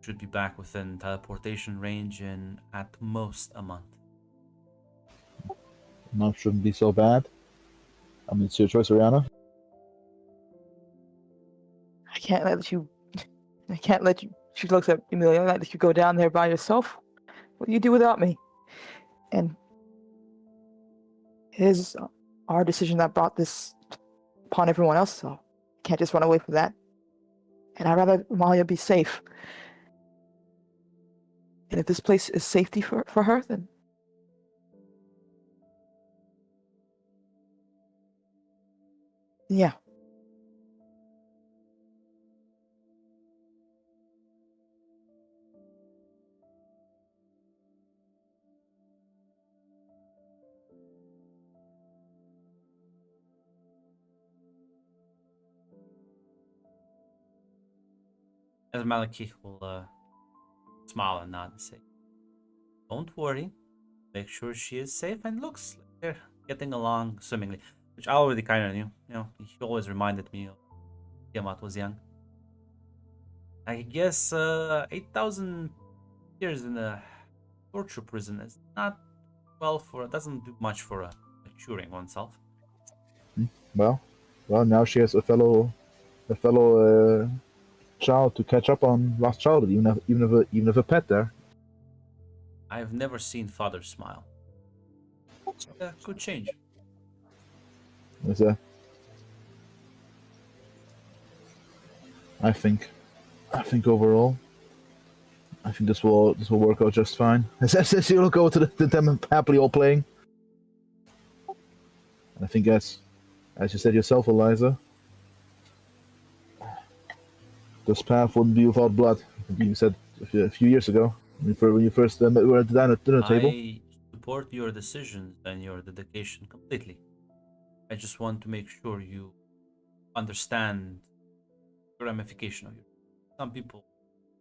A: should be back within teleportation range in at most a month.
D: No, shouldn't be so bad. I mean, it's your choice, Ariana.
C: I can't let you. I can't let you. She looks at Amelia. I can't let you go down there by yourself. What do you do without me? And it is our decision that brought this upon everyone else, so can't just run away from that. And I'd rather Amalia be safe. And if this place is safety for her, then yeah.
A: As Maliki will smile and nod and say, "Don't worry. Make sure she is safe and looks like they're getting along swimmingly." Which I already kind of knew. You know, he always reminded me of Tiamat was young. I guess 8,000 years in a torture prison is not doesn't do much for maturing oneself.
D: Well, now she has a fellow child to catch up on lost childhood, even if a pet there.
A: I've never seen father smile. Could change.
D: Is a, I think overall, I think this will work out just fine. As you'll go to them happily all playing. I think as you said yourself, Eliza, this path wouldn't be without blood. You said a few years ago when you first were at the dinner table.
A: I support your decisions and your dedication completely. I just want to make sure you understand the ramification of it. Some people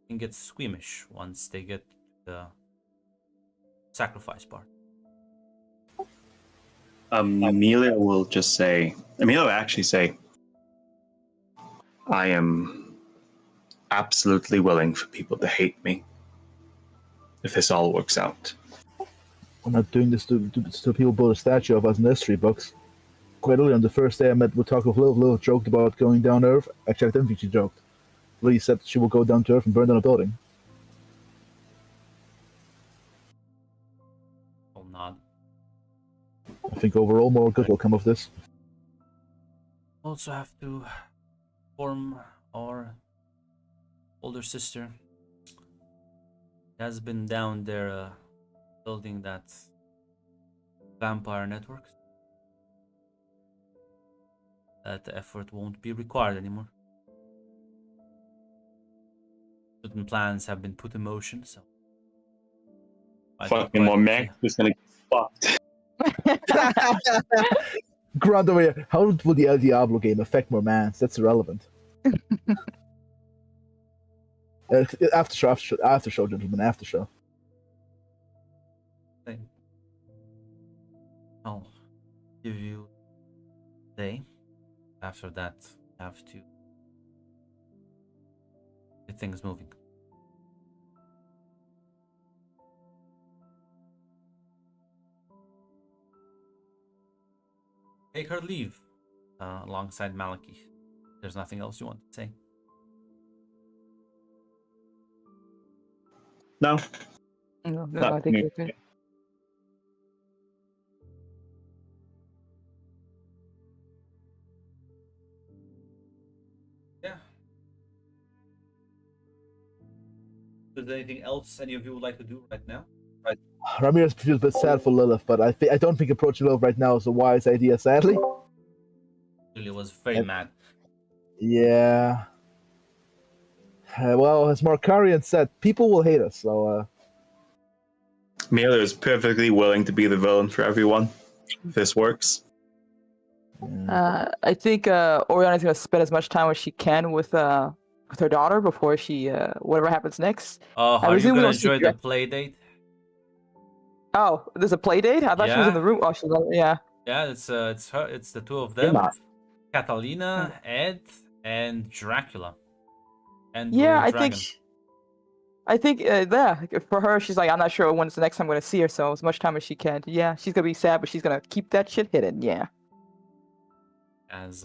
A: can get squeamish once they get to the sacrifice part.
B: Amelia will actually say, I am absolutely willing for people to hate me if this all works out.
D: I'm not doing this to people build a statue of us in history books. Quite early on the first day I met with talk of Lil joked about going down to Earth. Actually, I didn't think she joked. Lily said she will go down to Earth and burn down a building.
A: I'll nod.
D: I think overall more good will come of this.
A: Also have to inform our older sister. Has been down there building that vampire network. That effort won't be required anymore. Certain plans have been put in motion, so
B: Fucking more Max is gonna get fucked.
D: Grant over here. How will the El Diablo game affect Mormons? That's irrelevant. After show, gentlemen, after show.
A: I'll give you a day. After that, have to get things moving. Take her leave alongside Maliki. There's nothing else you want to say?
B: No.
C: No,
B: Not
C: I think
B: me.
C: we're good.
A: Yeah. Is there anything else any of you would like to do right now?
D: Ramirez feels a bit sad for Lilith, but I don't think approaching Lilith right now is a wise idea, sadly.
A: Lily was very mad.
D: Yeah. Well, as Markarian said, people will hate us, so...
B: Amelia is perfectly willing to be the villain for everyone. If this works.
C: I think Oriana's gonna spend as much time as she can with her daughter before she whatever happens next. I
A: Are you
C: presume we
A: gonna
C: don't see
A: enjoy the play date?
C: Oh, there's a play date? I thought she was in
A: Yeah.
C: the room. Oh, she's yeah.
A: Yeah, it's her. It's the two of
B: You're
A: them,
B: not.
A: Catalina, Ed, and Dracula, and the
C: Yeah,
A: little dragon.
C: I think yeah, for her, she's like, I'm not sure when's the next time I'm gonna see her, so as much time as she can. Yeah, she's gonna be sad, but she's gonna keep that shit hidden. Yeah.
A: As